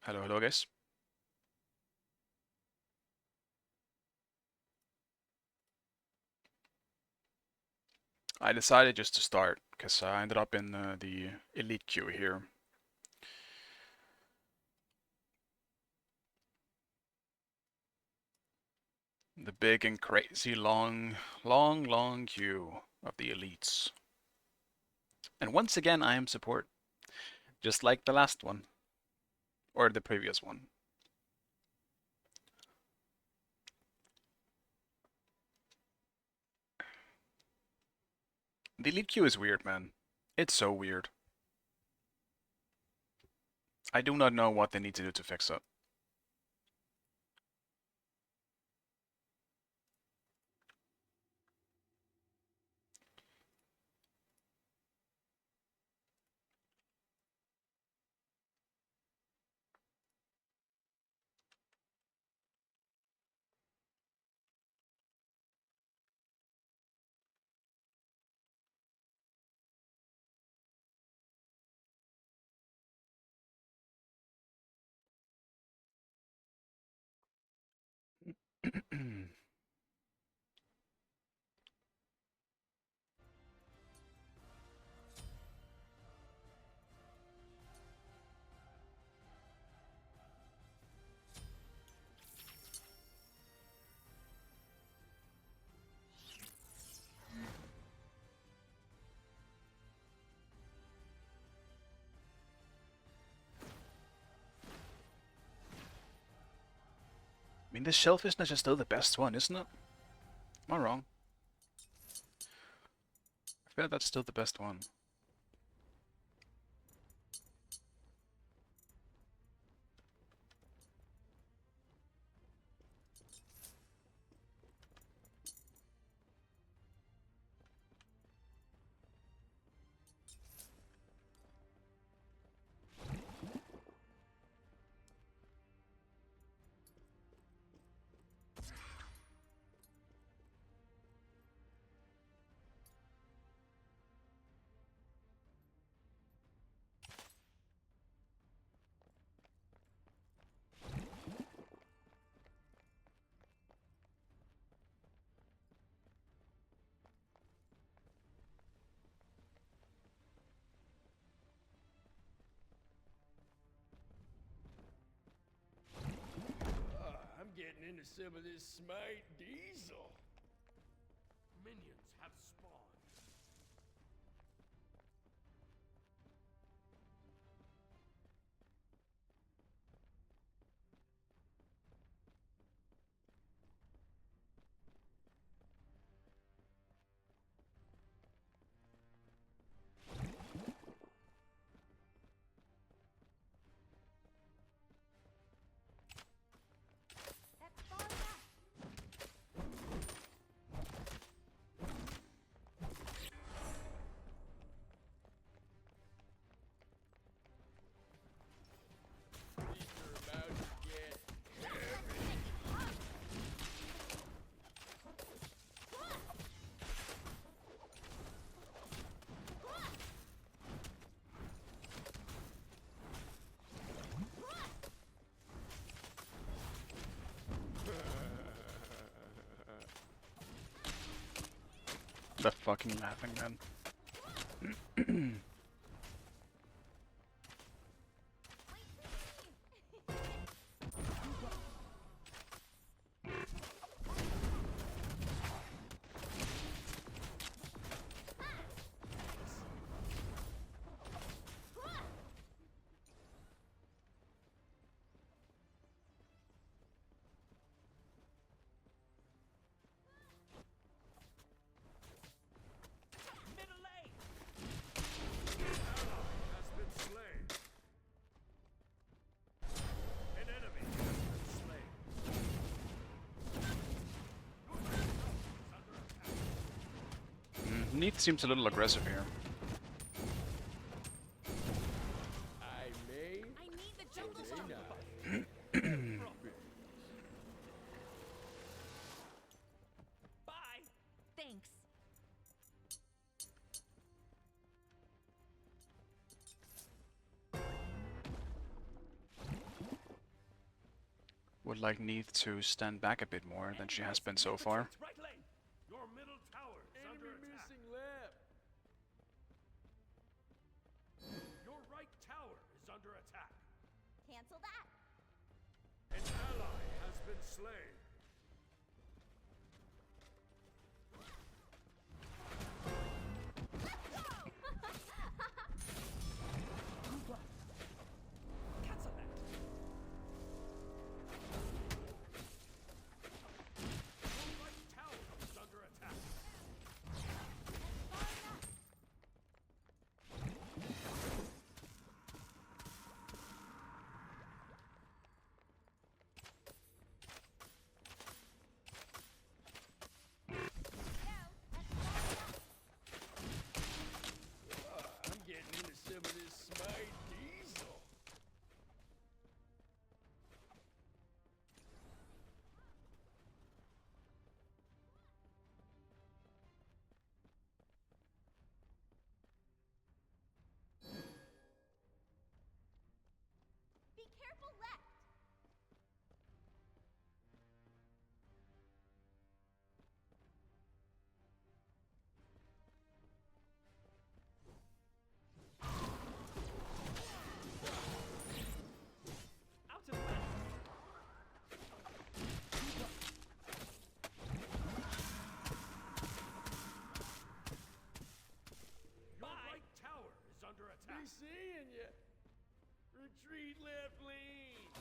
Hello, hello guys. I decided just to start because I ended up in the elite queue here. The big and crazy long queue of the elites. And once again, I am support. Just like the last one. Or the previous one. The elite queue is weird, man. It's so weird. I do not know what they need to do to fix it. I mean, this shellfishness is still the best one, isn't it? Am I wrong? I feel like that's still the best one. I'm getting into some of this smite diesel. Minions have spawned. The fucking laughing, man. Neath seems a little aggressive here. I may. I need the jungle May stone. not. Bye. Thanks. would like Neith to stand back a bit more than she has been so far. Right lane. Your middle tower is under attack. Missing left. Your right tower is under attack. Cancel that. An ally has been slain. Cancel that. Your right tower is under attack. I'm getting into some of this Smite diesel. Be careful left. Out and left. Your right tower is under attack. Be seeing ya. Retreat left lane.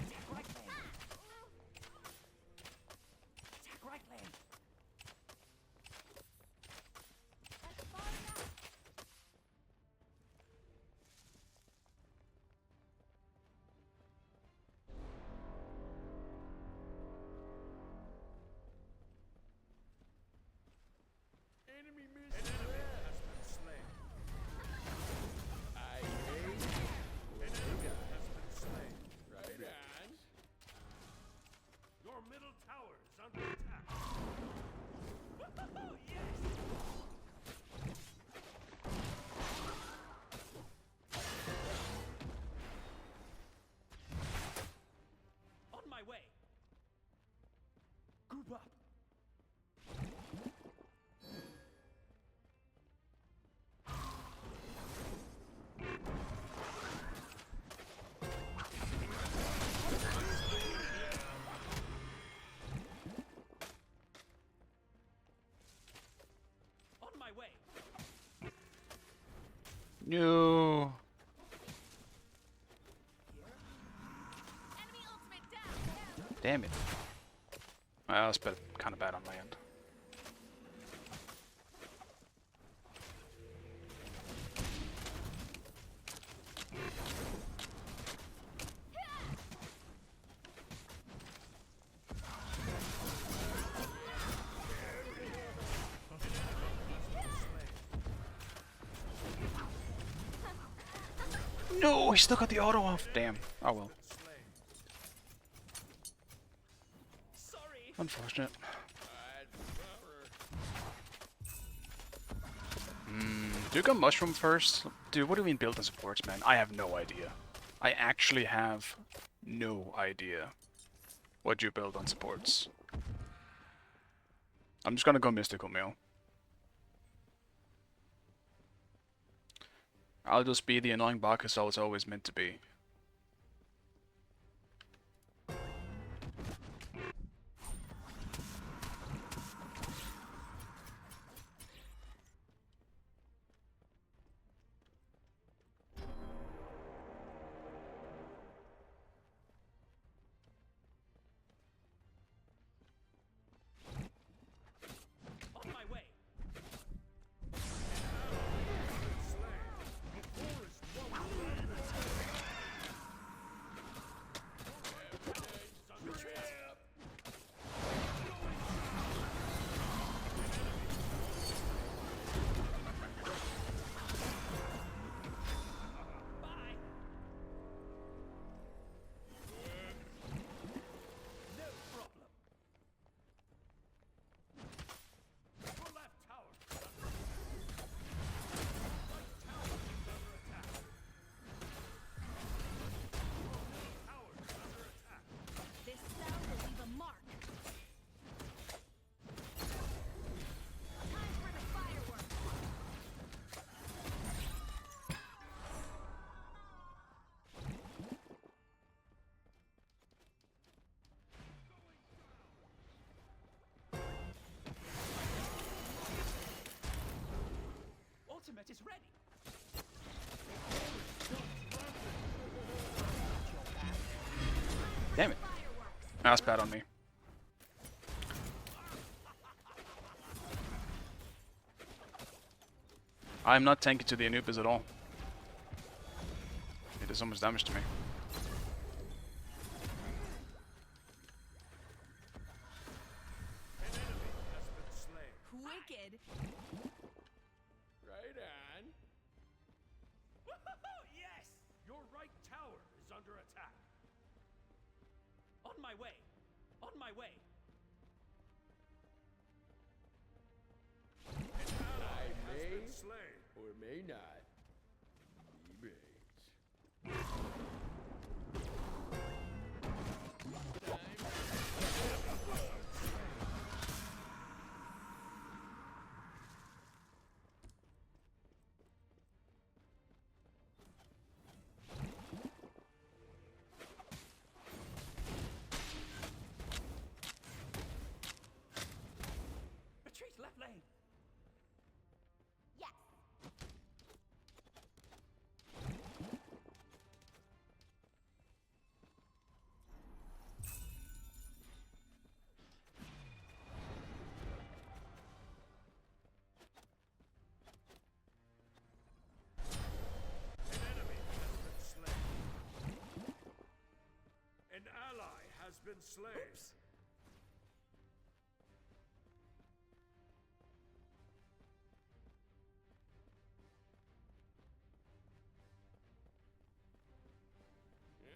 Attack right lane. Attack right lane. That's far enough. Enemy An missing enemy left. has been slain. I hate An enemy has been slain. right on. Your middle tower is under attack. On my way. Group up. On my way. No. Enemy ultimate down. Damn it. Well, that's kind of bad on my end. No, he still got the auto off. Damn. Oh well. Sorry. Unfortunate. Do you go mushroom first? Dude, what do you mean build the supports, man? I have no idea. I actually have no idea what you build on supports. I'm just gonna go mystical meal. I'll just be the annoying Bacchus I was always meant to be. Damn it. That's bad on me. I'm not tanking to the Anubis at all. It does so much damage to me. An enemy has been slain. Wicked. Right on. Yes! Your right tower is under attack. On my way. On my way. An ally has been slain. Or may not. Be raised. Retreat left lane. Yes. An enemy has been slain. An ally has been slain. Oops.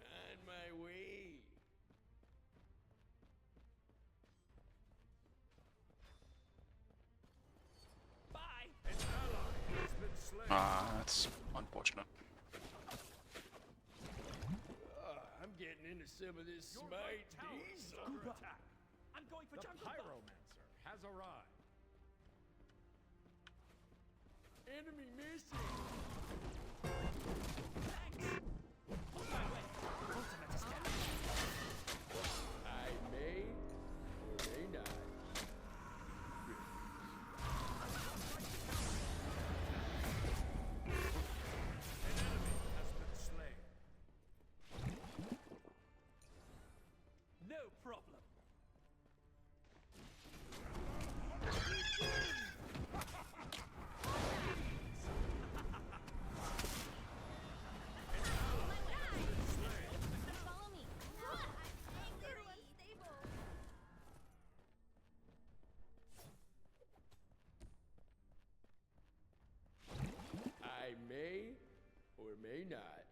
On my way. Bye. An ally has been slain. Ah, that's unfortunate. I'm getting into some of this Your smite right tower is diesel. under attack. I'm going for The jungle buff. Pyromancer has arrived. Enemy missing. Thanks. On my way. Ultimate is down. I may or may not. An enemy has been slain. No problem. Follow me. Angry. Unstable. I may or may not.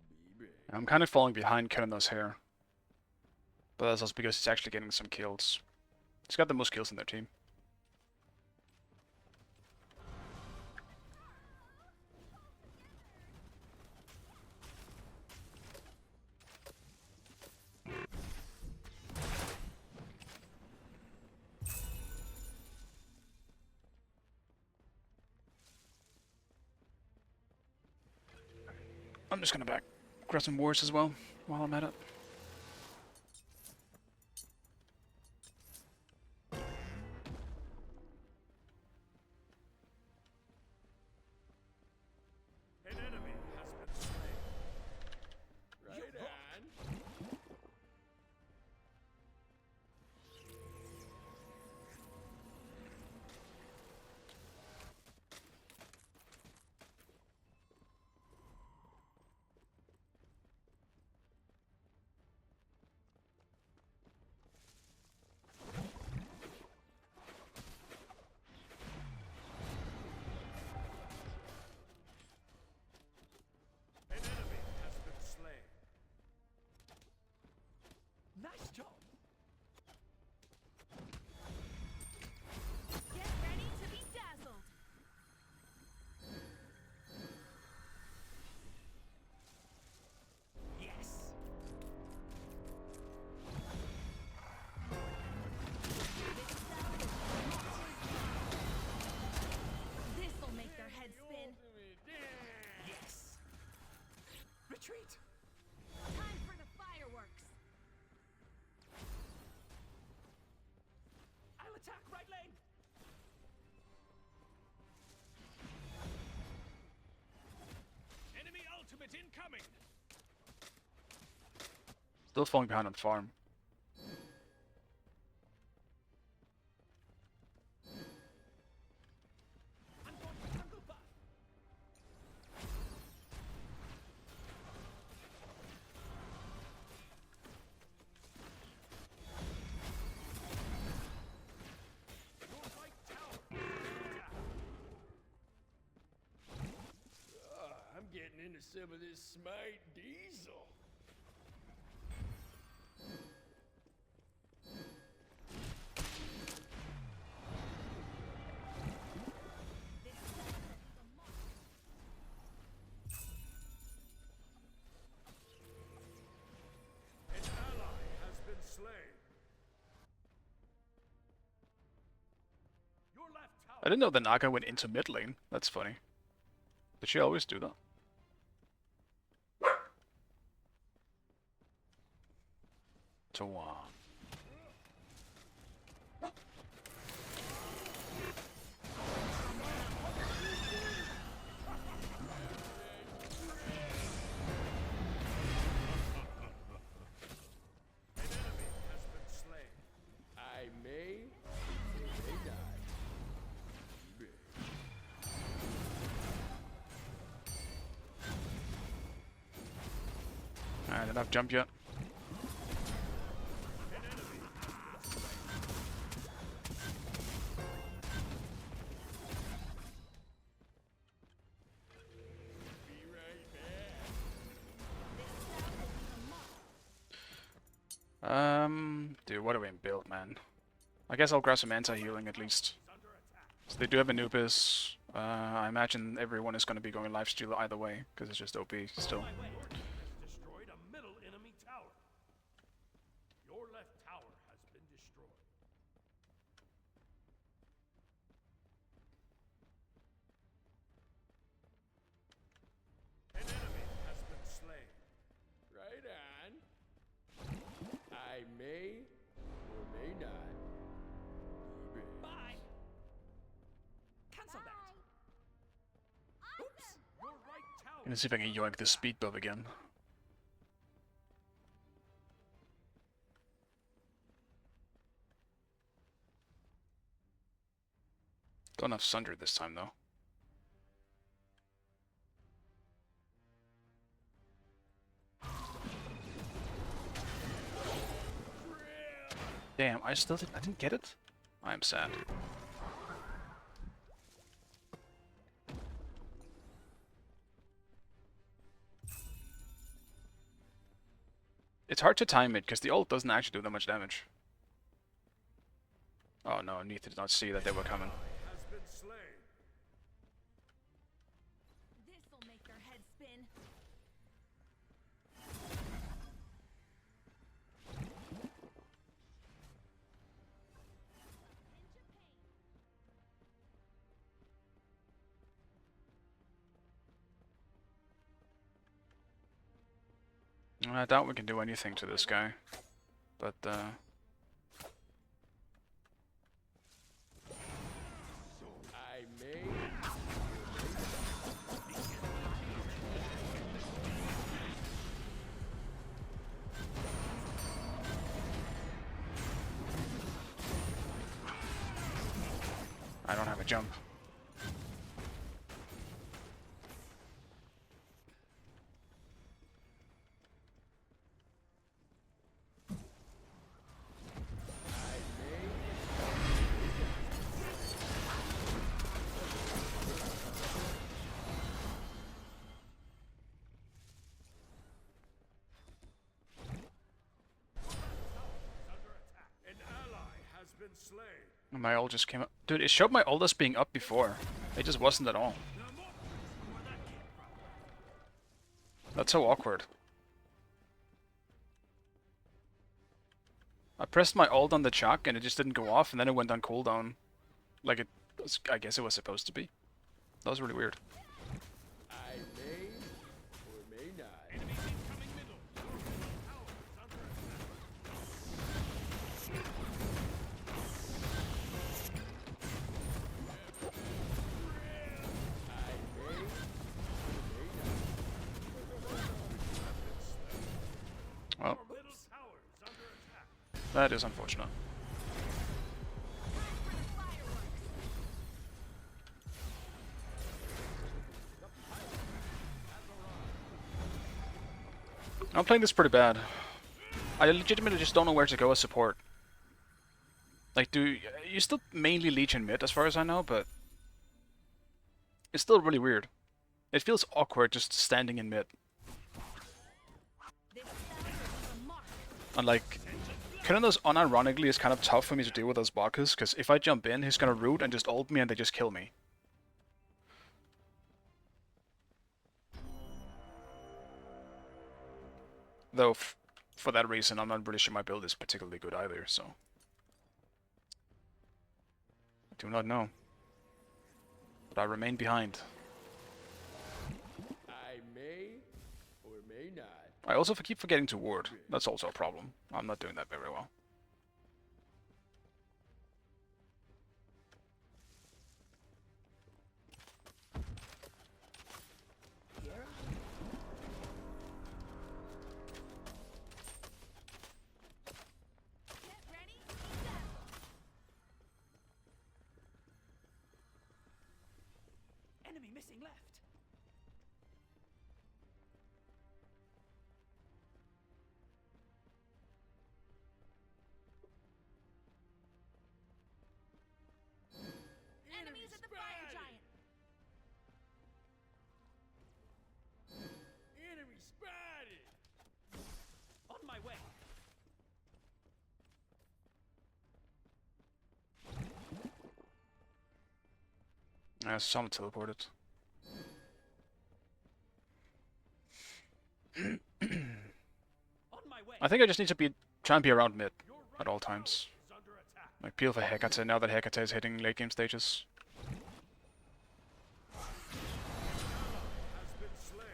Be brave. I'm kind of falling behind Keranos here. But that's also because he's actually getting some kills. He's got the most kills in their team. I'm just gonna back grab some wars as well while I'm at it. An enemy has been slain. Right on. An enemy has been slain. Nice job. Get ready to be dazzled. Yes. This'll make their heads spin. Yes. Retreat. Time for the fireworks. I'll attack right lane. Enemy ultimate incoming. Still falling behind on farm. I'm getting into some of this Smite Diesel. An ally has been slain. Your left tower. I didn't know the Naga went into mid lane. That's funny. Did she always do that? To An enemy has been slain. I may or may die. I didn't have jump yet. Be right back. Dude, what do we build, man? I guess I'll grab some anti-healing at least. So they do have Anubis. I imagine everyone is going to be going lifesteal either way, because it's just OP still. Has destroyed a middle enemy tower. Your left tower has been destroyed. An enemy has been slain. Right on. I may or may not. Bye. Cancel that. Oops. Your right tower. Gonna see if I can yoink this speed buff again. Don't have Sunder this time though. Damn, I didn't get it? I am sad. It's hard to time it, because the ult doesn't actually do that much damage. Oh no, Neith did not see that they were coming. Has been slain. This'll make their head spin. I doubt we can do anything to this guy. But, I may. I don't have a jump. An ally has been slain. My ult just came up. Dude, it showed my ult as being up before. It just wasn't at all. That's so awkward. I pressed my ult on the chuck and it just didn't go off, and then it went on cooldown. Like it was, I guess it was supposed to be. That was really weird. I may or may not. Enemy incoming middle. Your middle tower is under attack. I may or may not. Well, Your middle That is unfortunate. I'm playing this pretty bad. I legitimately just don't know where to go as support. Like, you still mainly Legion mid, as far as I know, but it's still really weird. It feels awkward just standing in mid. And like, Kunonos unironically is kind of tough for me to deal with as Bacchus, because if I jump in, he's gonna root and just ult me and they just kill me. Though, for that reason, I'm not really sure my build is particularly good either, so... I do not know. But I remain behind. I may or may not. I also keep forgetting to ward. That's also a problem. I'm not doing that very well. Get ready, go! Enemy missing left. Enemies at the fire giant! Enemy spotted. On my way. Someone teleported. On my way. I think I just need to try and be around mid at all times. Is under attack. Like, peel for Hecate now that Hecate is hitting late game stages. Has been slain.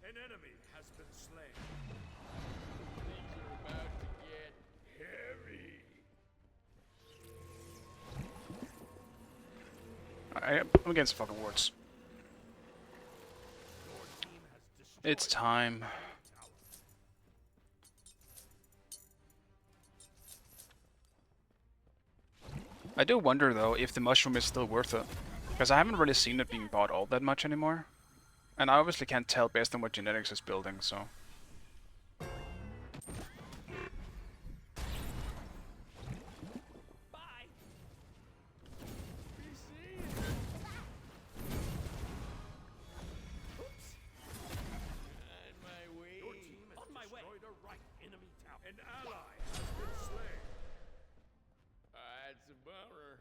An enemy has been slain. Things are about to get heavy. I'm against fucking wards. Your team has destroyed It's time. tower. I do wonder though if the mushroom is still worth it. Because I haven't really seen it being bought all that much anymore. And I obviously can't tell based on what genetics is building, so... Bye. Be seen. Oops. On my way. Your team has On my way. destroyed a right enemy tower. An ally has been slain. That's a bummer.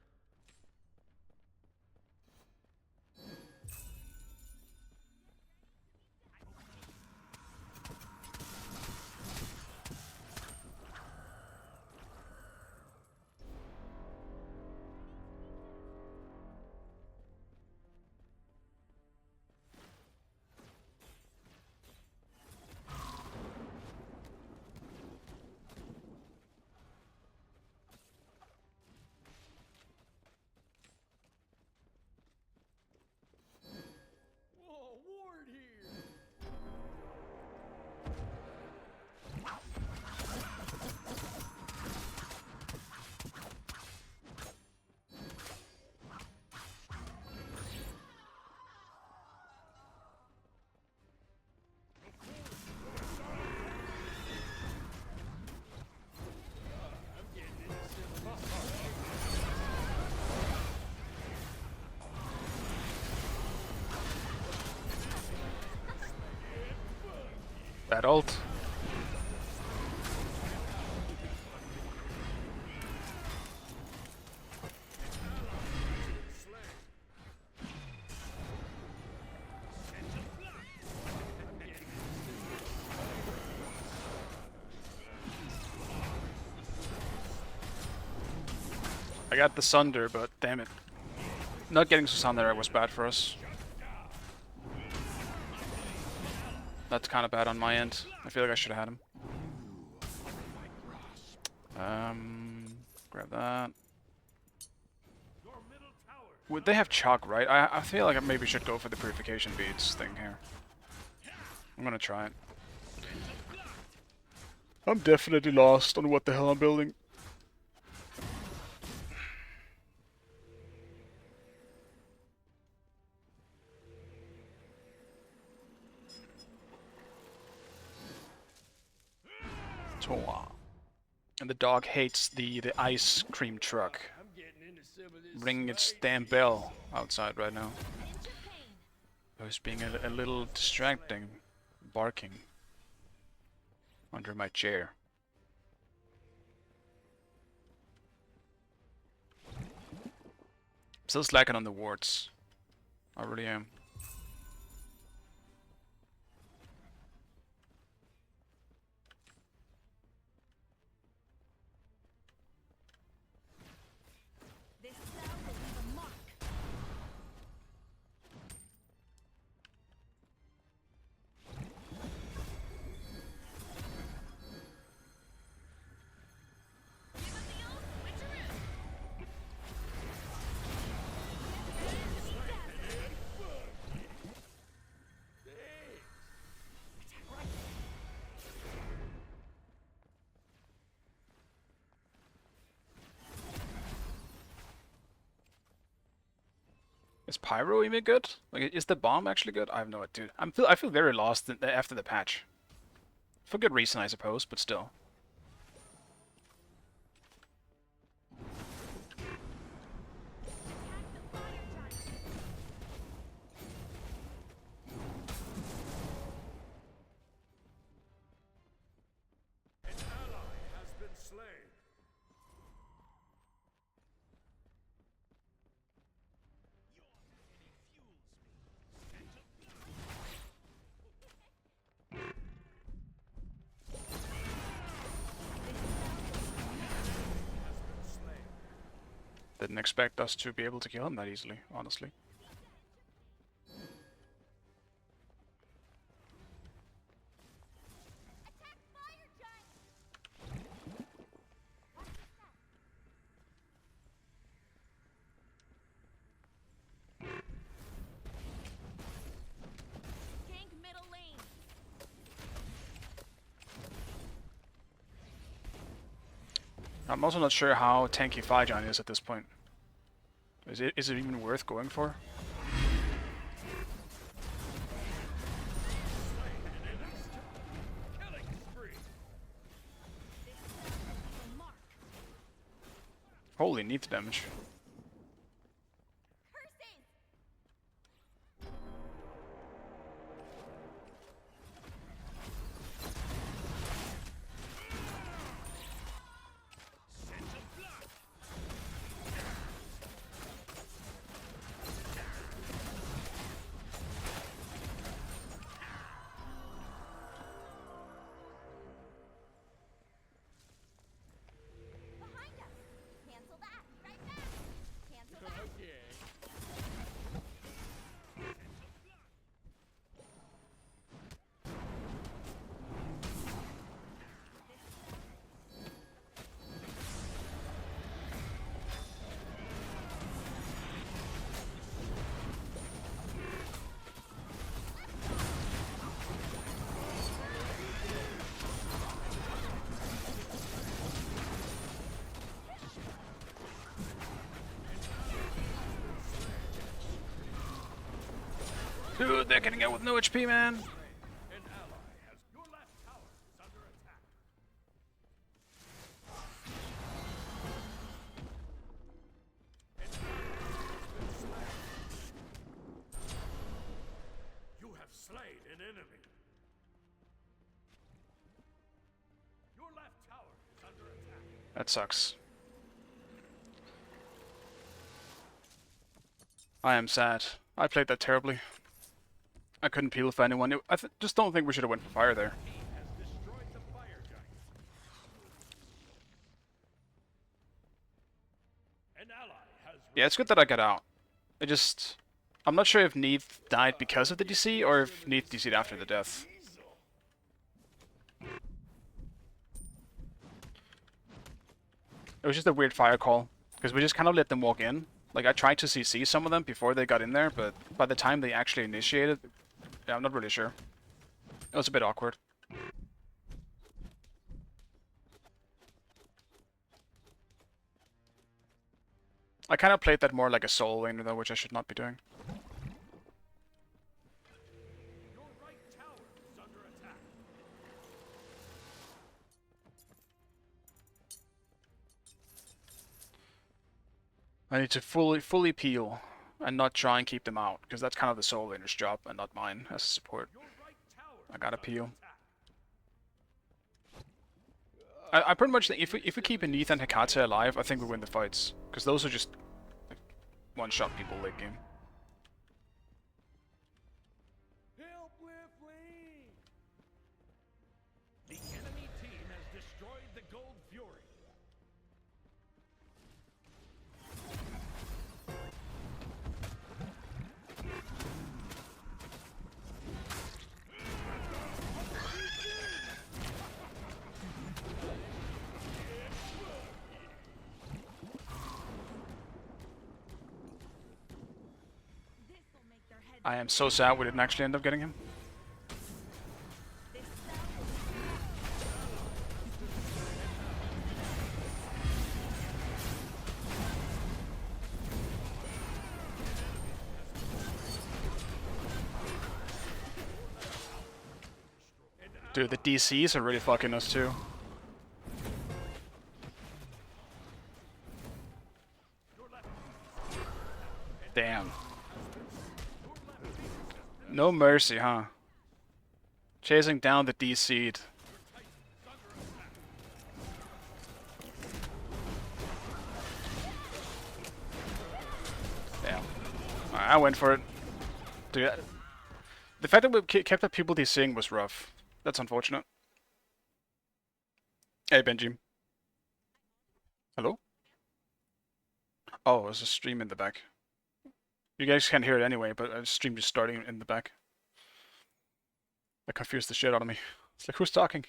Whoa, ward here. I'm getting into some That ult. I got the Sunder, but damn it. Not getting Susander was bad for us. That's kind of bad on my end. I feel like I should have had him. Grab that. Your middle tower. Would they have chalk, right? I feel like I maybe should go for the purification beads thing here. I'm gonna try it. I'm definitely lost on what the hell I'm building. Toa. And the dog hates the ice cream truck. I'm getting into some of this Ringing its smite damn bell outside right now. Ninja pain. It was being a little distracting, barking under my chair. Still slacking on the wards. I really am. This cell will leave a mark. Give him the old switcheroo. Is Pyro even good? Like, is the bomb actually good? I have no idea. I feel very lost after the patch. For good reason, I suppose, but still. Attack the fire giant. An ally has been slain. Didn't expect us to be able to kill him that easily, honestly. Attack fire giant. Gank middle lane. I'm also not sure how tanky Fire Giant is at this point. Is it even worth going for? Killing spree. This cell will leave a mark. Holy needs damage. Curses. Behind us. Cancel that. Right back. Cancel that. Okay. Dude, they're getting out with no HP, man. An ally has your left tower is under attack. You have slain an enemy. Your left tower is under attack. That sucks. I am sad. I played that terribly. I couldn't peel for anyone. Just don't think we should have went for fire there. Has destroyed the fire giant. An ally has Yeah, it's good that I got out. I'm not sure if Neith died because of the DC or if Neith DC'd after the death. It was just a weird fire call. Because we just kind of let them walk in. Like, I tried to CC some of them before they got in there, but by the time they actually initiated, yeah, I'm not really sure. It was a bit awkward. I kind of played that more like a soul laner though, which I should not be doing. Your right tower is under attack. I need to fully peel and not try and keep them out, because that's kind of the soul laner's job and not mine as a support. Your right tower I gotta is under peel. attack. I pretty much think if we keep Neith and Hecate alive, I think we win the fights, because those are just like, one-shot people late game. Help with lane. The enemy team has destroyed the Gold Fury. This'll make their heads I am so sad we didn't actually end up getting him. this spell. Dude, the DCs are really fucking us too. Damn. No mercy, huh? Chasing down the DC'd. Damn. Alright, I went for it. Dude, the fact that we kept the people DCing was rough. That's unfortunate. Hey, Benji. Hello? Oh, there's a stream in the back. You guys can't hear it anyway, but a stream just starting in the back. That confused the shit out of me. It's like, who's talking?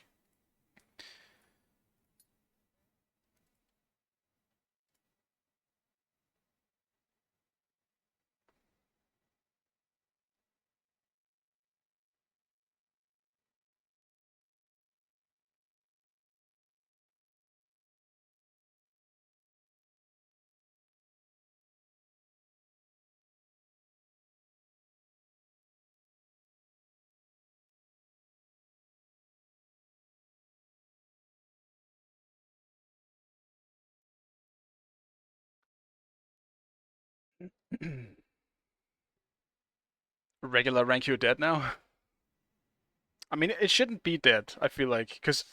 Regular rank you dead now? I mean, it shouldn't be dead, I feel like, because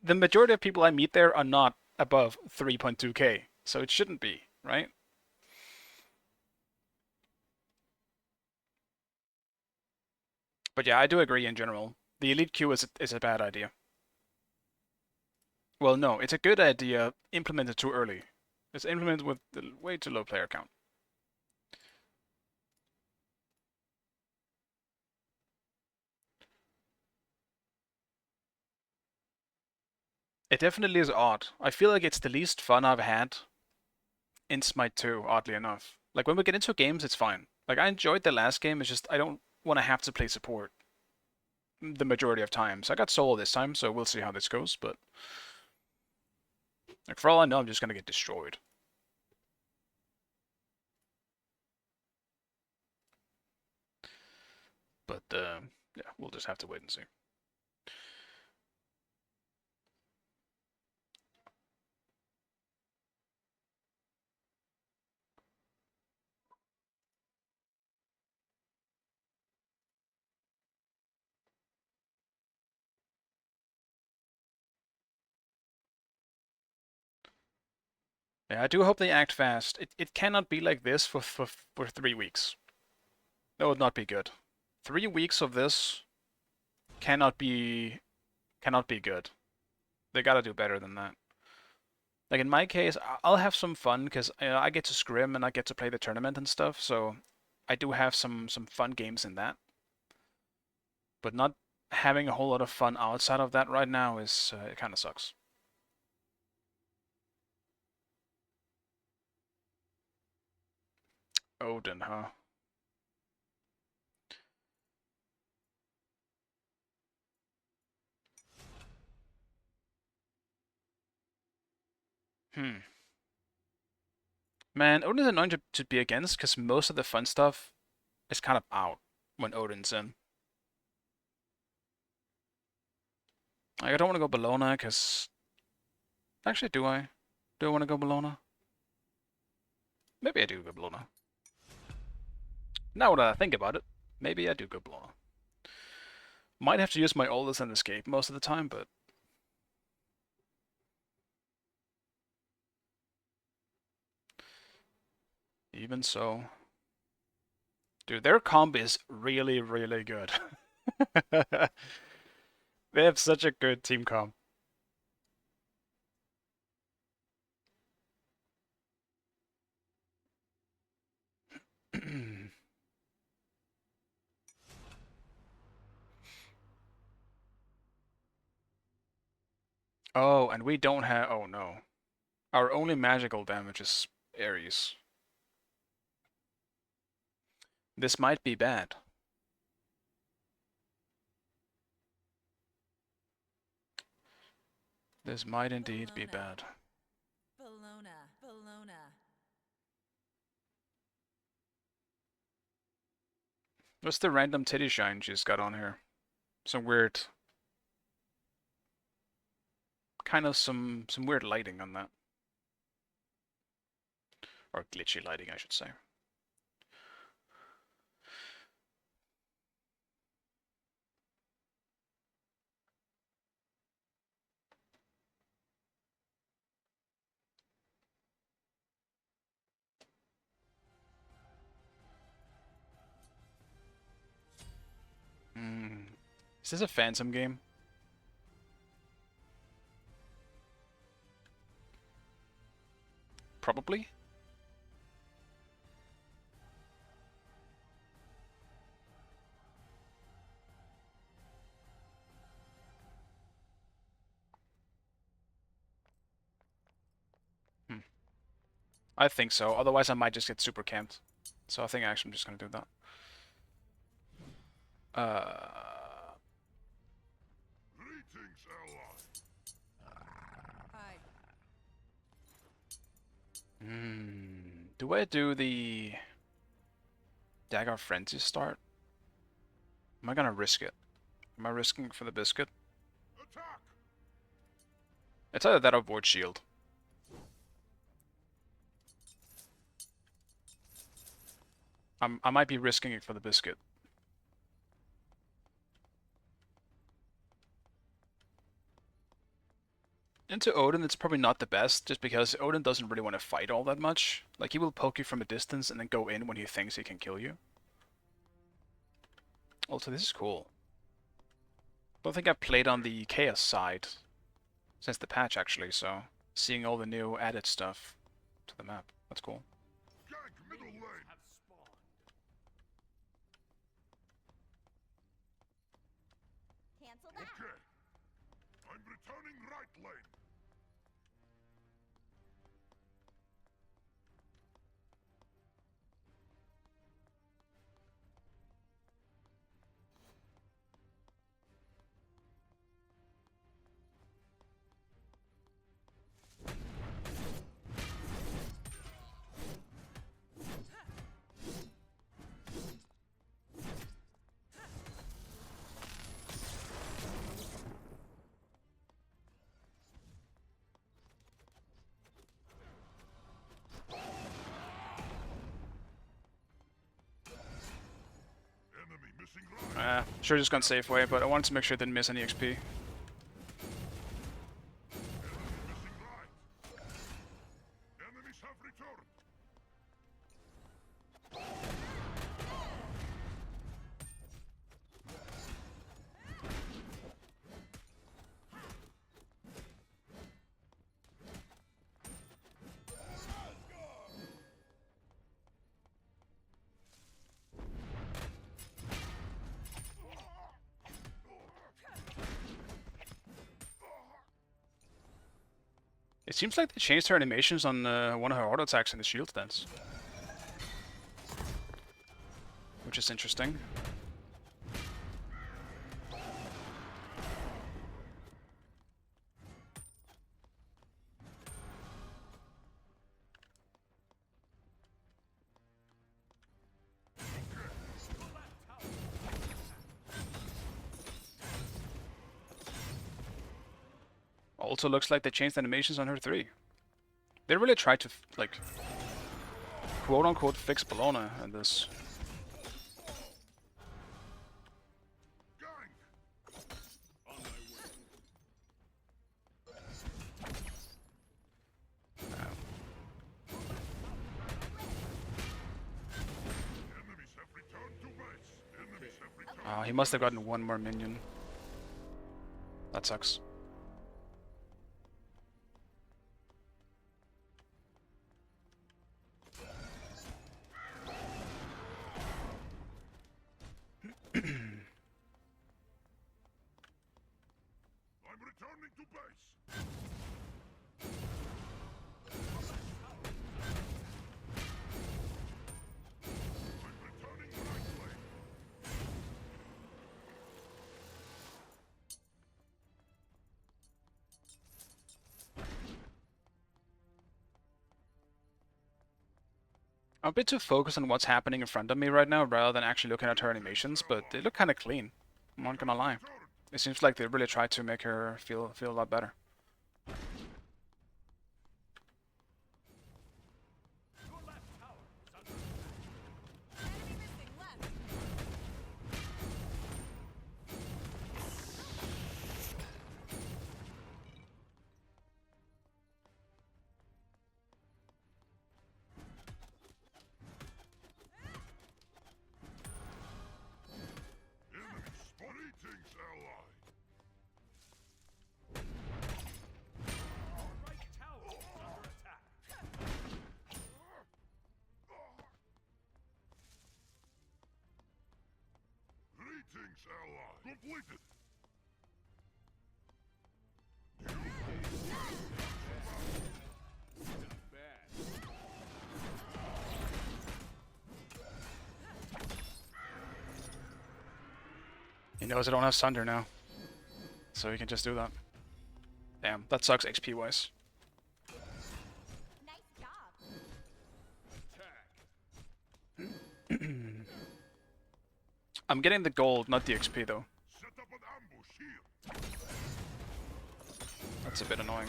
the majority of people I meet there are not above 3.2k, so it shouldn't be, right? But yeah, I do agree in general. The elite queue is a bad idea. Well, no, it's a good idea implemented too early. It's implemented with way too low player count. It definitely is odd. I feel like it's the least fun I've had in Smite 2, oddly enough. Like, when we get into games, it's fine. Like, I enjoyed the last game, it's just I don't want to have to play support the majority of times. I got solo this time, so we'll see how this goes, but like, for all I know, I'm just gonna get destroyed. But, yeah, we'll just have to wait and see. Yeah, I do hope they act fast. It cannot be like this for 3 weeks. That would not be good. 3 weeks of this cannot be good. They gotta do better than that. Like in my case, I'll have some fun because I get to scrim and I get to play the tournament and stuff. So I do have some fun games in that. But not having a whole lot of fun outside of that right now is it kind of sucks. Odin, huh? Man, Odin's annoying to be against because most of the fun stuff is kind of out when Odin's in. Like, I don't want to go Bellona because... Actually, do I? Do I want to go Bellona? Maybe I do go Bellona. Now that I think about it, maybe I do go Bellona. Might have to use my oldest and escape most of the time, but... Even so... Dude, their comp is really, really good. They have such a good team comp. Oh, and we don't have... Oh, no. Our only magical damage is Ares. This might be bad. This might indeed be bad. Bellona. What's the random titty shine she's got on here? Some weird... Kind of some weird lighting on that. Or glitchy lighting, I should say. Is this a Phantom game? Probably. I think so. Otherwise, I might just get super camped. So I think actually I'm just gonna do that. Greetings, ally. Hi. Do I do the Dagger Frenzy start? Am I gonna risk it? Am I risking for the biscuit? Attack! It's either that or Void Shield. I might be risking it for the biscuit. Into Odin, it's probably not the best, just because Odin doesn't really want to fight all that much. Like, he will poke you from a distance and then go in when he thinks he can kill you. Also, this is cool. Don't think I've played on the Chaos side since the patch, actually, so seeing all the new added stuff to the map, that's cool. Gank middle lane. Have spawned. Cancel that. Okay. I'm returning right lane. Enemy missing right. Sure just gone safe way, but I wanted to make sure it didn't miss any XP. Enemy missing right. Enemies have returned. It seems like they changed her animations on one of her auto attacks in the shield stance. is interesting. Also looks like they changed animations on her 3. They really tried to, like, quote-unquote fix Bologna in this. He must have gotten one more minion. That sucks. I'm returning to base. I'm returning right way. I'm a bit too focused on what's happening in front of me right now rather than actually looking at her animations, but they look kind of clean. I'm not gonna lie. It seems like they really tried to make her feel a lot better. Enemy missing left. Enemy spot. Greetings, ally. Right tower is under attack. Greetings, ally. Completed. Bad. He knows I don't have Sunder now, so he can just do that. Damn, that sucks XP-wise. Nice job. Attack. I'm getting the gold, not the XP though. Set up an ambush here. That's a bit annoying.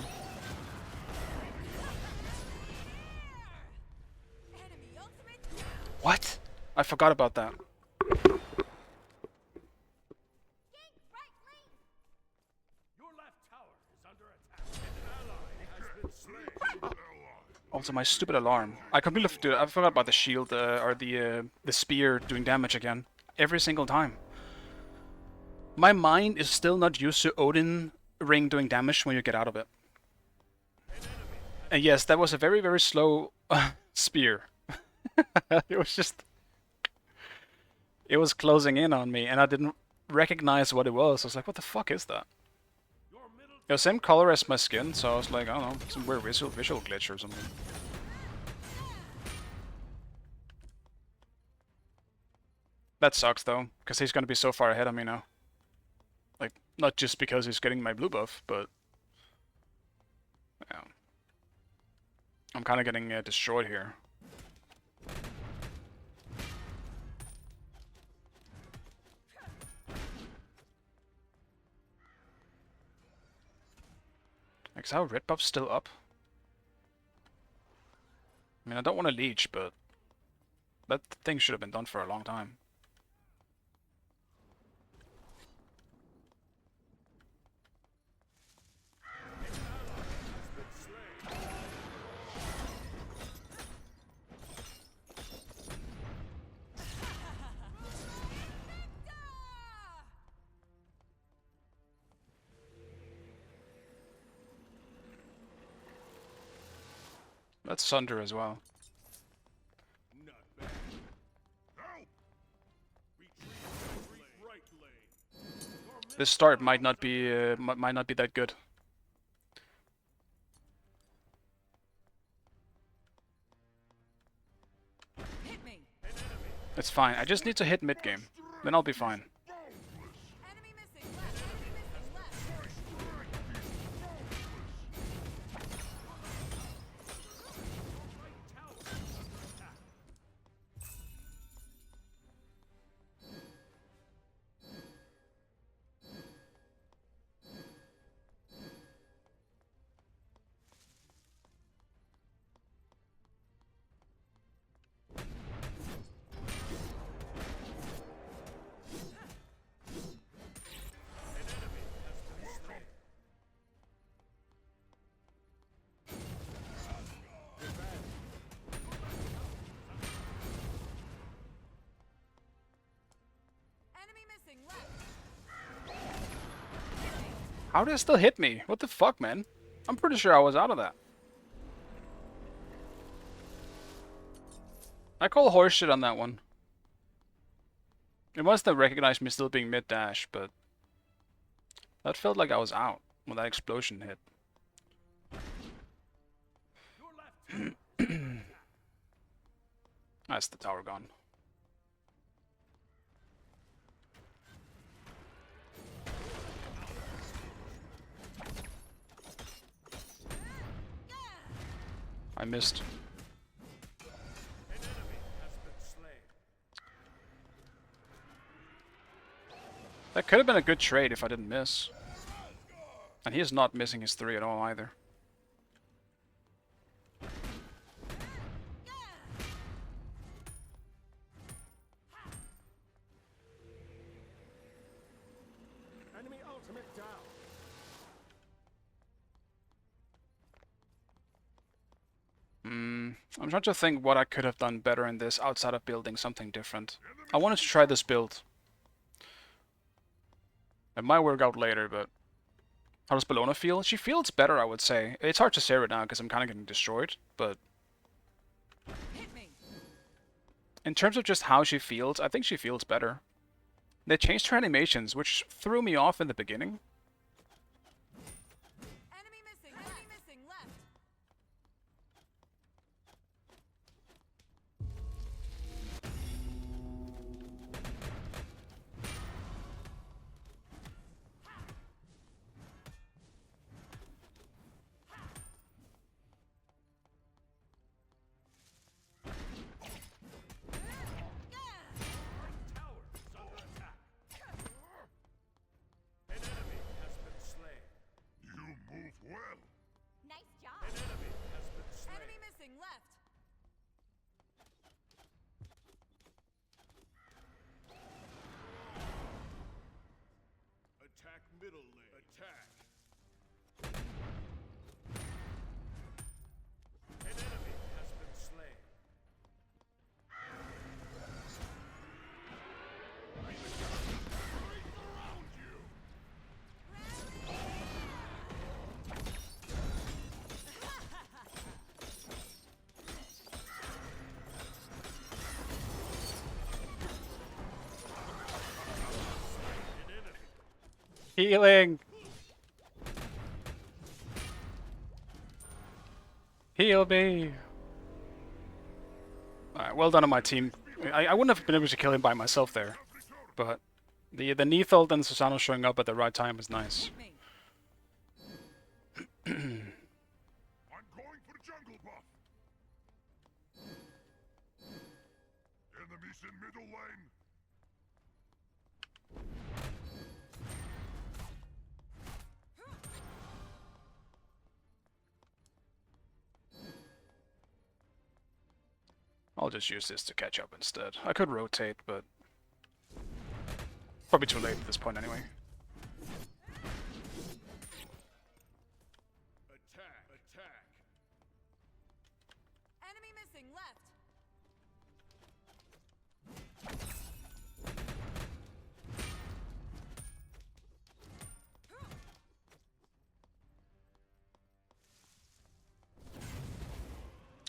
Enemy ultimate. What? I forgot about that. Gank right lane. Your left tower is under attack. An ally has been slain. Ally. Also, my stupid alarm. I completely I forgot about the shield or the spear doing damage again. Every single time. My mind is still not used to Odin ring doing damage when you get out of it. And yes, that was a very, very slow spear. It was just... It was closing in on me, and I didn't recognize what it was. I was like, what the fuck is that? Your middle It was same color as my skin, so I was like, I don't know, some weird visual glitch or something. That sucks though, because he's gonna be so far ahead of me now. Like, not just because he's getting my blue buff, but... Yeah. I'm kinda getting destroyed here. Like, is our red buff still up? I mean, I don't want to leech, but... That thing should have been done for a long time. That's Sunder as well. not bad. Help! Retreat right lane. Your This start might not be that good. Hit me. It's fine. I just need to hit mid game. Then I'll be fine. Enemy missing left. Enemy missing left. Enemy missing left. How did it still hit me? What the fuck, man? I'm pretty sure I was out of that. I call horseshit on that one. It must have recognized me still being mid-dash, but that felt like I was out when that explosion hit. That's the tower gone. I missed. That could have been a good trade if I didn't miss. And he is not missing his 3 at all either. Enemy ultimate down. I'm trying to think what I could have done better in this outside of building something different. I wanted to try this build. It might work out later, but how does Bellona feel? She feels better, I would say. It's hard to say right now because I'm kind of getting destroyed, but Hit me. in terms of just how she feels, I think she feels better. They changed her animations, which threw me off in the beginning. Enemy missing. Enemy missing left. Nice job. Enemy missing left. Attack middle lane. Attack. An enemy has been slain. Healing! Heal me! Alright, well done on my team. I wouldn't have been able to kill him by myself there. But the Neatheld and Susano showing up at the right time was nice. Hit me. I'm going for jungle buff. Enemies in middle lane. I'll just use this to catch up instead. I could rotate, but probably too late at this point anyway. Attack. Attack. Enemy missing left.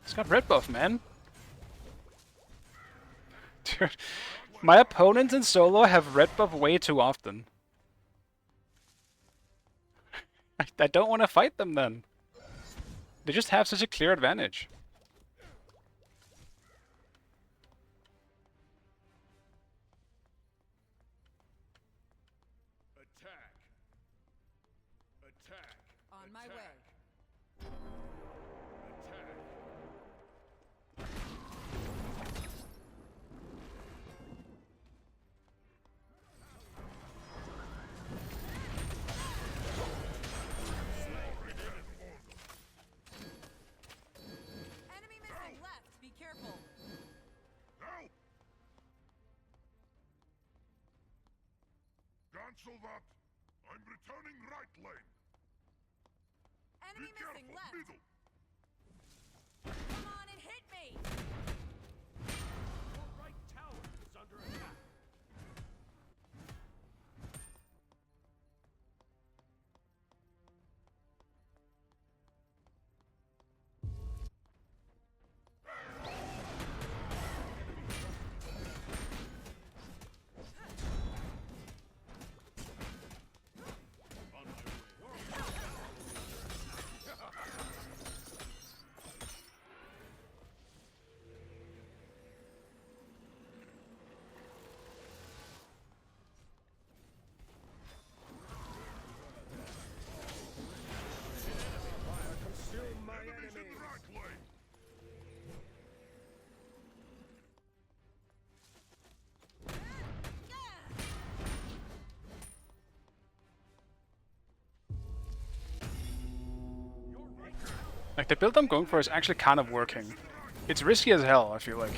He's got red buff, man. Dude, my opponents in solo have red buff way too often. I don't want to fight them then. They just have such a clear advantage. Cancel that. I'm returning right lane. Enemy Be missing careful, left. middle. Come on and hit me. Your right tower is under attack. On my way. Consume my Enemies in enemies. the right lane. Your right tower Like, the build I'm going for is actually kind of working. It's risky as hell, I feel like.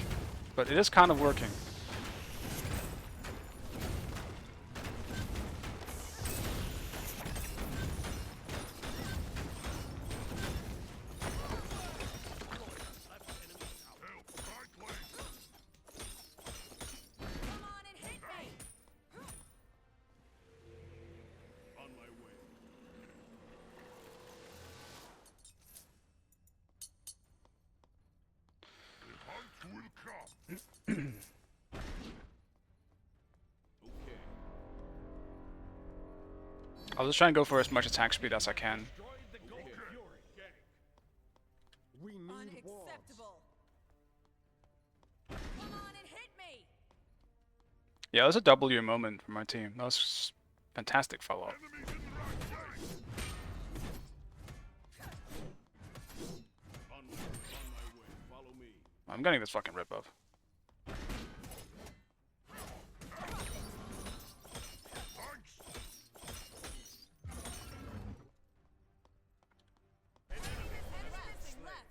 But it is kind of working. help, right lane. Come on and hit me. On my way. The hunt will come. Okay. I'll just try and go for as much attack speed as I can. Destroy the goal. Fury. Gang. We need wards. Unacceptable. Come on and hit me. Yeah, that was a W moment for my team. That was fantastic follow-up. Enemies in the right lane. On my way. Follow me. I'm getting this fucking rip-off. Thanks. Enemy missing left.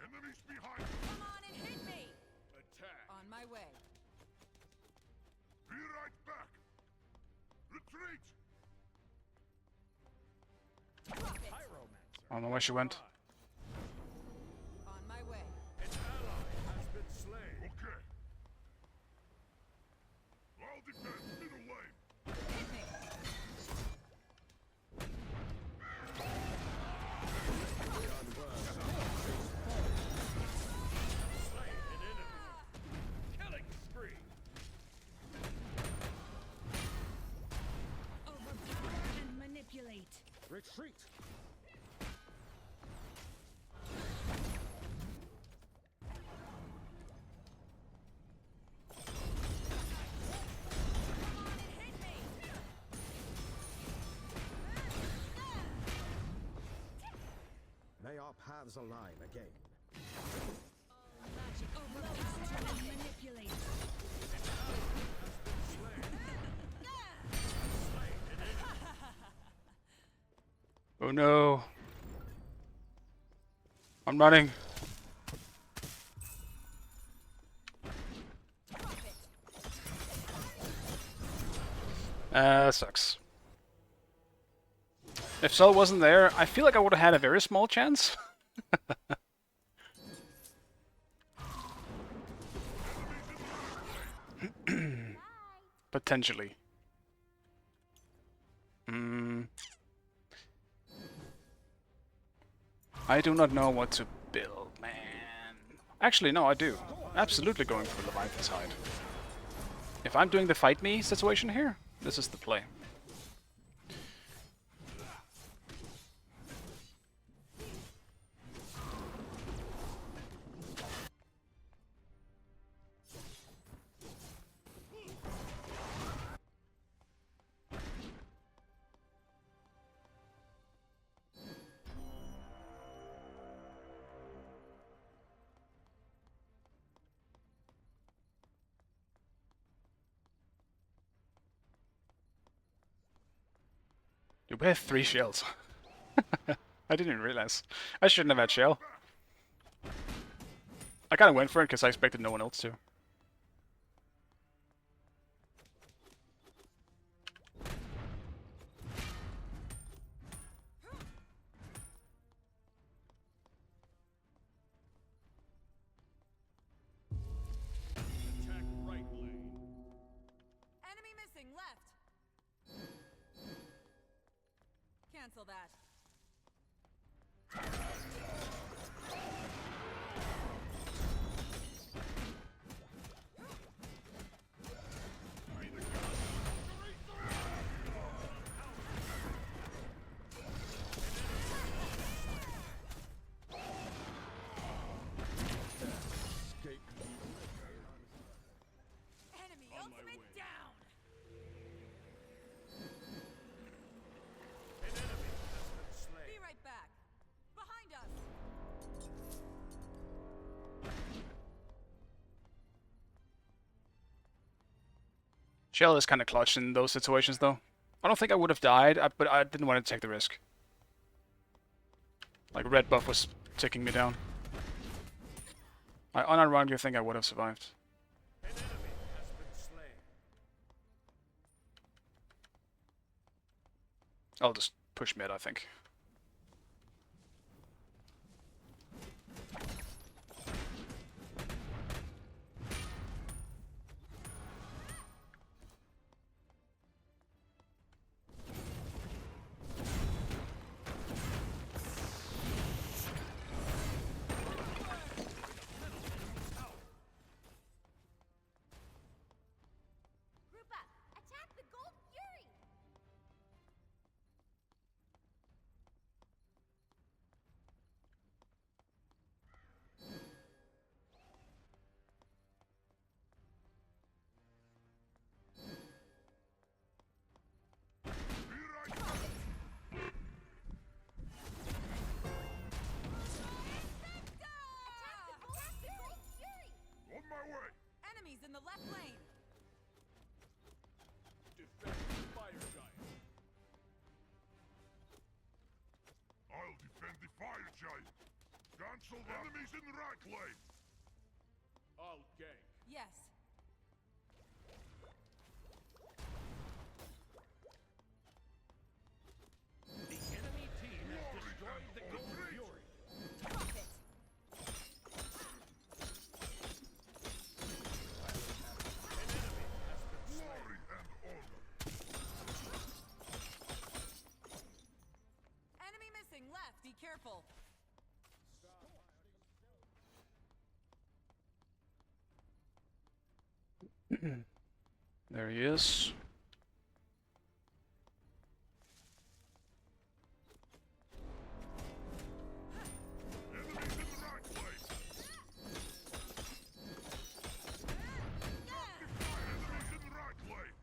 Enemies behind. Come on and hit me. Attack. On my way. Be right back. Retreat. Drop it. I don't know where she went. On my way. An ally has been slain. Okay. I'll defend middle lane. Hit me. Slain an enemy. Killing spree. Overpower and manipulate. Retreat. Come on and hit me. May our paths align again. Overpower and manipulate. Oh no. I'm running. Sucks. If Sol wasn't there, I feel like I would have had a very small chance. Potentially. I do not know what to build, man. Actually, no, I do. Absolutely going for the Leviathan side. If I'm doing the fight me situation here, this is the play. We have 3 shells. I didn't even realize. I shouldn't have had shell. I kind of went for it because I expected no one else to. Cancel that. Escape. Enemy On my ultimate way. down. An enemy has been slain. Be right back. Behind us. Shell is kind of clutch in those situations, though. I don't think I would have died, but I didn't want to take the risk. Like, red buff was ticking me down. I unironically think I would have survived. An enemy has been slain. I'll just push mid, I think. Group up. Attack the Gold Fury. Attack the Gold Fury. On my way. Enemies in the left lane. Defend the fire giant. I'll defend the fire giant. Cancel the enemies in right lane. I'll gank. Yes. The enemy team has destroyed the Gold Fury. Drop it. Glory and honor. Enemy missing left. Be careful. There he is. Enemies in right lane. Enemies in right lane.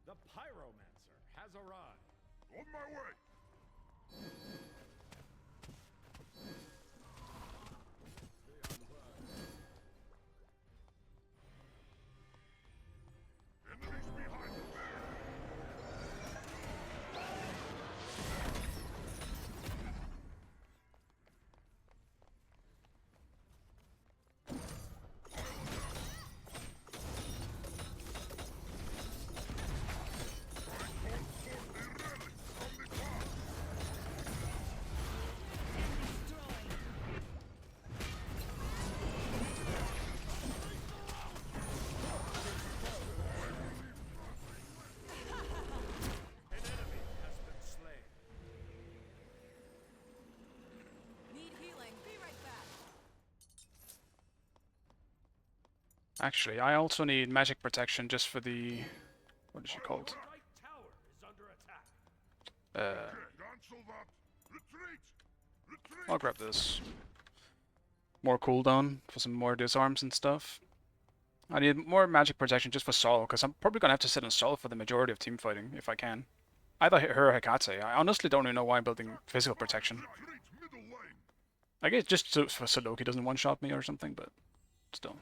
The Pyromancer has arrived. On my way. Enemies behind the barrier. An enemy has been slain. Need healing. Be right back. Actually, I also need magic protection just for the... What is she called? Our right tower is under attack. Uh, Cancel that. Retreat. Retreat. I'll grab this. More cooldown for some more disarms and stuff. I need more magic protection just for Sol, because I'm probably gonna have to sit on Sol for the majority of team fighting, if I can. Either her or Hekate. I honestly don't even know why I'm building physical protection. Retreat. Middle lane. I guess just so Loki doesn't one-shot me or something, but still.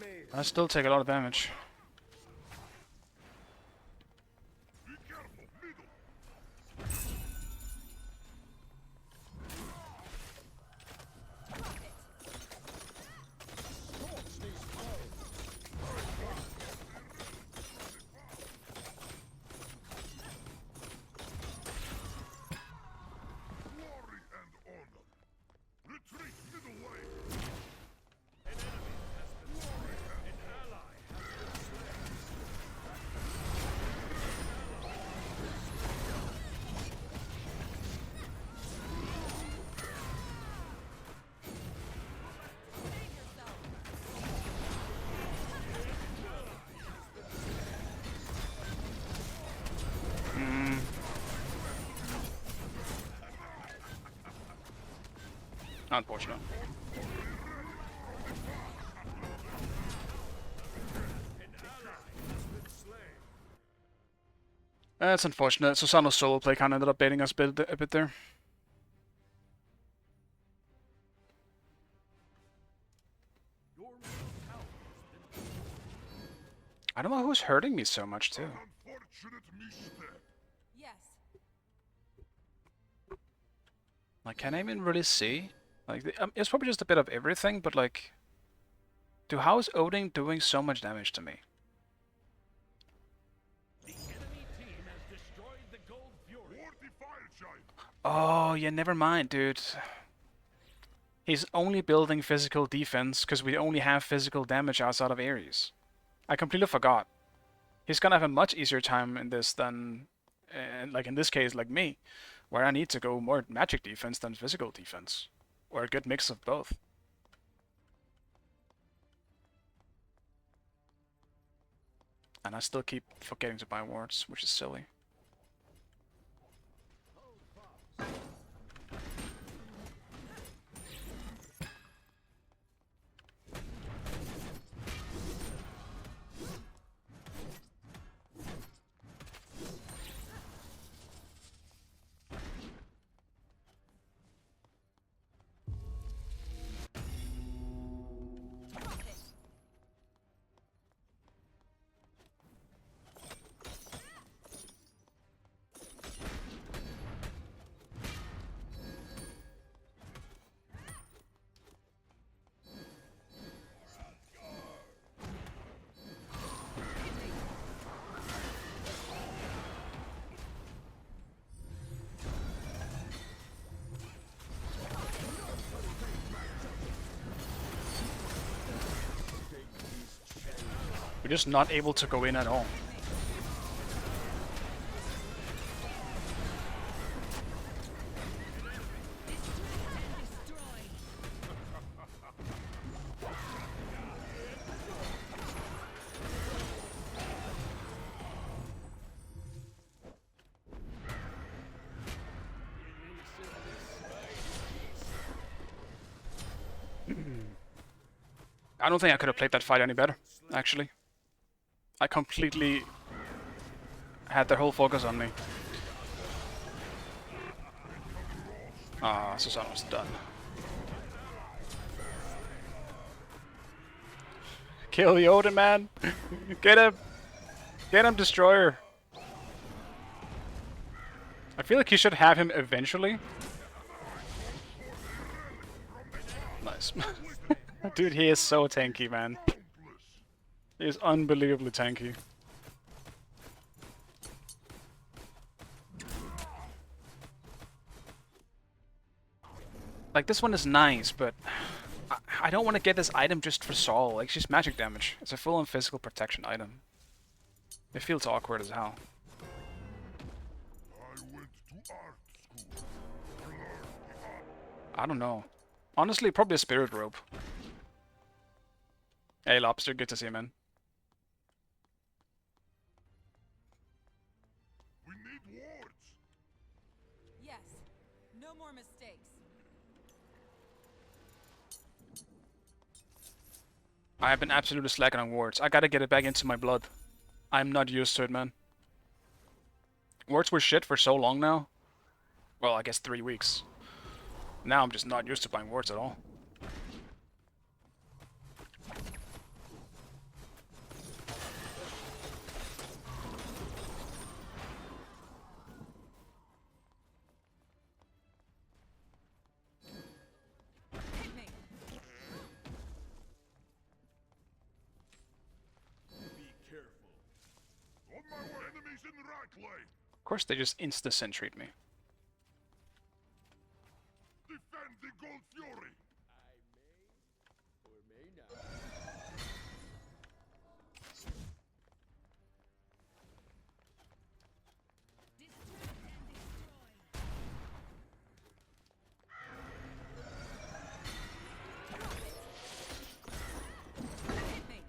enemies. I still take a lot of damage. Unfortunate. That's unfortunate. Susano's solo play kind of ended up baiting us a bit there. I don't know who's hurting me so much too. Yes. Like, can I even really see? Like, it's probably just a bit of everything, but like, how is Odin doing so much damage to me? The enemy team has destroyed the Gold Fury. Oh, yeah, never mind, dude. He's only building physical defense because we only have physical damage outside of Ares. I completely forgot. He's gonna have a much easier time in this than, like in this case, like me, where I need to go more magic defense than physical defense. Or a good mix of both. And I still keep forgetting to buy wards, which is silly. We're just not able to go in at all. I don't think I could have played that fight any better, actually. I completely had their whole focus on me. Ah, Susano's done. Kill the Odin man! Get him! Get him, Destroyer! I feel like he should have him eventually. Nice. Dude, he is so tanky, man. He is unbelievably tanky. Like, this one is nice, but I don't want to get this item just for Sol. Like, it's just magic damage. It's a full-on physical protection item. It feels awkward as hell. I don't know. Honestly, probably a spirit rope. Hey, Lobster, good to see you, man. We need wards. Yes. No more mistakes. I have been absolutely slacking on wards. I gotta get it back into my blood. I'm not used to it, man. Wards were shit for so long now. Well, I guess 3 weeks. Now I'm just not used to buying wards at all. Of course, they just insta-sentry'd me. Defend the Gold Fury! I may or may not. Distract and destroy. Hit me.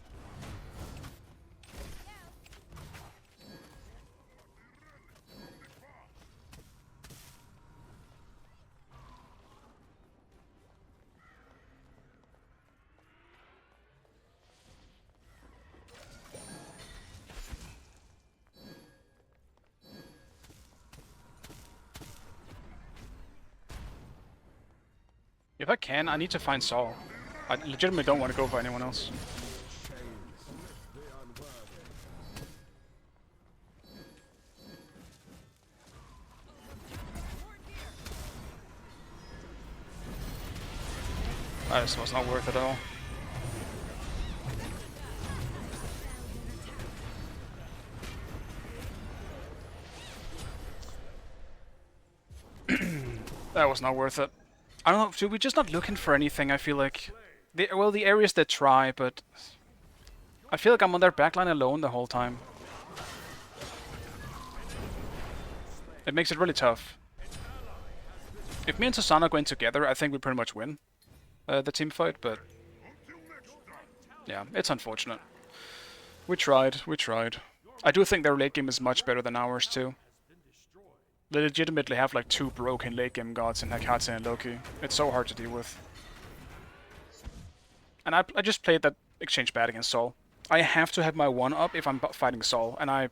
If I can, I need to find Saul. I legitimately don't want to go for anyone else. This was not worth it at all. That was not worth it. I don't know, should we just not looking for anything? I feel like... well, the areas that try, but... I feel like I'm on their backline alone the whole time. It makes it really tough. If me and Susana go in together, I think we pretty much win the team fight, but... yeah, it's unfortunate. We tried. I do think their late game is much better than ours too. They legitimately have like 2 broken late game gods in Hekate and Loki. It's so hard to deal with. And I just played that exchange bad against Saul. I have to have my 1 up if I'm fighting Saul, and I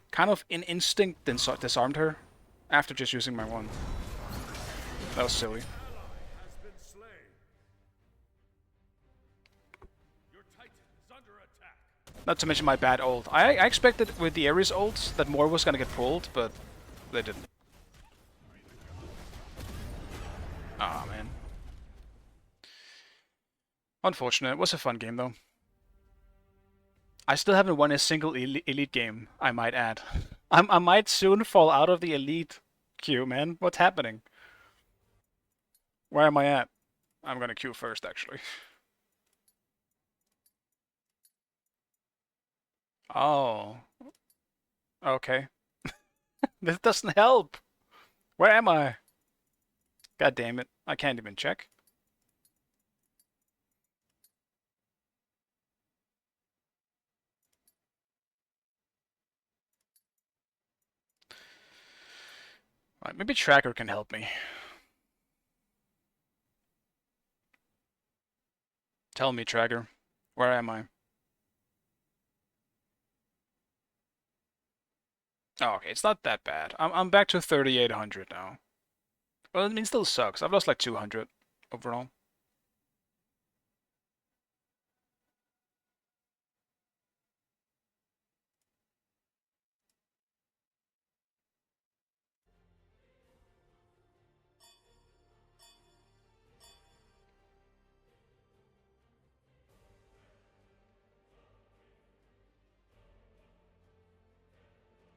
kind of in instinct disarmed her after just using my 1. That was silly. Has been slain. Your Titan is under attack. Not to mention my bad ult. I expected with the Ares ult that more was gonna get pulled, but they didn't. Ah, man. Unfortunate. It was a fun game, though. I still haven't won a single elite game, I might add. I might soon fall out of the elite queue, man. What's happening? Where am I at? I'm gonna queue first, actually. Oh. Okay. This doesn't help. Where am I? God damn it. I can't even check. Right, maybe Tracker can help me. Tell me, Tracker. Where am I? Oh, okay, it's not that bad. I'm back to 3,800 now. Well, I mean, it still sucks. I've lost like 200 overall.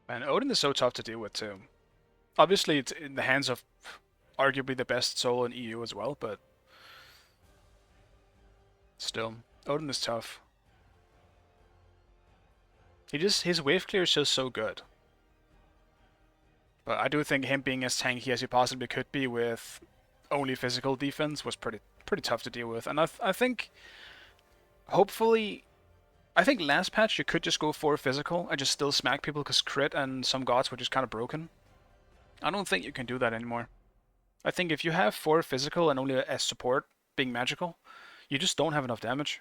Man, Odin is so tough to deal with too. Obviously, it's in the hands of arguably the best solo in EU as well, but still, Odin is tough. His wave clear is just so good. But I do think him being as tanky as he possibly could be with only physical defense was pretty tough to deal with. And I think, hopefully, I think last patch you could just go for physical and just still smack people because crit and some gods were just kind of broken. I don't think you can do that anymore. I think if you have 4 physical and only a support being magical, you just don't have enough damage.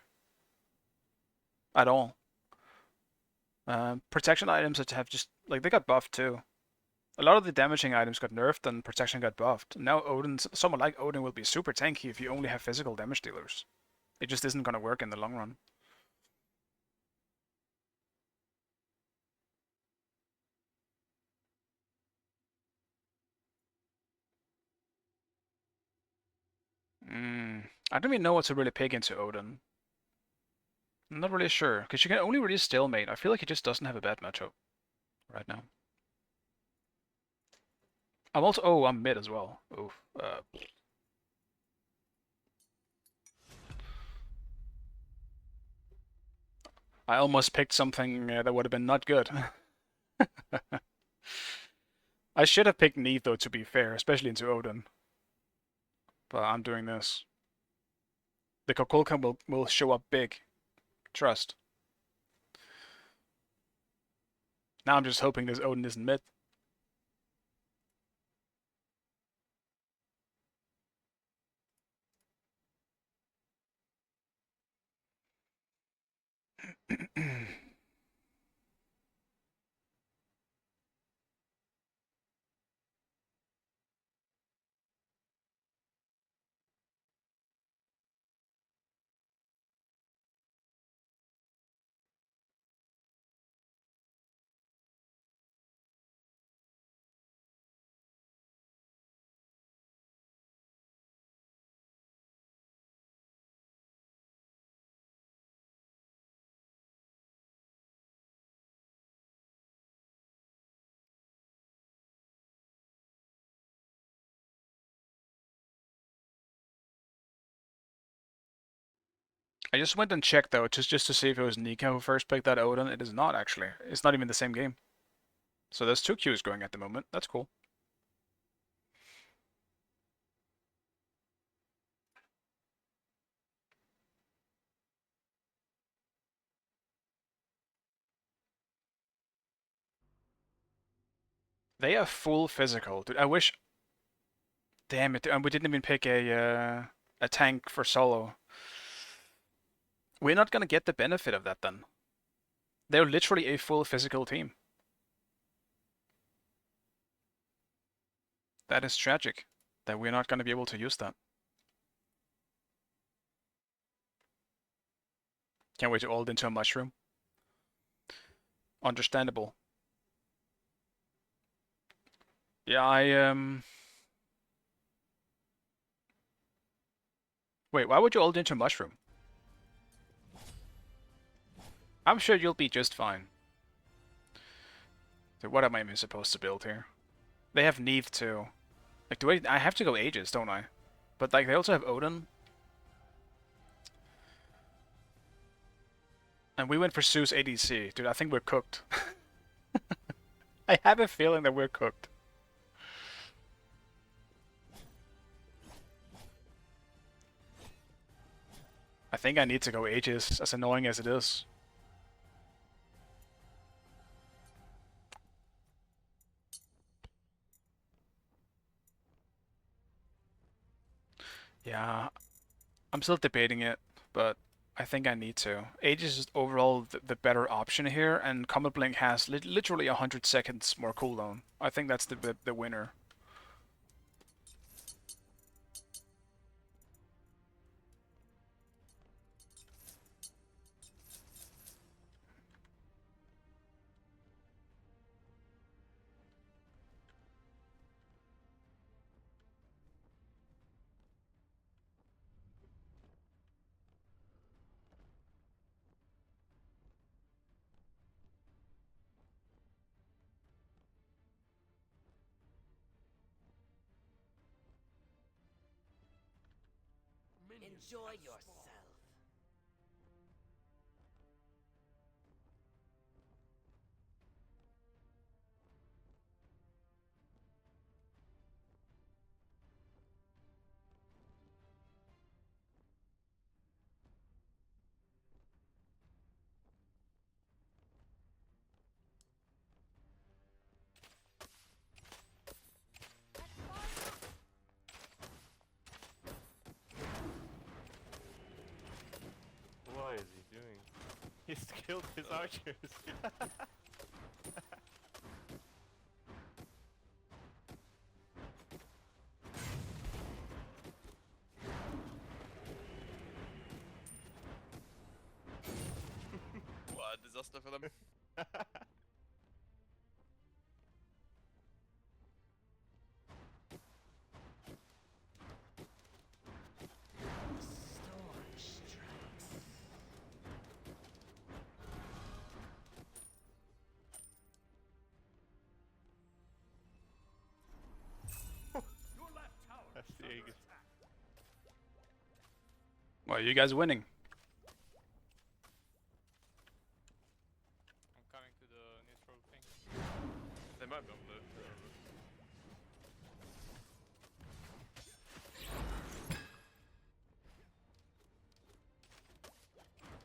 At all. Protection items that have just, like, they got buffed too. A lot of the damaging items got nerfed and protection got buffed. Now someone like Odin will be super tanky if you only have physical damage dealers. It just isn't gonna work in the long run. I don't even know what to really pick into Odin. I'm not really sure, because you can only really stalemate. I feel like he just doesn't have a bad matchup right now. I'm also... Oh, I'm mid as well. Oof. I almost picked something that would have been not good. I should have picked Neve though, to be fair, especially into Odin. But I'm doing this. The Kokolka will show up big. Trust. Now I'm just hoping this Odin isn't mid. I just went and checked though, just to see if it was Nika who first picked that Odin. It is not actually. It's not even the same game. So there's two queues going at the moment. That's cool. They have full physical. Dude, I wish... Damn it, and we didn't even pick a tank for solo. We're not gonna get the benefit of that then. They're literally a full physical team. That is tragic, that we're not gonna be able to use that. Can't wait to ult into a mushroom. Understandable. Yeah, Wait, why would you ult into mushroom? I'm sure you'll be just fine. So what am I even supposed to build here? They have Neve too. Like, I have to go Aegis, don't I? But like, they also have Odin. And we went for Zeus ADC. Dude, I think we're cooked. I have a feeling that we're cooked. I think I need to go Aegis, as annoying as it is. Yeah, I'm still debating it, but I think I need to. Aegis is overall the better option here, and Comet Blink has literally 100 seconds more cooldown. I think that's the winner. Enjoy yourself. What is he doing? He's killed his archers. What a disaster for them. Storm strikes. Why are you guys winning? I'm coming to the neutral thing. They might be on blue.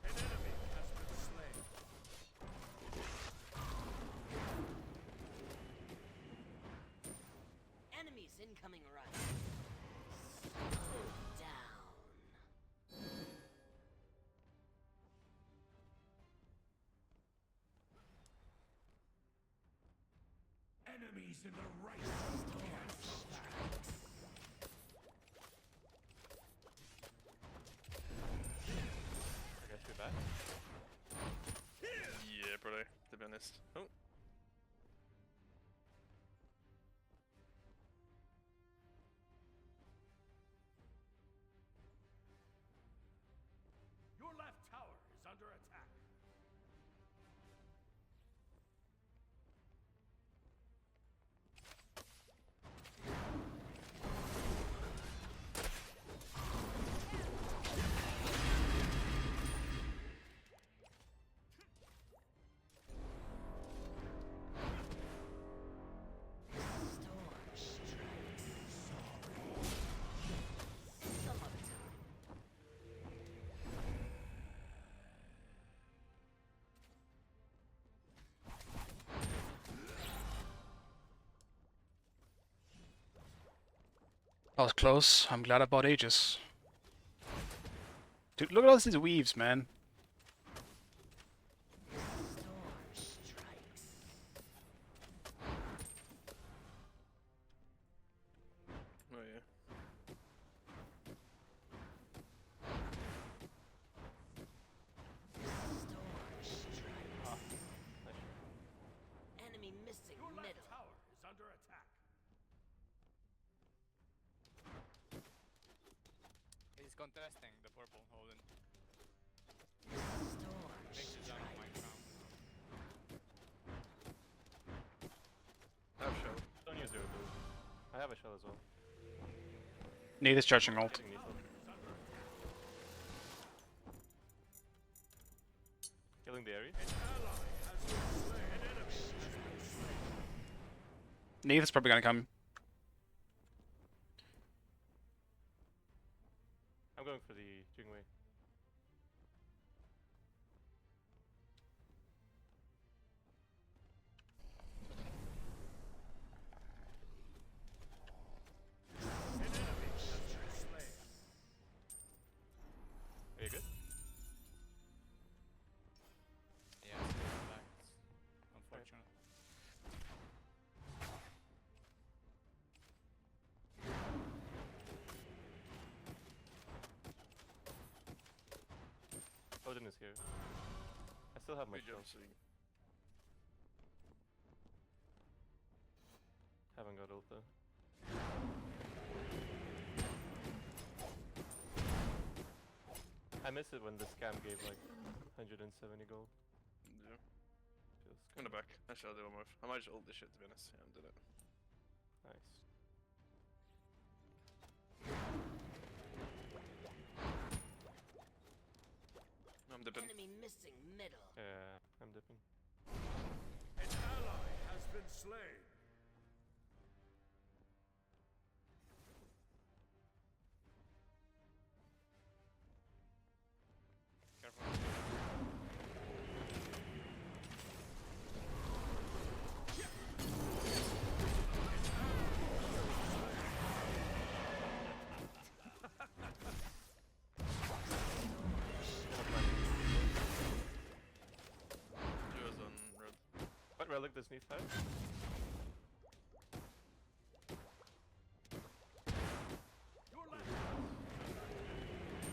An enemy has been slain. Enemies incoming right. Slow down. Enemies in the right. I guess we're back. Yeah, brother, to be honest. Oh. Your left tower is under attack. Storm strikes. Some other time. That was close. I'm glad I bought Aegis. Dude, look at all these weaves, man. Storm strikes. Oh yeah. Storm strikes. Ah, nice. Enemy missing Your left middle. tower is under attack. He's contesting the purple Holden. Storm Makes his own my strikes. crown. I have shell. Don't use your ability. I have a shell as well. Need is charging ult. Hitting lethal. Killing the Ares. Neith is probably gonna come. I'm going for the Jingwei. Are you good? Yeah, it's coming back. It's unfortunate. Odin is here. I still have my Good shell. job, Sig. Haven't got ult though. I miss it when the scam gave like 170 gold. Yeah. Feels Kind of good. back. Actually, I'll do one more. I might just ult this shit to be honest. Yeah, I did it. Nice. I'm dipping. Enemy missing middle. Yeah, I'm dipping. An ally has been slain. Careful. Duo's on red. What relic does Neith have? Your left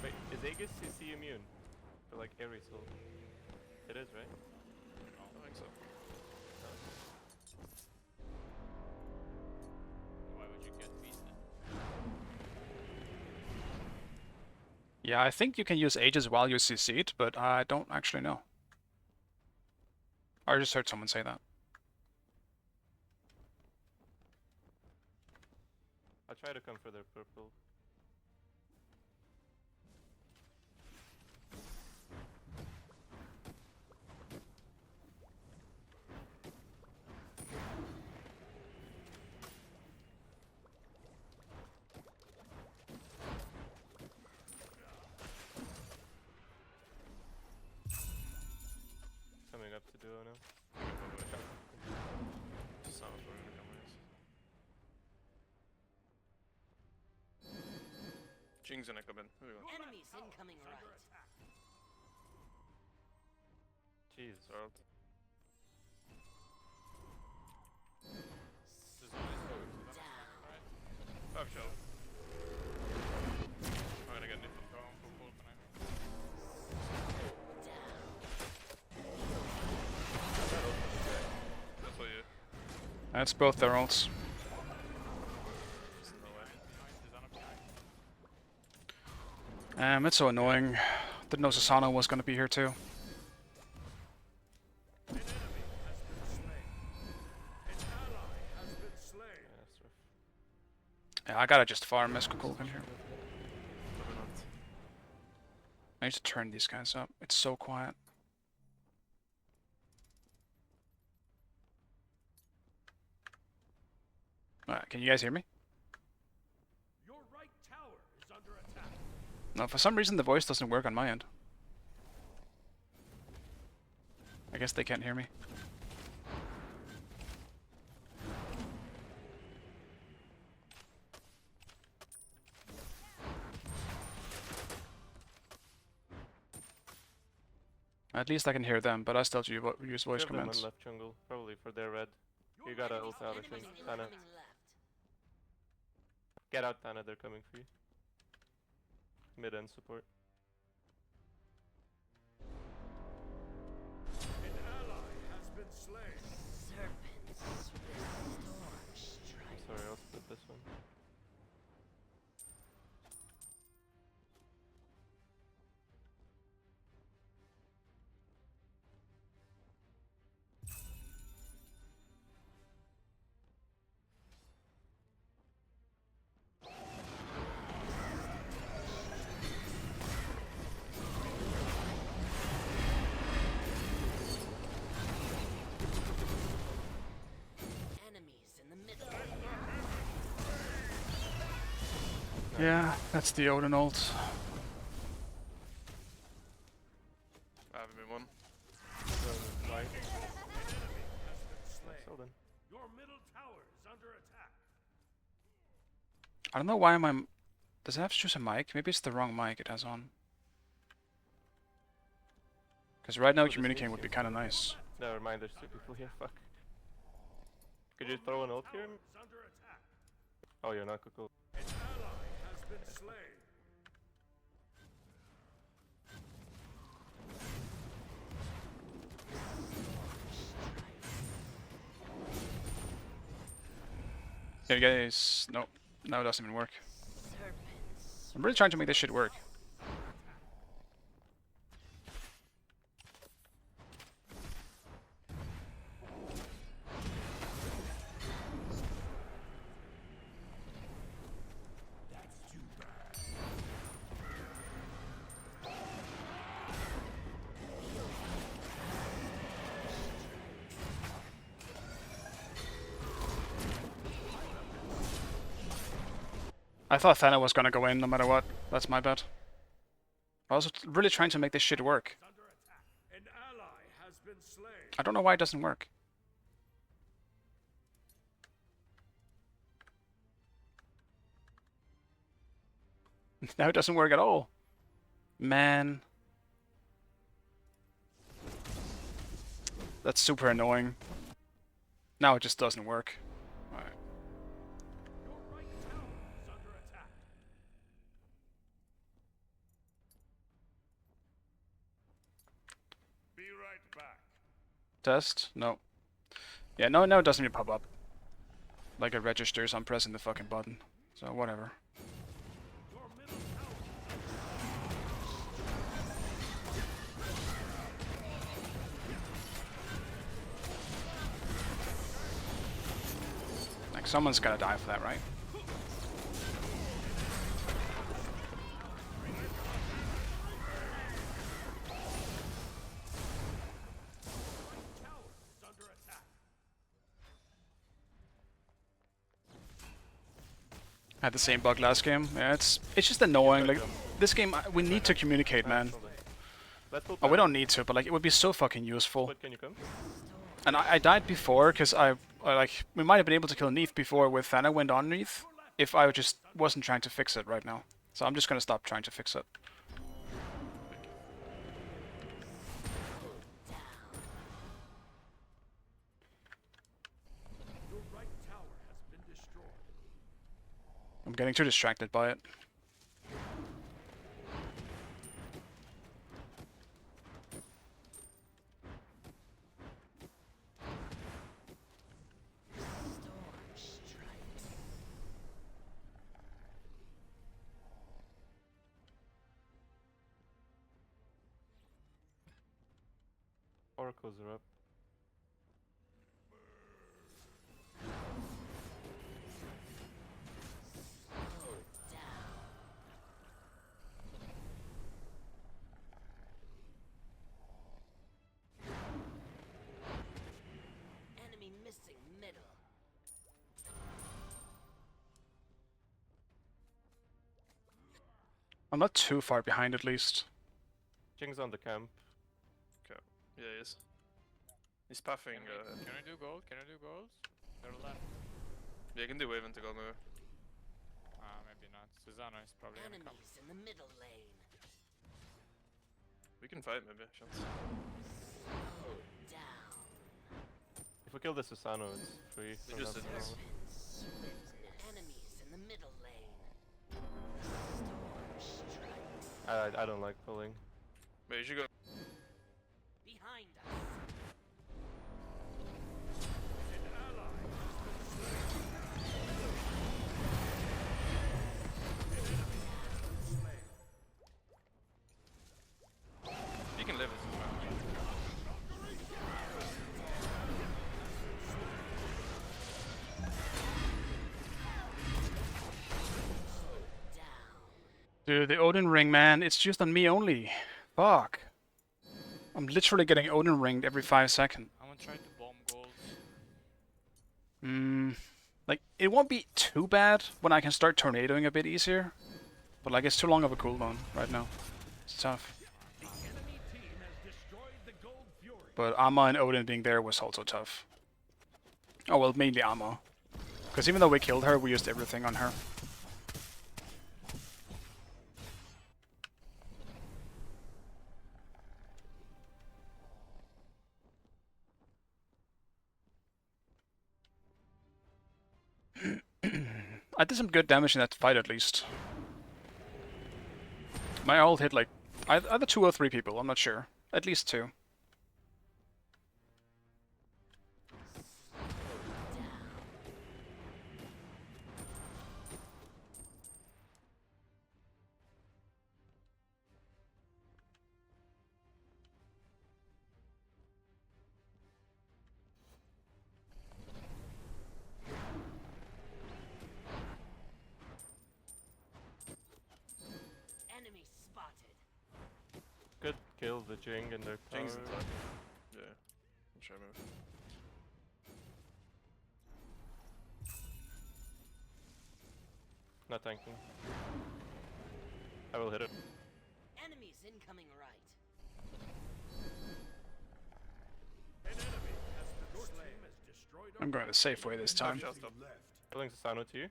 Wait, is Aegis CC immune? For like Ares ult? It is, right? I think so. Why would you get feast then? Yeah, I think you can use Aegis while you CC'd, but I don't actually know. I just heard someone say that. I'll try to come for their purple. up to duo now. Some of them are gonna come with. Jing's gonna come in. Here we go. Enemies incoming right. Jeez. World. There's only two. Right? 5 shell. I'm gonna get nifted. Going for full tonight. That's what you. That's both their ults. There's no way. He's on a behind. It's so annoying. Didn't know Susano was gonna be here too. An enemy has been slain. An ally has been slain. Yeah, that's rough. Yeah, I gotta just farm Mescaculcan here. Probably not. I need to turn these guys up. It's so quiet. Alright, can you guys hear me? Your right tower is under attack. No, for some reason the voice doesn't work on my end. I guess they can't hear me. At least I can hear them, but I still use voice You have them on commands. left jungle, probably for their red. You gotta ult out, I think. Enemies Tana. incoming left. Get out, Tana, they're coming for you. Mid and support. An ally has been slain. Serpents with storm strikes. Sorry, I'll split this one. Enemies in the middle. Yeah, that's the Odin ult. I haven't been one. Right. Slain. So then. Your middle tower is under attack. I don't know why my... Does it have to choose a mic? Maybe it's the wrong mic it has on. Because right now Oh, this communicating means would be you- kind of nice. Never mind, there's two people here, fuck. Could you throw an ult here? Tower is under attack. Oh, you're not cool. An ally has been slain. Here guys... No, now it doesn't even work. Serpents. I'm really trying to make this shit work. I thought Thana was gonna go in no matter what. That's my bad. I was really trying to make this shit work. Under attack. An ally has been slain. I don't know why it doesn't work. Now it doesn't work at all. Man. That's super annoying. Now it just doesn't work. Alright. Your right tower is under attack. Be right back. Test? No. Yeah, no, it doesn't even pop up. Like it registers on pressing the fucking button. So whatever. Your middle tower. Like someone's gotta die for that, right? Tower is under attack. I had the same bug last game. Yeah, it's just annoying. Like this game, we need to communicate, man. Let's pull Oh, we back. don't need to, but like it would be so fucking useful. But can you come? And I died before because like we might have been able to kill Neath before with Thana went on Neath if I just wasn't trying to fix it right now. So I'm just gonna stop trying to fix it. Your right tower has been destroyed. I'm getting too distracted by it. Oracles are up. Enemy missing middle. I'm not too far behind at least. Jing's on the camp. Okay. Yeah, he is. He's pathing. Can we do gold? Can we do gold? They're left. Yeah, you can do wave into gold maybe. Maybe not. Susano is probably gonna come. Enemies in the middle lane. We can fight maybe. Chance. Down. If we kill the Susano, it's free. They so just that's did this. normal. Enemies in the middle lane. Storm strikes. I don't like pulling. Wait, you should go. Behind us. You can live it. Dude, the Odin ring, man, it's just on me only. Fuck. I'm literally getting Odin ringed every 5 seconds. I'm gonna try to bomb gold. Like, it won't be too bad when I can start tornadoing a bit easier. But like, it's too long of a cooldown right now. It's tough. The enemy team has destroyed the Gold Fury. But Amma and Odin being there was also tough. Oh well, mainly Amma. Because even though we killed her, we used everything on her. I did some good damage in that fight at least. My ult hit like either 2 or 3 people, I'm not sure. At least 2. Enemy spotted. Good kill the Jing and their Jing's tower. in top. Yeah. I'm sure move. Not tanking. I will hit it. Enemies incoming right. An enemy has been slain. Has destroyed I'm going the safe way this time. Shot stop. left. Killing Susano to you.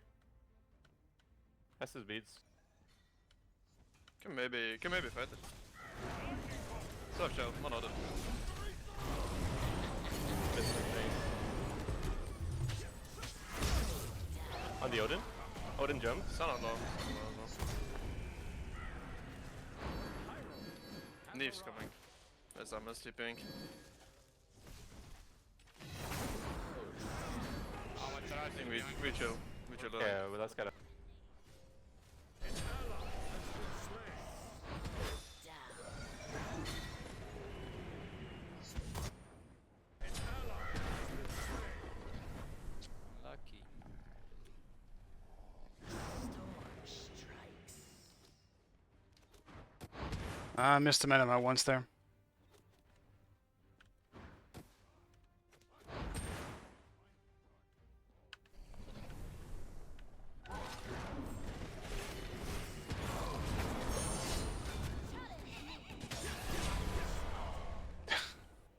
Has his beads. Can maybe fight it. Stop shell, one other. Missed the thing. On the Odin. Odin jump. Sun on low. Neve's coming. As I'm sleeping. I'm gonna try I think we chill. We chill. Yeah, but that's gotta. Lucky. Storm strikes. I missed a minute once there.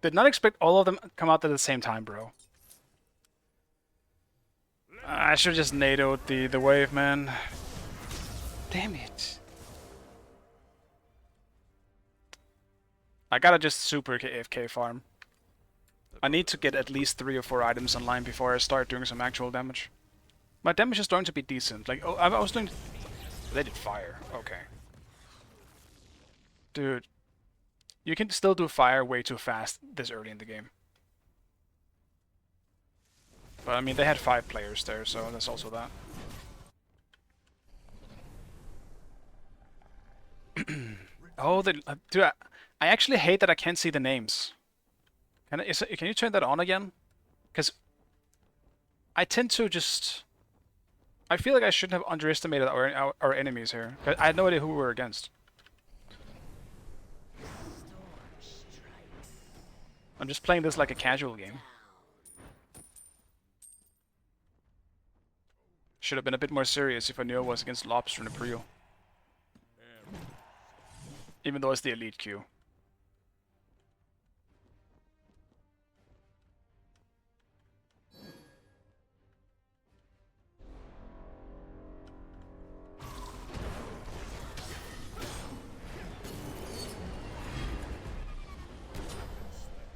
Did not expect all of them come out at the same time, bro. I should just NATO'd the wave, man. Damn it. I gotta just super AFK farm. I need to get at least 3 or 4 items online before I start doing some actual damage. My damage is starting to be decent. Like, oh, I was doing... They did fire. Okay. Dude. You can still do fire way too fast this early in the game. But I mean, they had 5 players there, so that's also that. Oh, dude, I actually hate that I can't see the names. Can you turn that on again? Because I tend to just... I feel like I shouldn't have underestimated our enemies here. I had no idea who we were against. I'm just playing this like a casual game. Should have been a bit more serious if I knew I was against Lobster and Aprio. Even though it's the elite queue.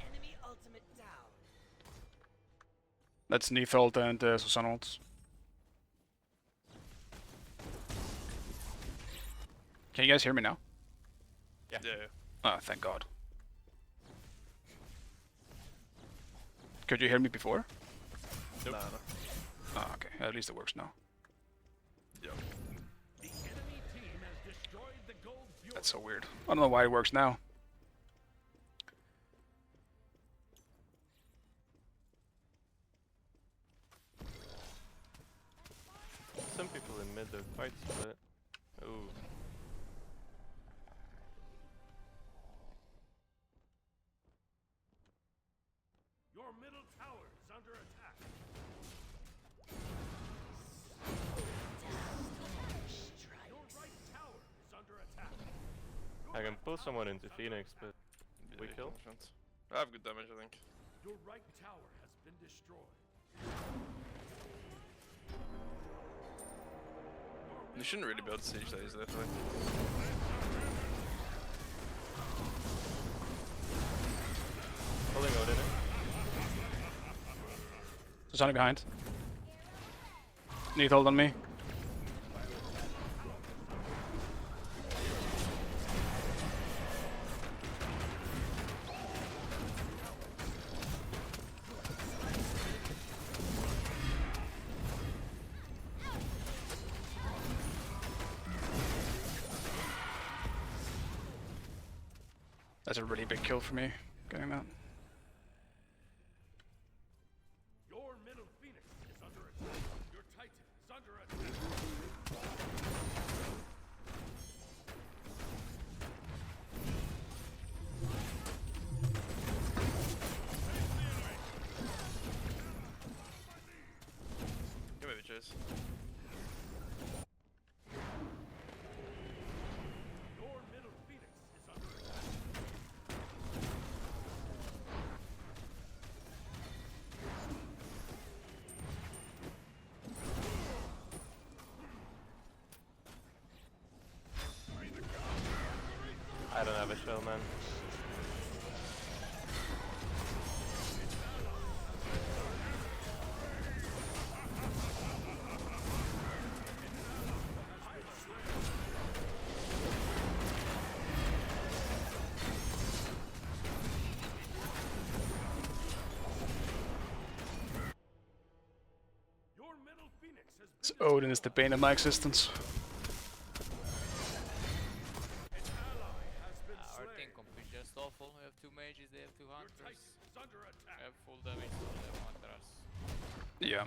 Enemy ultimate down. That's Neathold and Susanolds. Can you guys hear me now? Yeah. Oh, thank God. Could you hear me before? Nope. Oh, okay. At least it works now. Yep. The enemy team has destroyed the gold fuel. That's so weird. I don't know why it works now. Some people in mid are quite split. Ooh. Your middle tower is under attack. Your right tower is under attack. I can pull someone into Phoenix, but we Yeah, kill? chance. I have good damage, I think. Your right tower has been destroyed. You shouldn't really be able to siege that easily, I feel like. Pulling Odin in. Susani behind. Neathold on me. That's a really big kill for me, getting that. Your middle phoenix is under attack. Your titan is under attack. Give me the chase. Your middle phoenix is under attack. I don't have a shell, man. Your middle phoenix has been This Odin is the bane of my existence. an ally has been Our slain. team comp is just awful. We have 2 mages, they have 2 Your hunters. titan is under We attack. have full damage, so they want us. Yeah.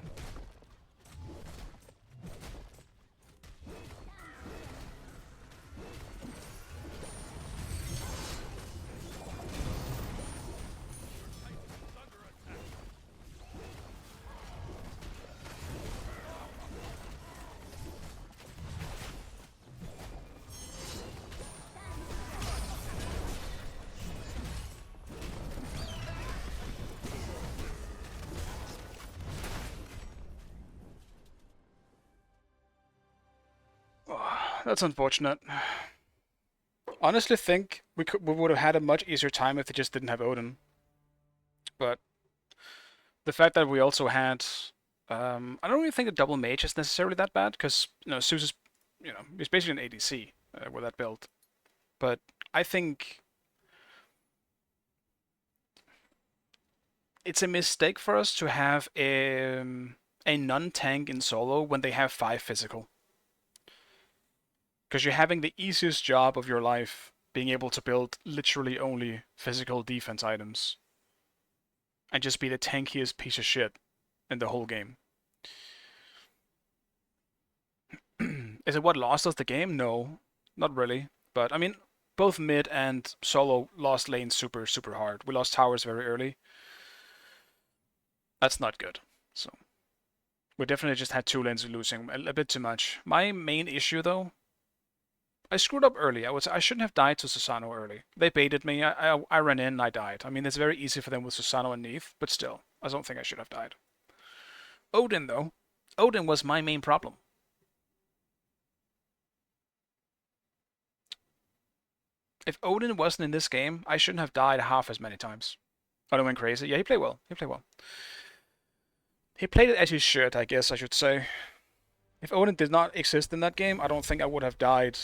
That's unfortunate. Honestly, think we would have had a much easier time if they just didn't have Odin. But the fact that we also had, I don't really think the double mage is necessarily that bad because Zeus is, he's basically an ADC with that build. But I think it's a mistake for us to have a non-tank in solo when they have 5 physical. Because you're having the easiest job of your life being able to build literally only physical defense items. And just be the tankiest piece of shit in the whole game. Is it what lost us the game? No, not really. But I mean, both mid and solo lost lanes super, super hard. We lost towers very early. That's not good. So we definitely just had 2 lanes losing a bit too much. My main issue though, I screwed up early. I shouldn't have died to Susano early. They baited me. I ran in and I died. I mean, it's very easy for them with Susano and Neith, but still, I don't think I should have died. Odin though, Odin was my main problem. If Odin wasn't in this game, I shouldn't have died half as many times. I went crazy. Yeah, he played well. He played well. He played it as he should, I guess I should say. If Odin did not exist in that game, I don't think I would have died.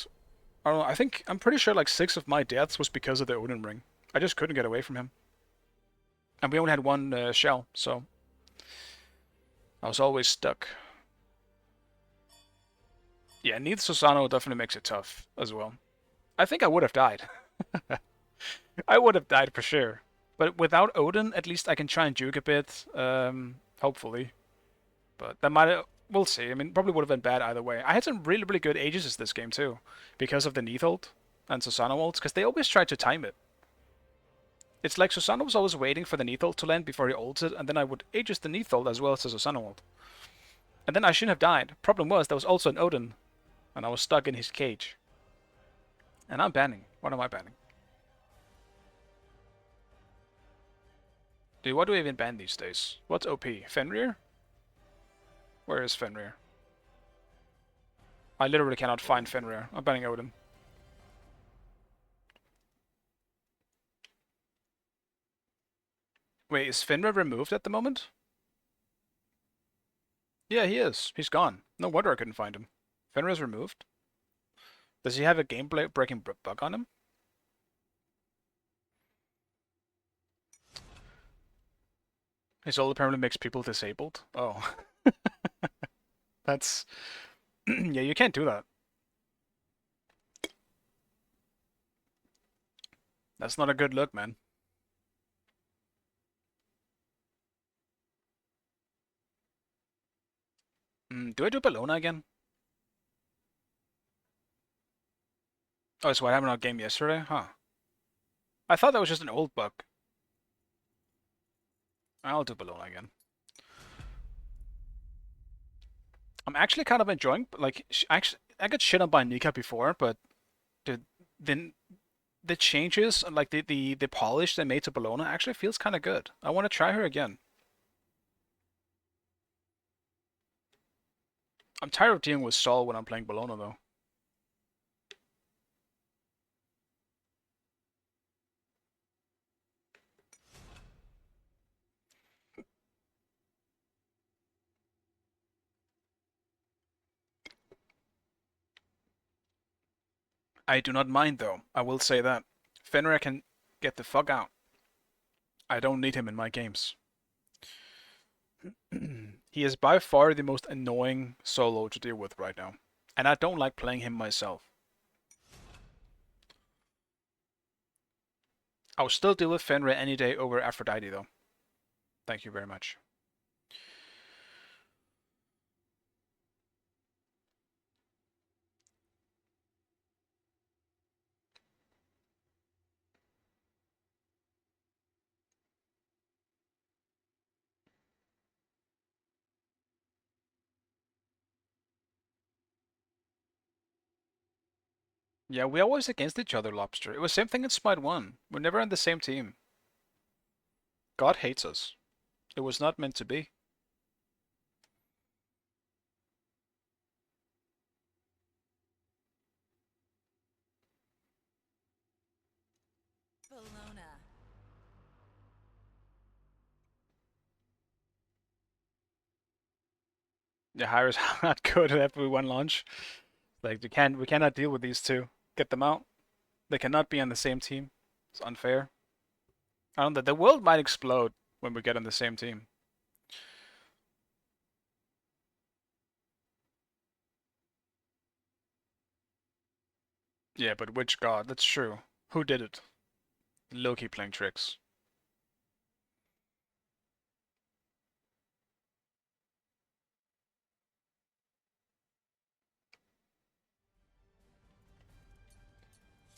I don't know. I'm pretty sure like 6 of my deaths was because of the Odin ring. I just couldn't get away from him. And we only had 1 shell, so I was always stuck. Yeah, Neith Susano definitely makes it tough as well. I think I would have died. I would have died for sure. But without Odin, at least I can try and juke a bit, hopefully. But that might, we'll see. I mean, probably would have been bad either way. I had some really, really good Aegis this game too, because of the Neith ult and Susano ults, because they always try to time it. It's like Susano was always waiting for the Neith ult to land before he ulted, and then I would Aegis the Neith ult as well as the Susano ult. And then I shouldn't have died. Problem was, there was also an Odin, and I was stuck in his cage. And I'm banning. What am I banning? Dude, what do we even ban these days? What's OP? Fenrir? Where is Fenrir? I literally cannot find Fenrir. I'm banning Odin. Wait, is Fenrir removed at the moment? Yeah, he is. He's gone. No wonder I couldn't find him. Fenrir's removed? Does he have a game-breaking bug on him? His ult apparently makes people disabled. Oh. That's... yeah, you can't do that. That's not a good look, man. Do I do Bellona again? Oh, so what happened on game yesterday? Huh. I thought that was just an old bug. I'll do Bellona again. I'm actually kind of enjoying, like, actually, I got shit on by Nika before, but the changes, like the polish they made to Bellona actually feels kind of good. I want to try her again. I'm tired of dealing with Sol when I'm playing Bellona, though. I do not mind, though. I will say that. Fenrir can get the fuck out. I don't need him in my games. He is by far the most annoying solo to deal with right now. And I don't like playing him myself. I'll still deal with Fenrir any day over Aphrodite, though. Thank you very much. Yeah, we always against each other, Lobster. It was same thing in Smite 1. We're never on the same team. God hates us. It was not meant to be. Yeah, Hyra's not good at FV1 launch. Like we cannot deal with these two. Get them out. They cannot be on the same team. It's unfair. I don't know, the world might explode when we get on the same team. Yeah, but which god? That's true. Who did it? Loki playing tricks.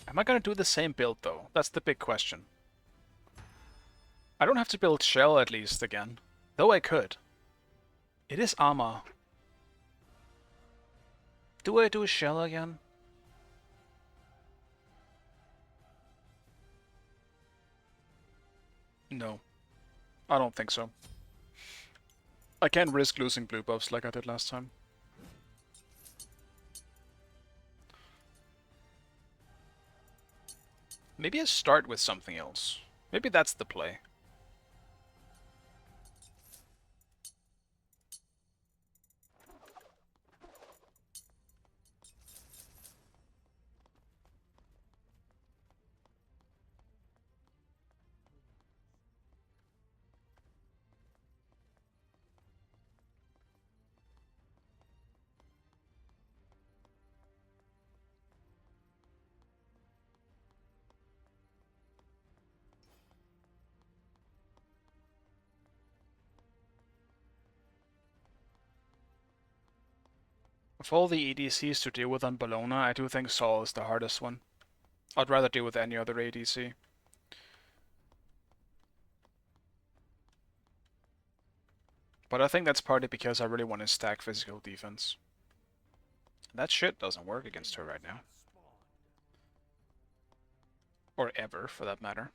Am I gonna do the same build though? That's the big question. I don't have to build Shell at least again. Though I could. It is armor. Do I do Shell again? No. I don't think so. I can't risk losing blue buffs like I did last time. Maybe I start with something else. Maybe that's the play. Of all the ADCs to deal with on Bologna, I do think Saul is the hardest one. I'd rather deal with any other ADC. But I think that's partly because I really want to stack physical defense. That shit doesn't work against her right now. Or ever, for that matter.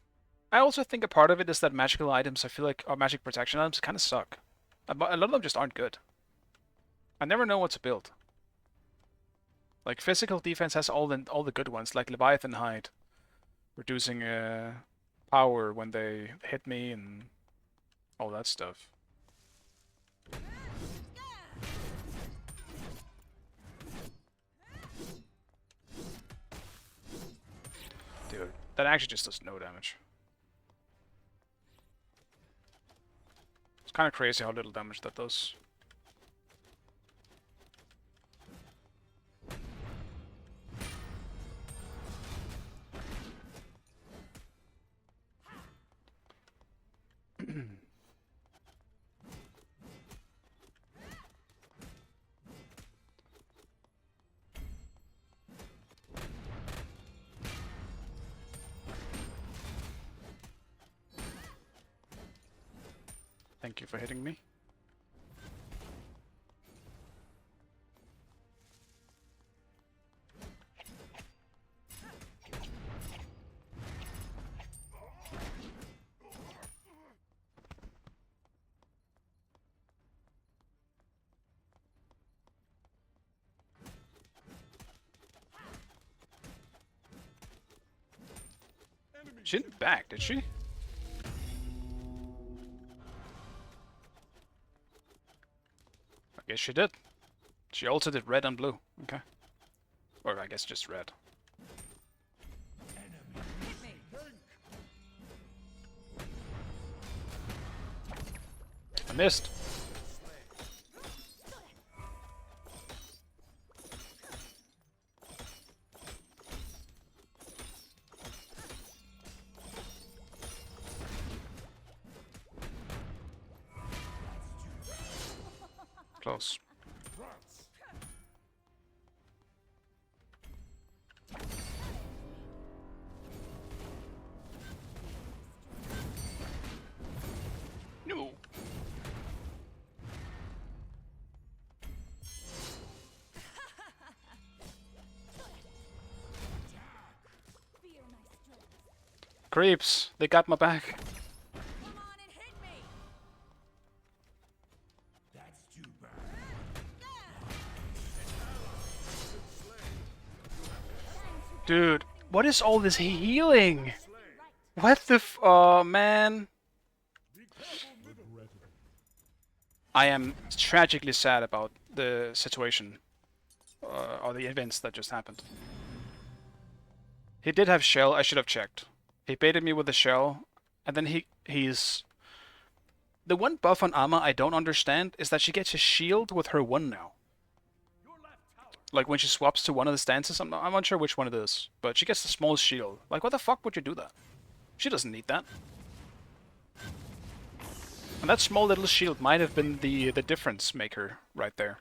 I also think a part of it is that magical items, I feel like, or magic protection items, kind of suck. A lot of them just aren't good. I never know what to build. Like, physical defense has all the good ones, like Leviathan Hide. Reducing power when they hit me and all that stuff. Dude, that actually just does no damage. It's kind of crazy how little damage that does. Thank you for hitting me. She didn't back, did she? I guess she did. She also did red and blue. Okay. Or I guess just red. I missed. Close. No. Creeps, they got my back. Come on and hit me. That's too bad. Dude, what is all this healing? What the oh man. I am tragically sad about the situation or the events that just happened. He did have shell. I should have checked. He baited me with the shell, and then he's the one buff on Amma I don't understand is that she gets a shield with her 1 now. Like when she swaps to one of the stances, I'm not sure which one it is, but she gets the small shield. Like, what the fuck would you do that? She doesn't need that. And that small little shield might have been the difference maker right there.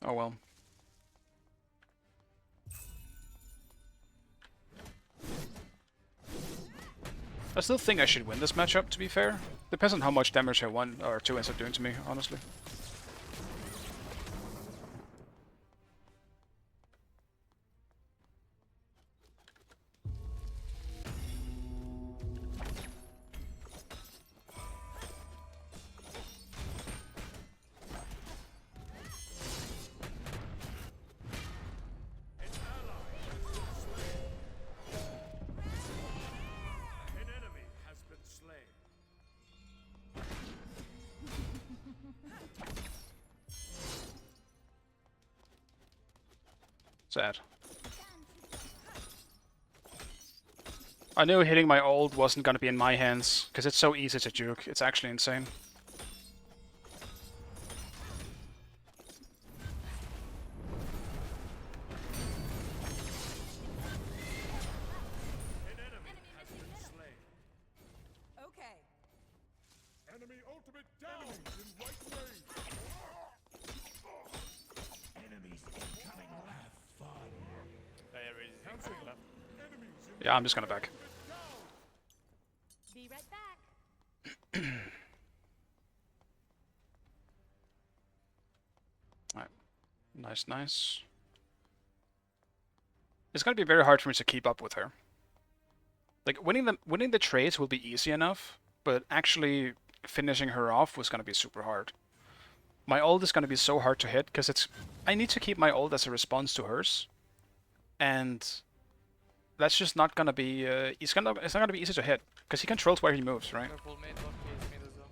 Oh well. I still think I should win this matchup, to be fair. Depends on how much damage her 1 or 2 ends up doing to me, honestly. An enemy has been slain. Sad. I knew hitting my ult wasn't gonna be in my hands, because it's so easy to juke. It's actually insane. An enemy has been slain. Okay. Enemy ultimate down in right range. Enemies incoming left. Fun. Ares is incoming left. Enemies in Yeah, I'm just gonna back. Be right back. Alright. Nice, nice. It's gonna be very hard for me to keep up with her. Like, winning the trades will be easy enough, but actually finishing her off was gonna be super hard. My ult is gonna be so hard to hit, because I need to keep my ult as a response to hers. And that's just not gonna be it's not gonna be easy to hit, because he controls where he moves, right? Liverpool mid, one case mid as well.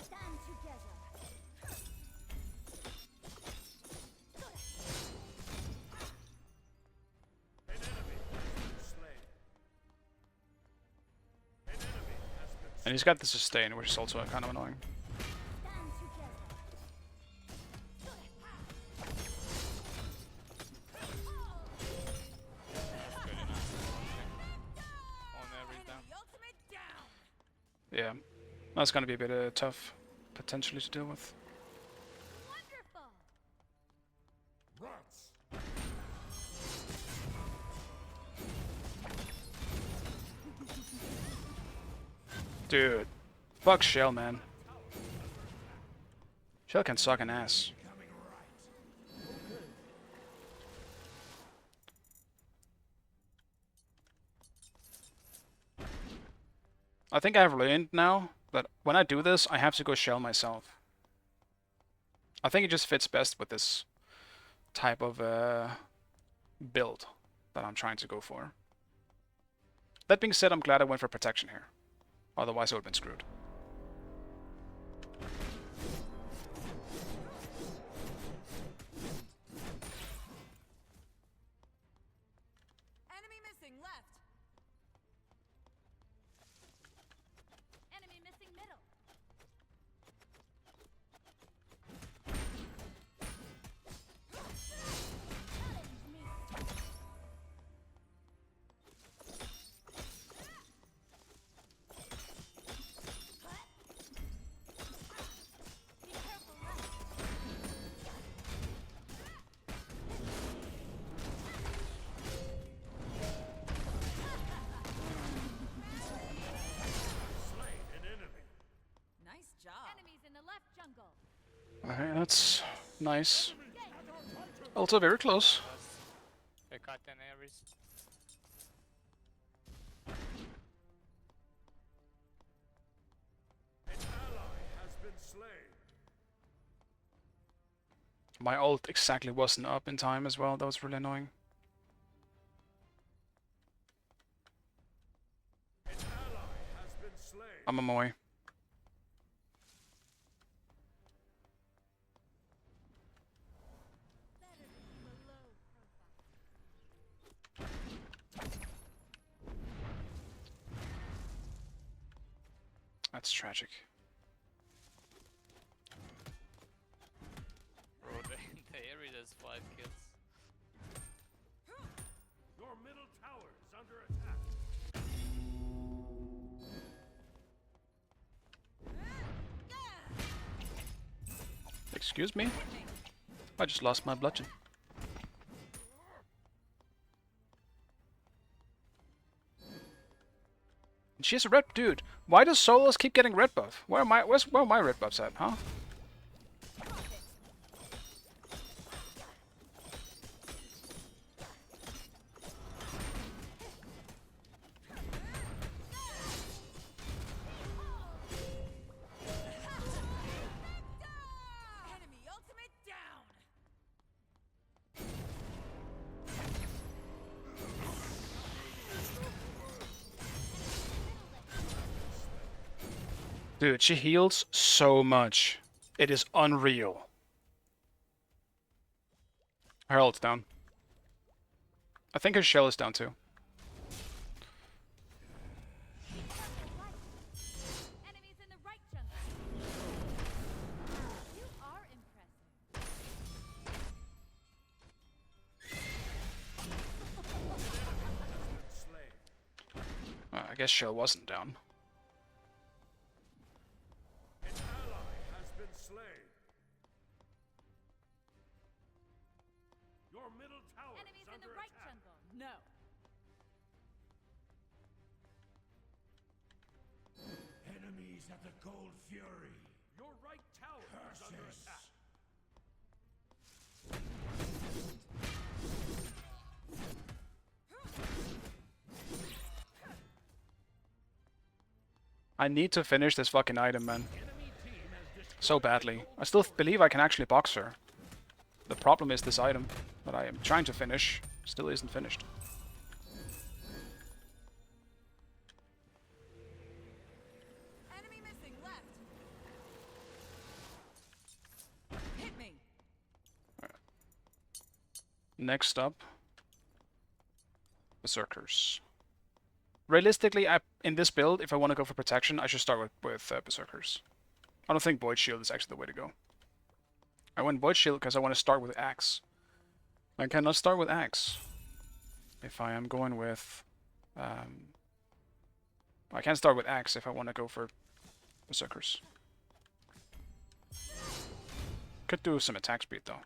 Stand together. An enemy has been slain. An enemy has been And he's got the sustain, which is also kind of annoying. Stand together. That's good enough. On Ares down. Enemy ultimate down. Yeah, that's gonna be a bit tough, potentially, to deal with. Wonderful. rats. Dude, fuck Shell, man. Shell can suck an ass. I think I've learned now that when I do this, I have to go Shell myself. I think it just fits best with this type of build that I'm trying to go for. That being said, I'm glad I went for protection here. Otherwise I would have been screwed. Enemy missing left. Enemy missing middle. Challenge me. Be careful left. Slain an enemy. Nice job. Enemies in the left jungle. Alright, that's nice. Also very close. They cut an Ares. slain. My ult exactly wasn't up in time as well. That was really annoying. An ally has been slain. I'm on my way. Better to be below profile. That's tragic. Bro, the area has 5 kills. Your middle tower is under attack. Excuse me? I just lost my bludgeon. She has a red dude. Why does solos keep getting red buff? Where are my red buffs at, huh? Enemy ultimate down. Dude, she heals so much. It is unreal. Her ult's down. I think her shell is down too. Enemies in the right jungle. You are impressive. I guess shell wasn't down. An ally has been slain. Your middle tower Enemies is in the under right attack. jungle. No. Enemies at the cold fury. Your right tower is under attack. I need to finish this fucking item, man. So badly. I still believe I can actually box her. The problem is this item that I am trying to finish still isn't finished. Enemy missing left. Hit me. Next up, Berserkers. Realistically, in this build, if I want to go for protection, I should start with Berserkers. I don't think Void Shield is actually the way to go. I went Void Shield because I want to start with Axe. I cannot start with Axe if I am going with... I can't start with Axe if I want to go for Berserkers. Could do some attack speed though.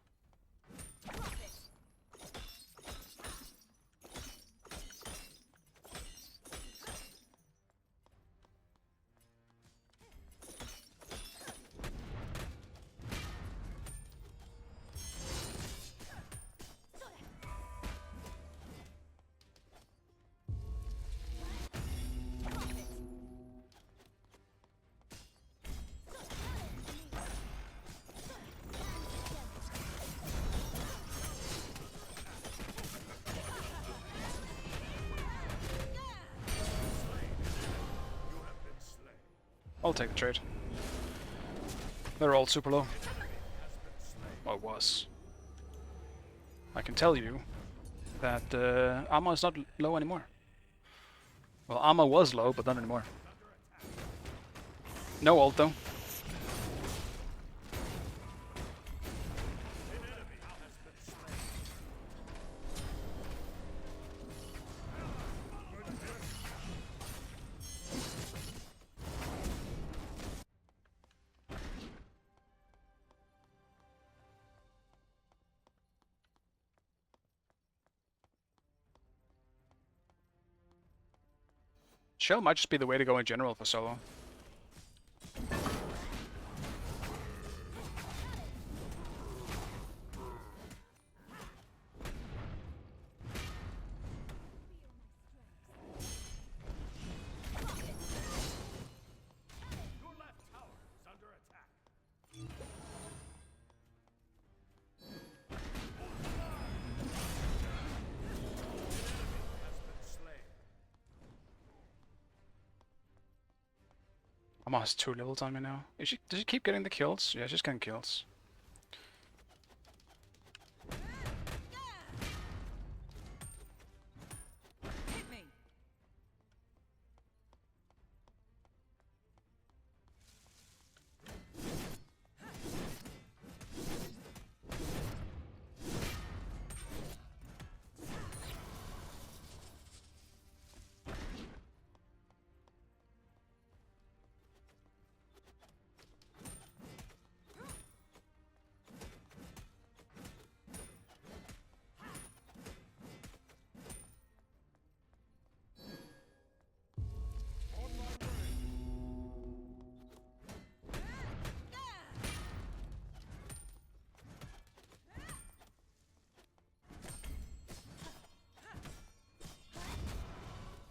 I'll take the trade. They're all super low. Well, it was. I can tell you that Amma is not low anymore. Well, Amma was low, but not anymore. No ult though. Shell might just be the way to go in general for solo. Your left tower is under attack. Amma has 2 levels on me now. Does she keep getting the kills? Yeah, she's getting kills. Hit me.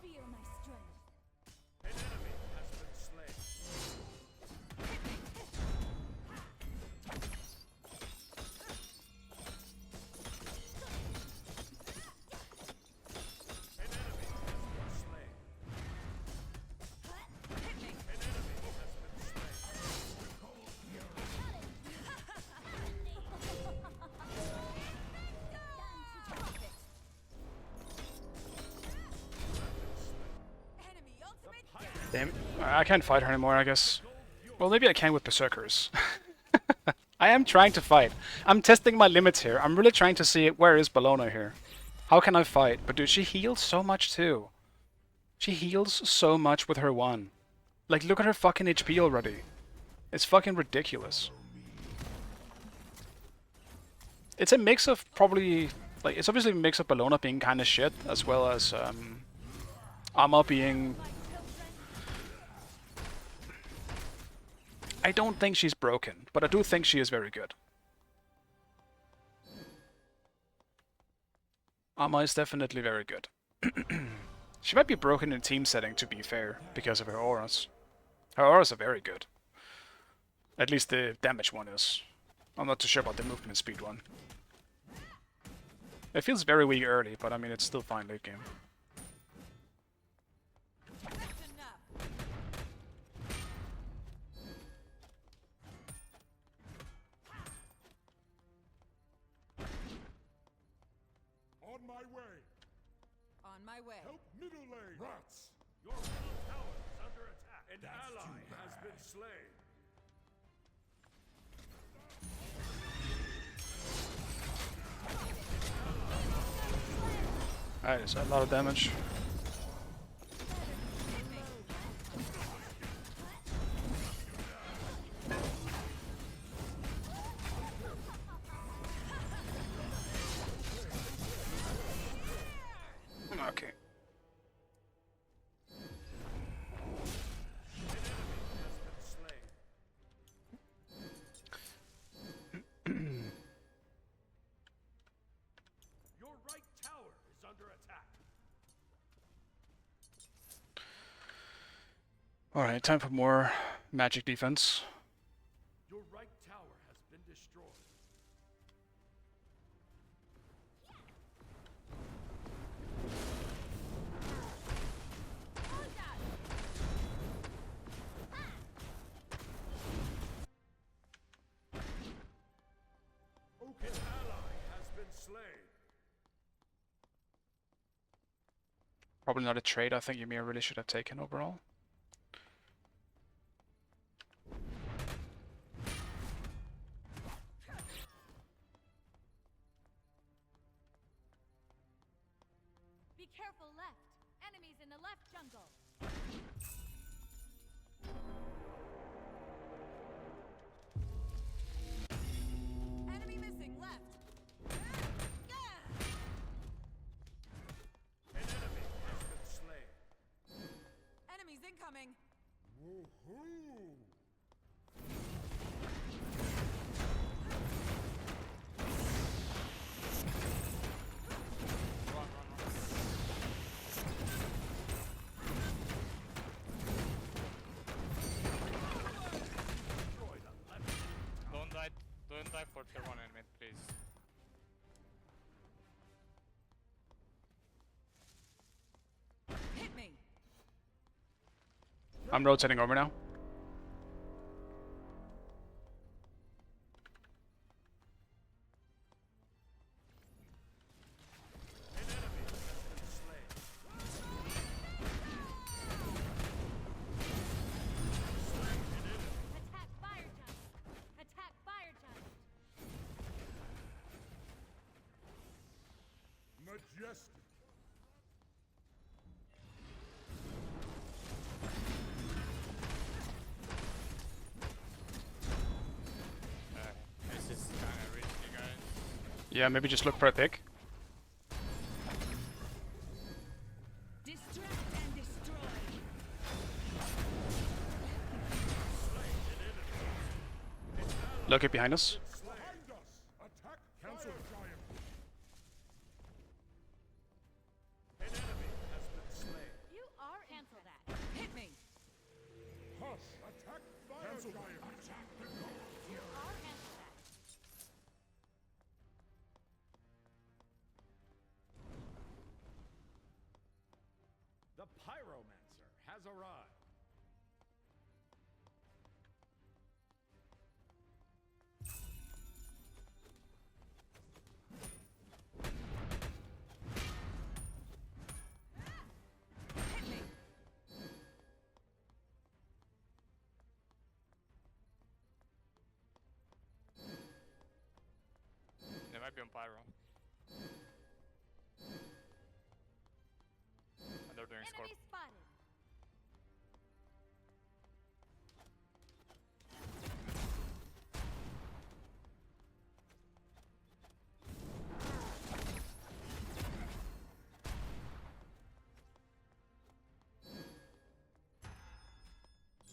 Feel my strength. An enemy has been slain. An enemy has been slain. Hit me. An enemy has been slain. Drop it. Enemy ultimate down. Damn, I can't fight her anymore, I guess. Well, maybe I can with Berserkers. I am trying to fight. I'm testing my limits here. I'm really trying to see where is Bellona here. How can I fight? But dude, she heals so much too. She heals so much with her 1. Like, look at her fucking HP already. It's fucking ridiculous. It's a mix of probably... Like, it's obviously a mix of Bellona being kind of shit, as well as Amma being... I don't think she's broken, but I do think she is very good. Amma is definitely very good. She might be broken in team setting, to be fair, because of her auras. Her auras are very good. At least the damage one is. I'm not too sure about the movement speed one. It feels very weak early, but I mean, it's still fine late game. That's enough. On my way. On my way. Help middle lane. Rats. Your middle tower is under attack. An ally has been slain. That is a lot of damage. Okay. Your right tower is under attack. Alright, time for more magic defense. Your right tower has been destroyed. An ally has been slain. Probably not a trade I think Ymir really should have taken overall. Be careful left. Enemies in the left jungle. Enemy missing left. An enemy has been slain. Enemies incoming. Woohoo! Don't die for tier 1 enemy, please. Hit me. I'm rotating over now. Yeah, maybe just look for a pick. Distract and destroy. Look it behind us. Behind us! Attack Cancel Giant! An enemy has been slain. You are cancel that. Hit me. Hush! Attack Fire Giant! Attack the gold! You are cancel that. The Pyromancer has arrived. Hit me. They might be on Pyro. And they're doing Scorp. Enemy spotted.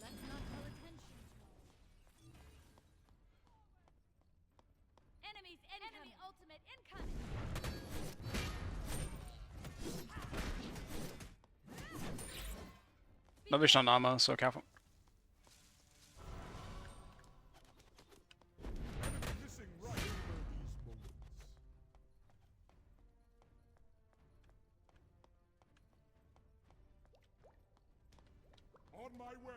Let's not call attention. Enemies incoming. Enemy ultimate incoming. No vision on armor, so careful. Missing right over these moments. On my way.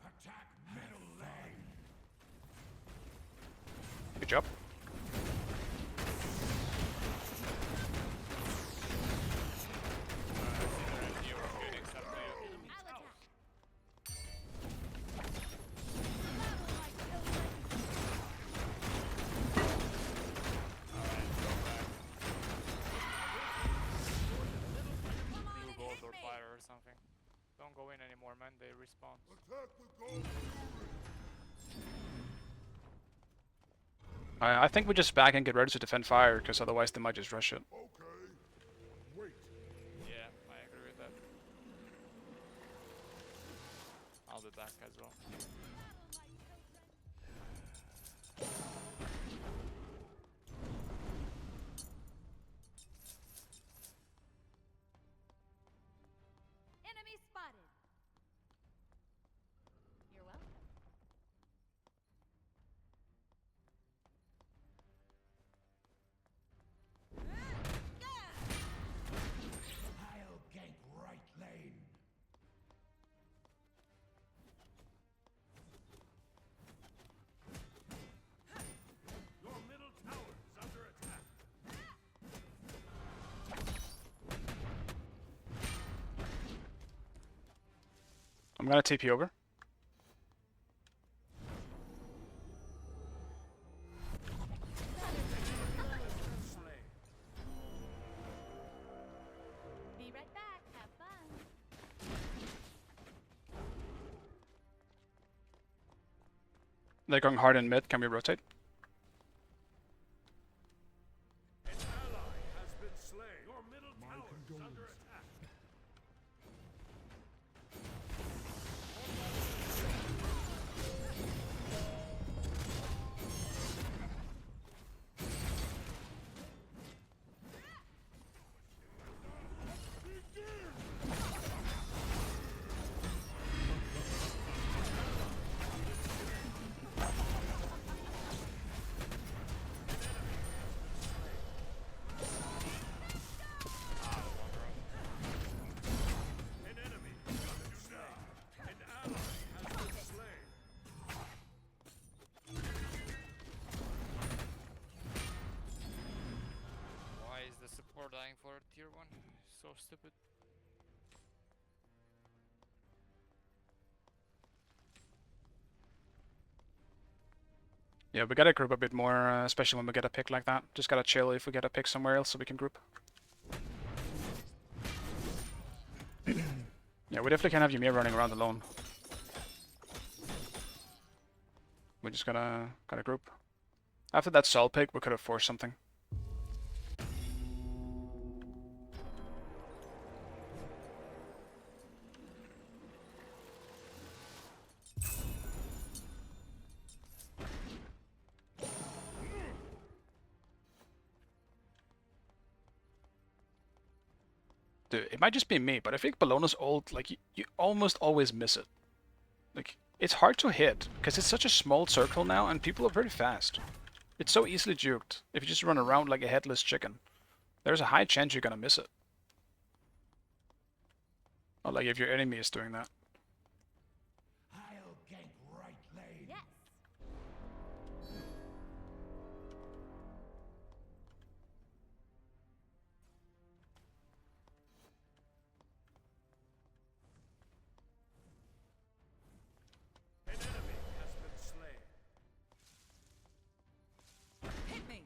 Attack middle lane. Good job. You were good except for you. I'll attack. Blue gold or fire or something. Don't go in anymore, man. They respawn. Attack the gold. I think we just back and get ready to defend fire, because otherwise they might just rush it. Okay. Wait. Yeah, I agree with that. I'll be back as well. Enemy spotted. You're welcome. I'll gank right lane. Your middle tower is under attack. I'm gonna TP over. Slain. Be right back. Have fun. They're going hard in mid. Can we rotate? An ally has been slain. Your middle tower is under attack. for dying for tier 1. So stupid. Yeah, we gotta group a bit more, especially when we get a pick like that. Just gotta chill if we get a pick somewhere else so we can group. Yeah, we definitely can't have Ymir running around alone. We just gotta group. After that Sol pick, we could have forced something. Dude, it might just be me, but I think Bellona's ult, like, you almost always miss it. Like, it's hard to hit, because it's such a small circle now, and people are very fast. It's so easily juked. If you just run around like a headless chicken, there's a high chance you're gonna miss it. Or like if your enemy is doing that. I'll gank right lane. Yes. An enemy has been slain. Hit me.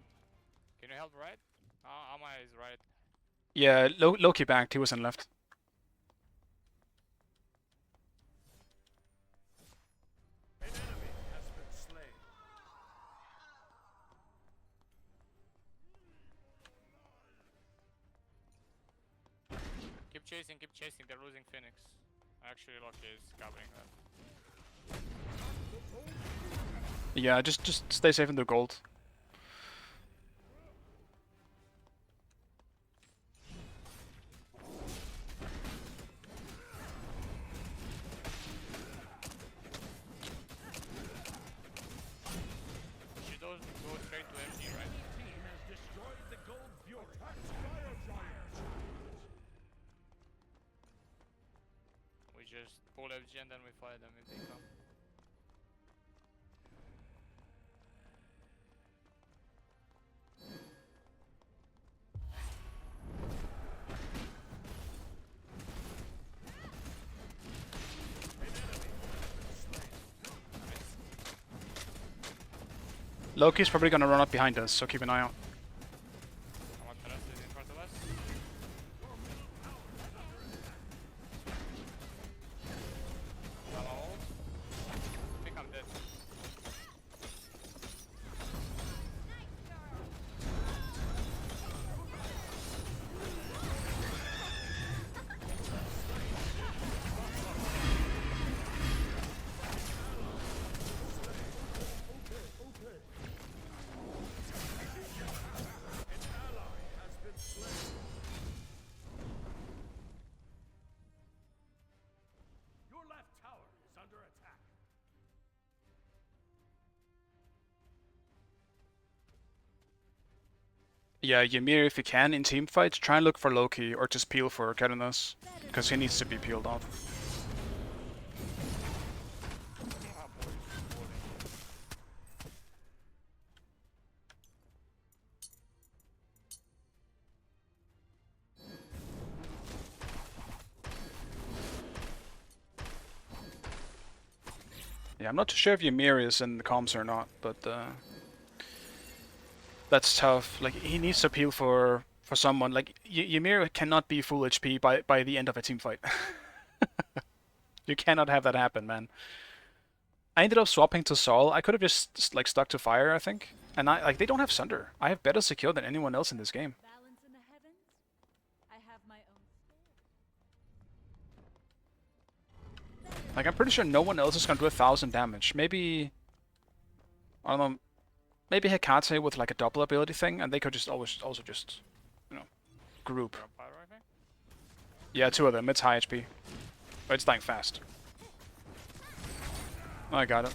Can you help right? Ama is right. Yeah, Loki backed, he was in left. An enemy has been slain. Keep chasing, they're losing Phoenix. Actually, Loki is covering that. Yeah, just stay safe in the gold. She does go straight to MG, right? Team has destroyed the gold fury. Fire giant. We just pull FG and then we fight them if they come. Loki's probably gonna run up behind us, so keep an eye out. Amaterasu is in front of us. Ama ult. I think I'm dead. An ally has been slain. Your left tower is under attack. Yeah, Ymir, if you can, in team fights, try and look for Loki or just peel for Kedanos, because he needs to be peeled off. Yeah, I'm not too sure if Ymir is in the comms or not, but that's tough. Like, he needs to peel for someone. Like, Ymir cannot be full HP by the end of a team fight. You cannot have that happen, man. I ended up swapping to Sol. I could have just like stuck to fire, I think. And they don't have Sunder. I have better secure than anyone else in this game. Balance in the heavens. I have my own spell. Like, I'm pretty sure no one else is gonna do 1,000 damage. Maybe, I don't know, maybe Hecate with like a double ability thing, and they could just also just, you know, group. You're on pyro, I think. Yeah, two of them. It's high HP. But it's dying fast. I got it.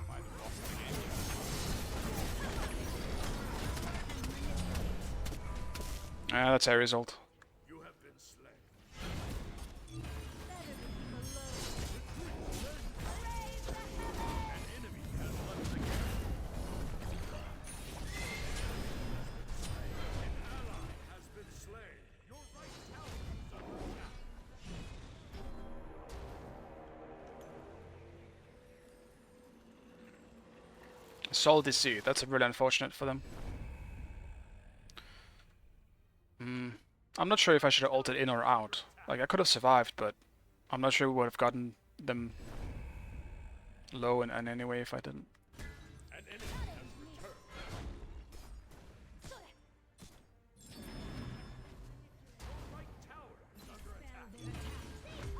Might have lost the game. Ah, that's Ares ult. You have been slain. An enemy has left the game. Sol DC. That's really unfortunate for them. I'm not sure if I should have ulted in or out. Like, I could have survived, but I'm not sure we would have gotten them low in any way if I didn't. An enemy has returned. Your right tower is under attack. An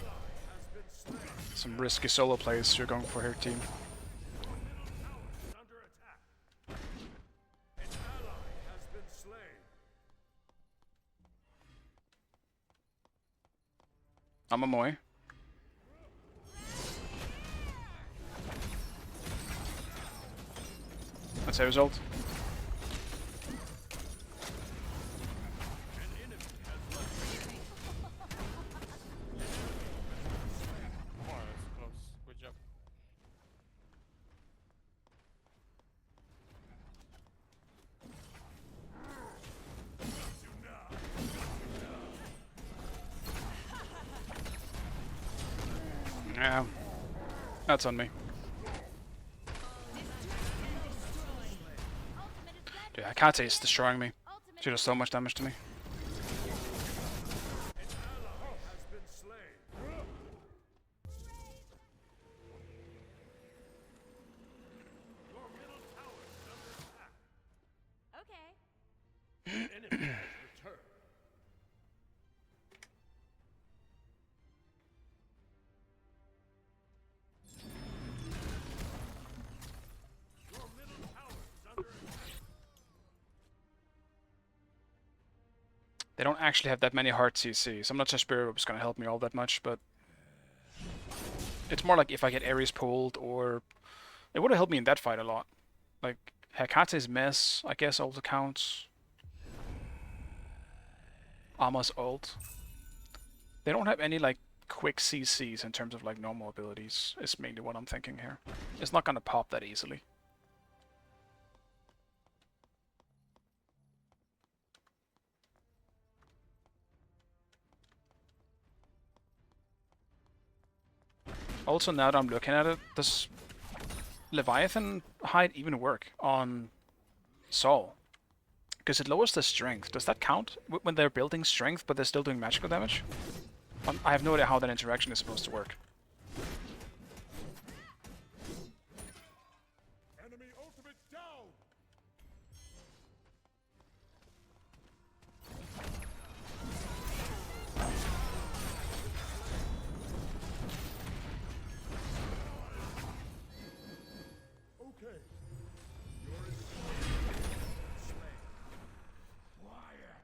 ally has been slain. Some risky solo plays you're going for here, team. Your middle tower is under attack. An ally has been slain. I'm a Moy. That's a result. An enemy has left. Oh, that's close. Good job. Yeah. That's on me. Dude, Hekate is destroying me. She does so much damage to me. An ally has been slain. Your middle tower is under attack. Okay. An enemy has returned. Your middle tower is under attack. They don't actually have that many hard CCs. I'm not sure Spirit Whip is going to help me all that much, but it's more like if I get Ares pulled, or it would have helped me in that fight a lot. Like Hekate's mess, I guess, also counts. Ama's ult. They don't have any like quick CCs in terms of like normal abilities. Is mainly what I'm thinking here. It's not gonna pop that easily. Also, now that I'm looking at it, does Leviathan hide even work on Sol? Because it lowers the strength. Does that count when they're building strength, but they're still doing magical damage? I have no idea how that interaction is supposed to work. Enemy ultimate down. Okay. You're slain. Quiet.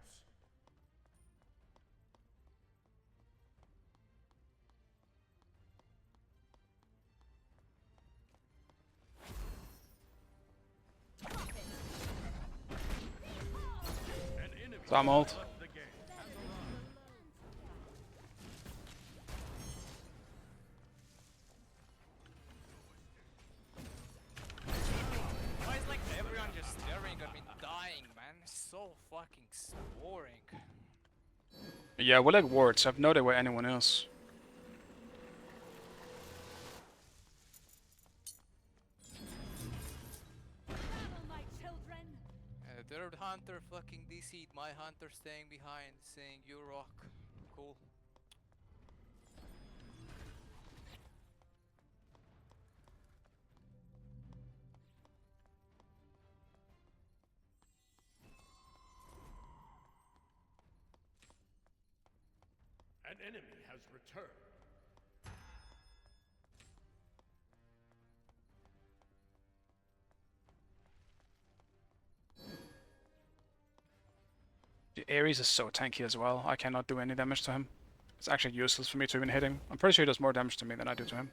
An enemy So I'm ult. left the game. Why is like everyone just staring at me dying, man? It's so fucking boring. Yeah, we're like wards. I have no idea where anyone is. Third hunter fucking DC'd my hunter staying behind, saying you rock. Cool. An enemy has returned. The Ares is so tanky as well. I cannot do any damage to him. It's actually useless for me to even hit him. I'm pretty sure he does more damage to me than I do to him.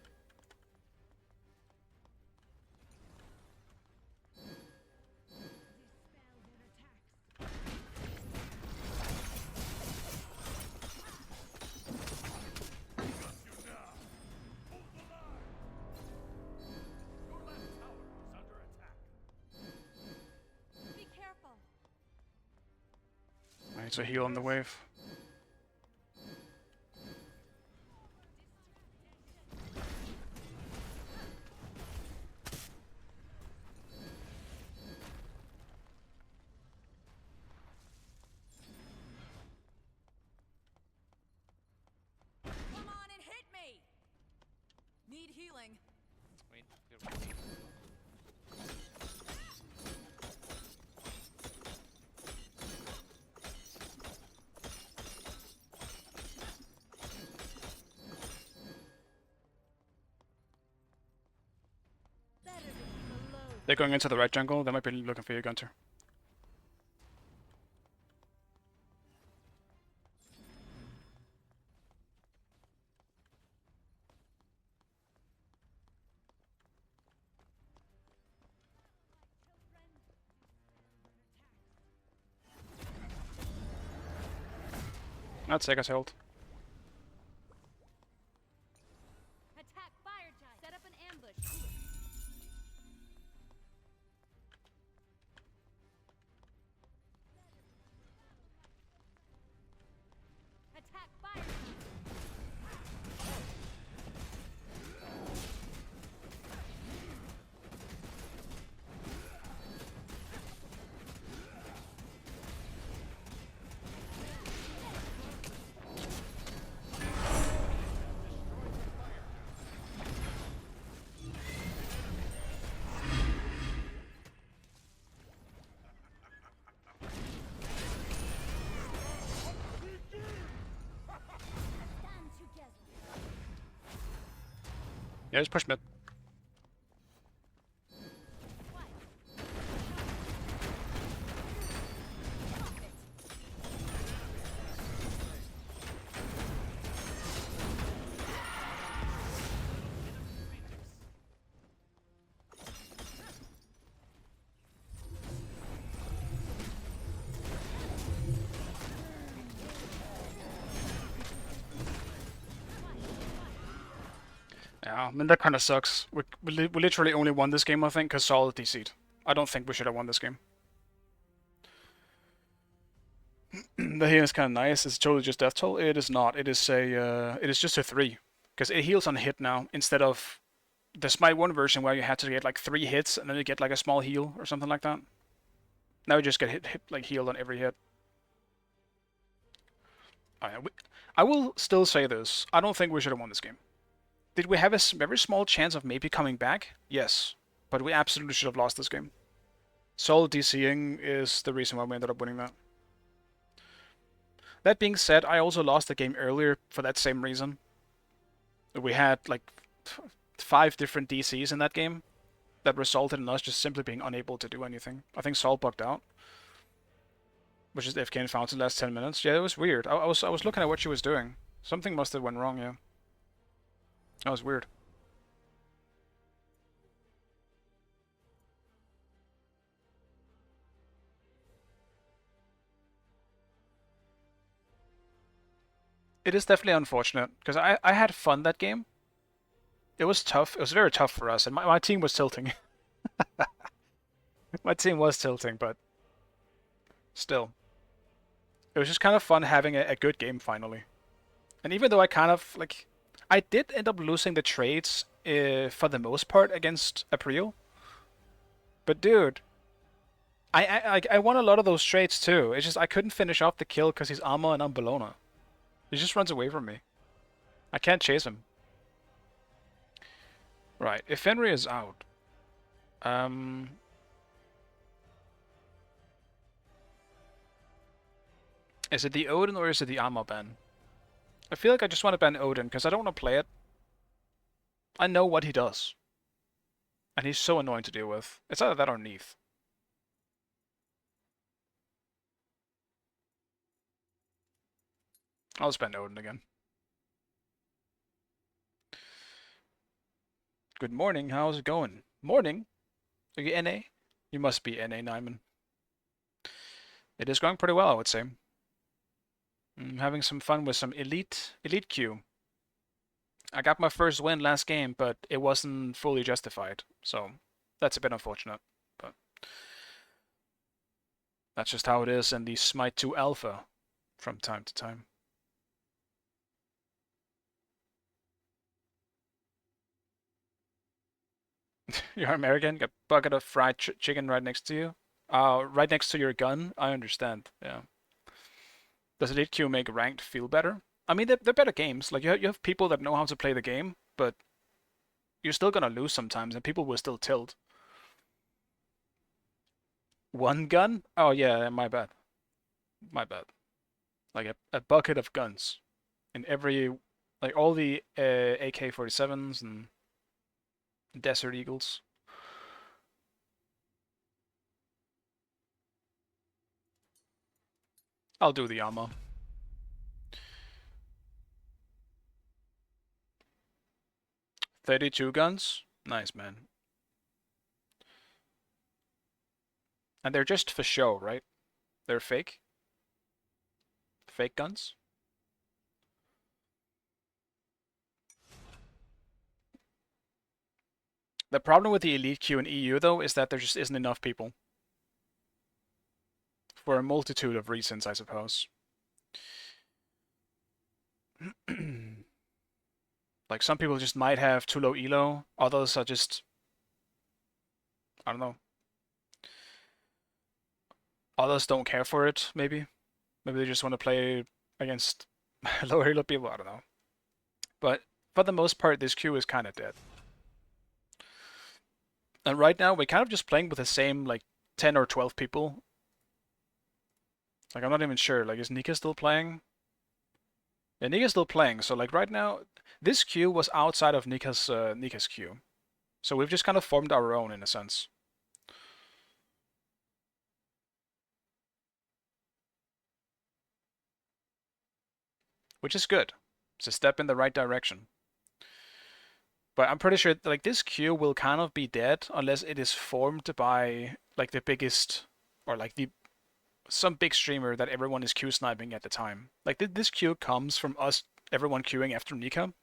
Your left tower is under attack. Be careful. I need to heal on the wave. They're going into the right jungle. They might be looking for you, Gunter. That's Sega's ult. Attack fire giant. Set up an ambush. Attack fire giant. Stand together. Yeah, just push mid. Yeah, I mean, that kind of sucks. We literally only won this game, I think, because Solid DC'd. I don't think we should have won this game. The healing is kind of nice. It's totally just death toll. It is not. It is just a 3. Because it heals on hit now, instead of the Smite 1 version where you had to get like 3 hits and then you get like a small heal or something like that. Now you just get hit like healed on every hit. I will still say this. I don't think we should have won this game. Did we have a very small chance of maybe coming back? Yes. But we absolutely should have lost this game. Solid DCing is the reason why we ended up winning that. That being said, I also lost the game earlier for that same reason. We had like 5 different DCs in that game that resulted in us just simply being unable to do anything. I think Sol bugged out, which is FK and Fountain last 10 minutes. Yeah, it was weird. I was looking at what she was doing. Something must have went wrong, yeah. That was weird. It is definitely unfortunate, because I had fun that game. It was tough. It was very tough for us, and my team was tilting. My team was tilting, but still. It was just kind of fun having a good game finally. And even though I kind of, like, I did end up losing the trades for the most part against April. But dude, I won a lot of those trades too. It's just I couldn't finish off the kill because he's Armor and I'm Bellona. He just runs away from me. I can't chase him. Right, if Fenrir is out, is it the Odin or is it the Armor ban? I feel like I just want to ban Odin because I don't want to play it. I know what he does. And he's so annoying to deal with. It's either that or Neath. I'll spend Odin again. Good morning, how's it going? Morning? Are you NA? You must be NA, Nyman. It is going pretty well, I would say. I'm having some fun with some elite queue. I got my first win last game, but it wasn't fully justified, so that's a bit unfortunate. But that's just how it is in the Smite 2 Alpha from time to time. You're American? Got a bucket of fried chicken right next to you? Right next to your gun? I understand, yeah. Does Elite Queue make ranked feel better? I mean, they're better games. Like, you have people that know how to play the game, but you're still gonna lose sometimes, and people will still tilt. One gun? Oh yeah, my bad. My bad. Like a bucket of guns. In every, like all the AK-47s and Desert Eagles. I'll do the ammo. $32 guns? Nice, man. And they're just for show, right? They're fake? Fake guns? The problem with the Elite queue in EU, though, is that there just isn't enough people. For a multitude of reasons, I suppose. Like, some people just might have too low elo, others are just... I don't know. Others don't care for it, maybe. Maybe they just want to play against lower elo people, I don't know. But for the most part, this queue is kind of dead. And right now, we're kind of just playing with the same, like, 10 or 12 people. Like, I'm not even sure. Like, is Nika still playing? Yeah, Nika's still playing. So, like, right now, this queue was outside of Nika's queue. So we've just kind of formed our own, in a sense. Which is good. It's a step in the right direction. But I'm pretty sure, like, this queue will kind of be dead unless it is formed by, like, the biggest, or, like, some big streamer that everyone is queue sniping at the time. Like, this queue comes from us, everyone queuing after Nika.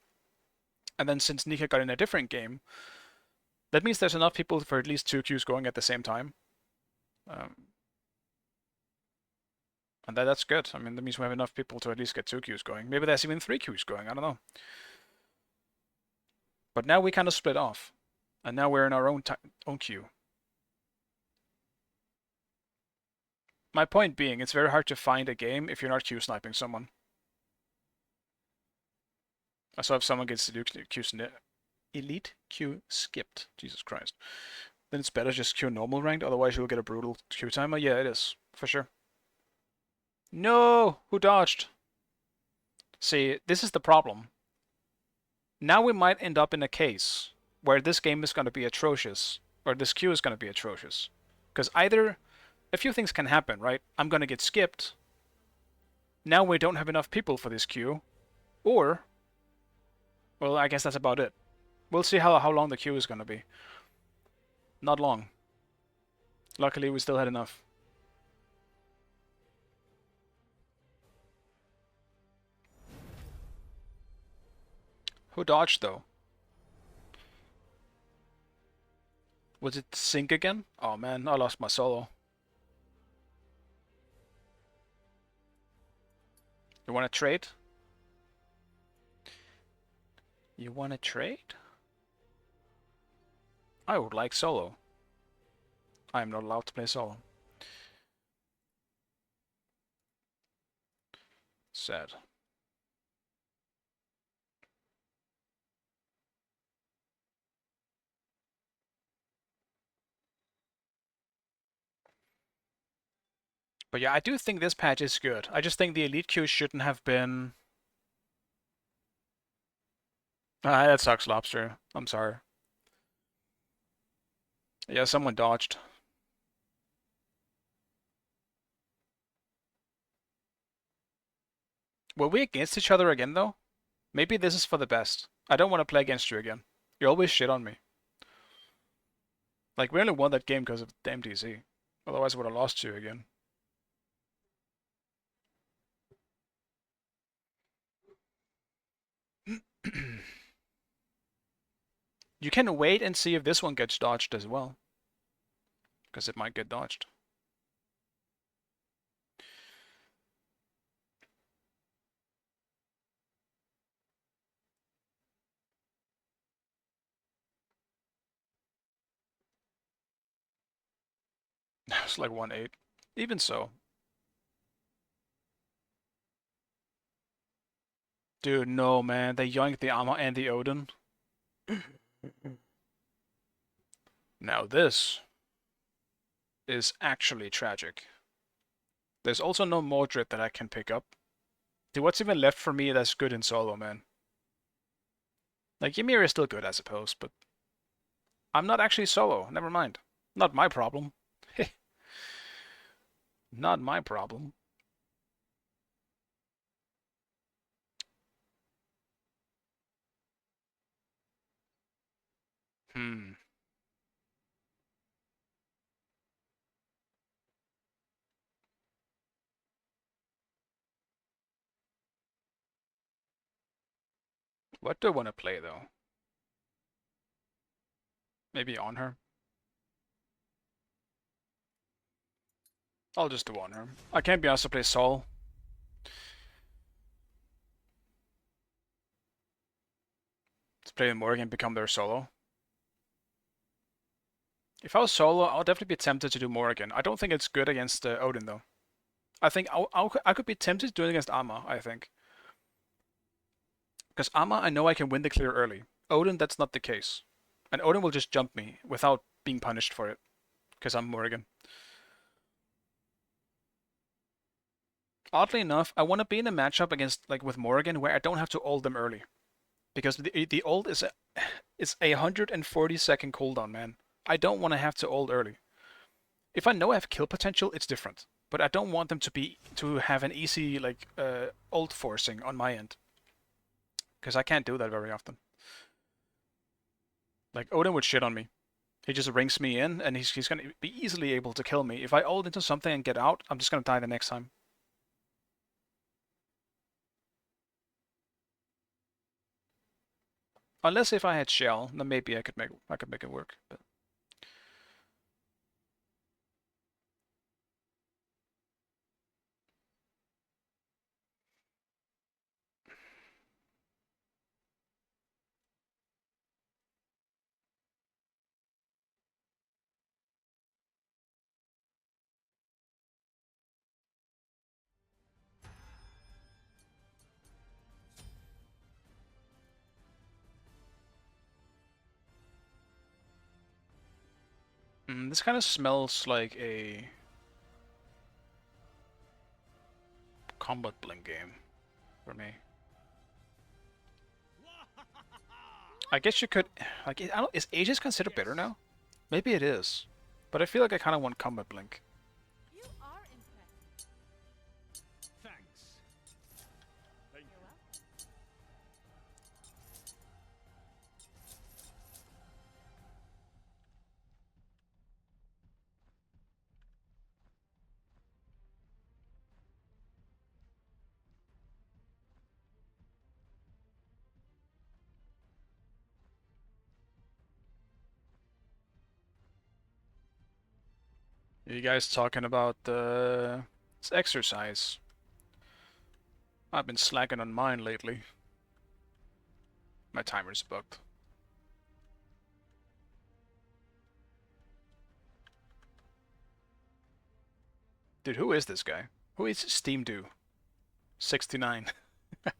And then since Nika got in a different game, that means there's enough people for at least 2 queues going at the same time. And that's good. I mean, that means we have enough people to at least get 2 queues going. Maybe there's even 3 queues going, I don't know. But now we kind of split off. And now we're in our own queue. My point being, it's very hard to find a game if you're not queue sniping someone. So if someone gets elite queue skipped, Jesus Christ, then it's better just queue normal ranked, otherwise you'll get a brutal queue timer. Yeah, it is, for sure. No! Who dodged? See, this is the problem. Now we might end up in a case where this game is going to be atrocious, or this queue is going to be atrocious. Because either a few things can happen, right? I'm going to get skipped. Now we don't have enough people for this queue. Or, well, I guess that's about it. We'll see how long the queue is going to be. Not long. Luckily, we still had enough. Who dodged, though? Was it sync again? Oh man, I lost my solo. You want to trade? You want to trade? I would like solo. I am not allowed to play solo. Sad. But yeah, I do think this patch is good. I just think the elite queue shouldn't have been... Ah, that sucks, Lobster. I'm sorry. Yeah, someone dodged. Were we against each other again, though? Maybe this is for the best. I don't want to play against you again. You always shit on me. Like, we only won that game because of damn DC. Otherwise, I would have lost to you again. You can wait and see if this one gets dodged as well. Because it might get dodged. It's like 1-8. Even so. Dude, no, man. They yoinked the Amma and the Odin. Now this is actually tragic. There's also no Mordred that I can pick up. Dude, what's even left for me that's good in solo, man? Like, Ymir is still good, I suppose, but... I'm not actually solo. Never mind. Not my problem. Not my problem. Hmm. What do I want to play though? Maybe on her. I'll just do on her. I can't be asked to play Sol. Let's play Morgan, become their solo. If I was solo, I'll definitely be tempted to do Morgan. I don't think it's good against Odin though. I think I could be tempted to do it against Amma, I think. Because Amma, I know I can win the clear early. Odin, that's not the case. And Odin will just jump me without being punished for it. Because I'm Morgan. Oddly enough, I want to be in a matchup against, like, with Morgan where I don't have to ult them early. Because the ult is a 140-second cooldown, man. I don't want to have to ult early. If I know I have kill potential, it's different. But I don't want them to have an easy, like, ult forcing on my end. Because I can't do that very often. Like, Odin would shit on me. He just rings me in, and he's gonna be easily able to kill me. If I ult into something and get out, I'm just gonna die the next time. Unless if I had Shell, then maybe I could make it work. But this kind of smells like a combat blink game for me. I guess you could, like, I don't, is Aegis considered better now? Maybe it is, but I feel like I kind of want combat blink. You are impressive. Thanks. Thank You're you. welcome. Are you guys talking about this exercise? I've been slacking on mine lately. My timer's bugged. Dude, who is this guy? Who is Steam Do? 69. Help!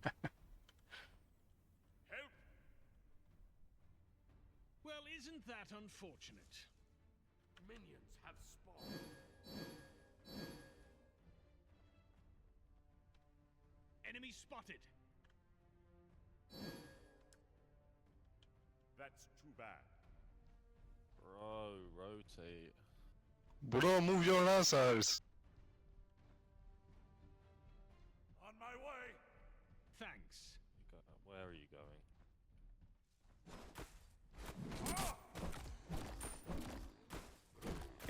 Well, isn't that unfortunate? Minions have spawned. Enemy spotted. That's too bad. Bro, rotate. Bro, move your lancers. On my way. Thanks. Where are you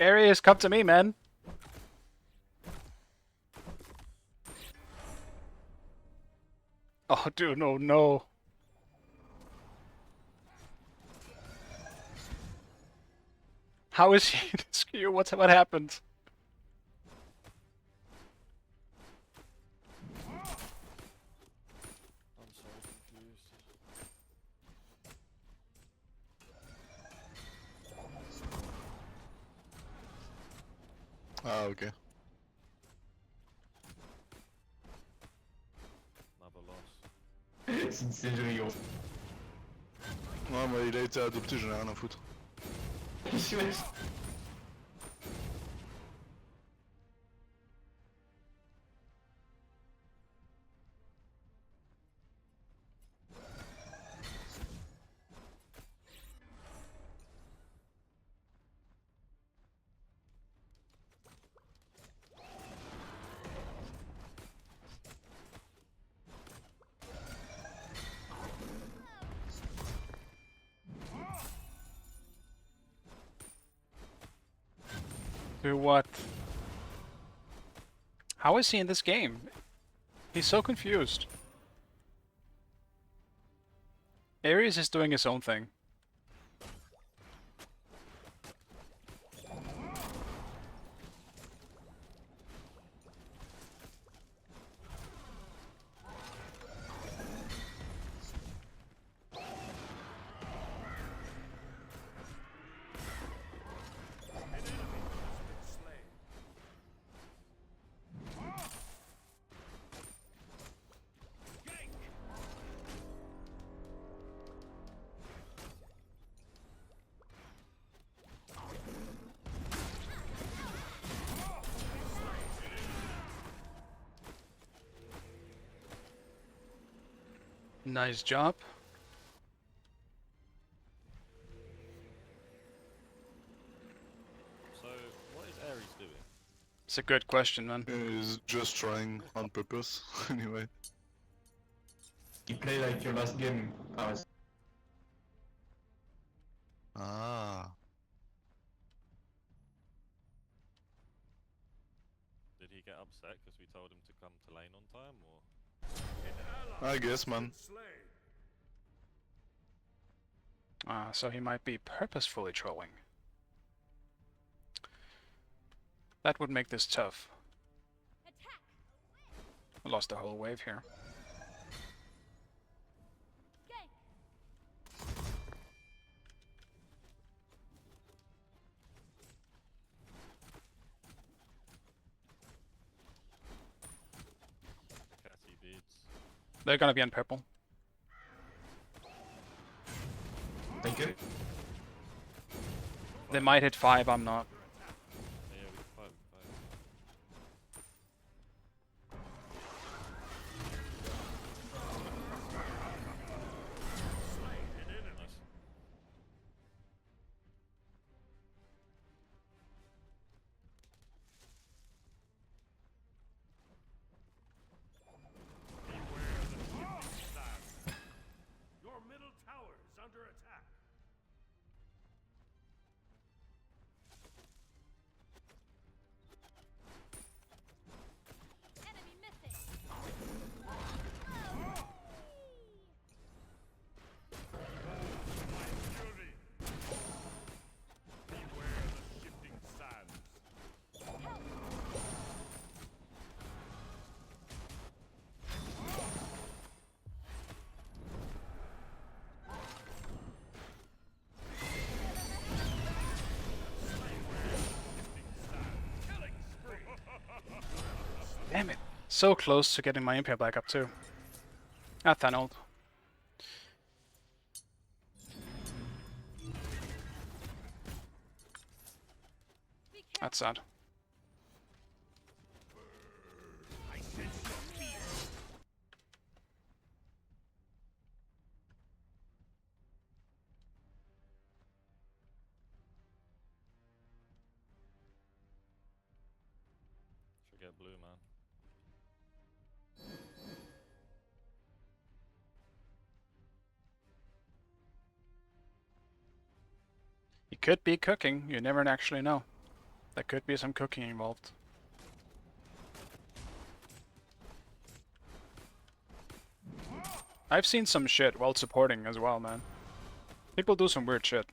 going? Ares, come to me, man. Oh, dude, no, no. How is he this Q? What happened? I'm so confused. Ah, ok. Another loss. C'est une joli. Ouais, moi il a été adopté, j'en ai rien à foutre. Do what? How is he in this game? He's so confused. Ares is doing his own thing. Nice job. So, what is Ares doing? It's a good question, man. He's just trying on purpose, anyway. You play like your last game. Ah. Did he get upset because we told him to come to lane on time, or? I guess, man. So he might be purposefully trolling. That would make this tough. Attack! I lost the whole wave here. Gank! Catty beads. They're gonna be on purple. Thank you. They might hit 5, I'm not. Yeah, we can fight. Nice. Your middle tower is under attack. Enemy missing! Fury. Beware the shifting sands. Damn it. So close to getting my Impale back up too. Ah, Thanold. That's sad. I sense your fear. Should get blue, man. He could be cooking, you never actually know. There could be some cooking involved. I've seen some shit while supporting as well, man. People do some weird shit.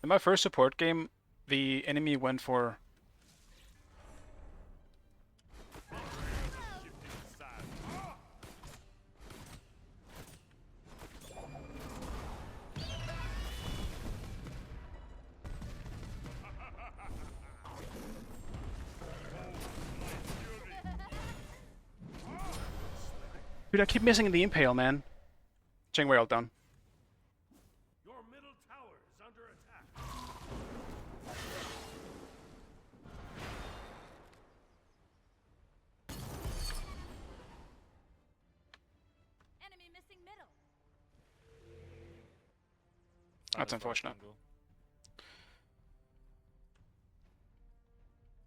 In my first support game, the enemy went for... Dude, I keep missing the Impale, man. Cheng Wei all done. Your middle tower is under attack. Enemy missing middle! That's Silence unfortunate. jungle.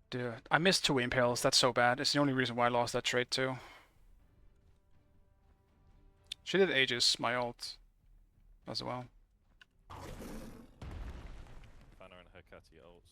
Dude, I missed 2 Impales, that's so bad. It's the only reason why I lost that trade too. She did Aegis, my ult, as well. Fanner and her catty ults.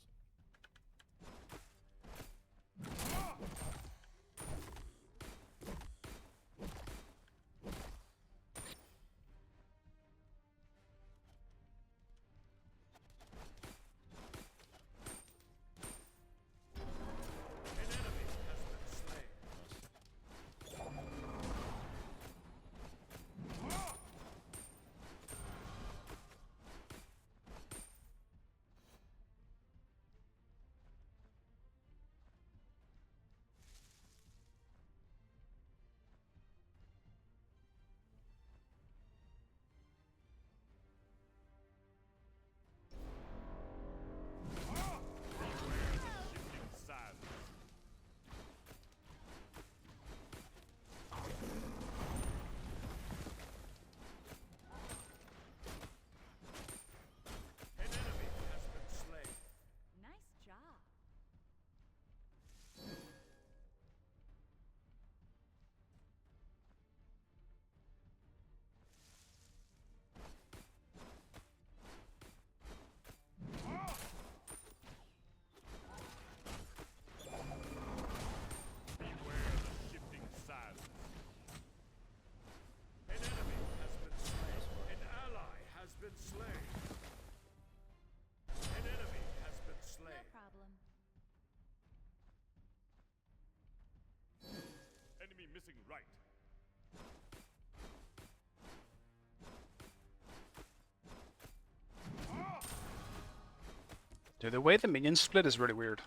Yeah, the way the minions split is really weird.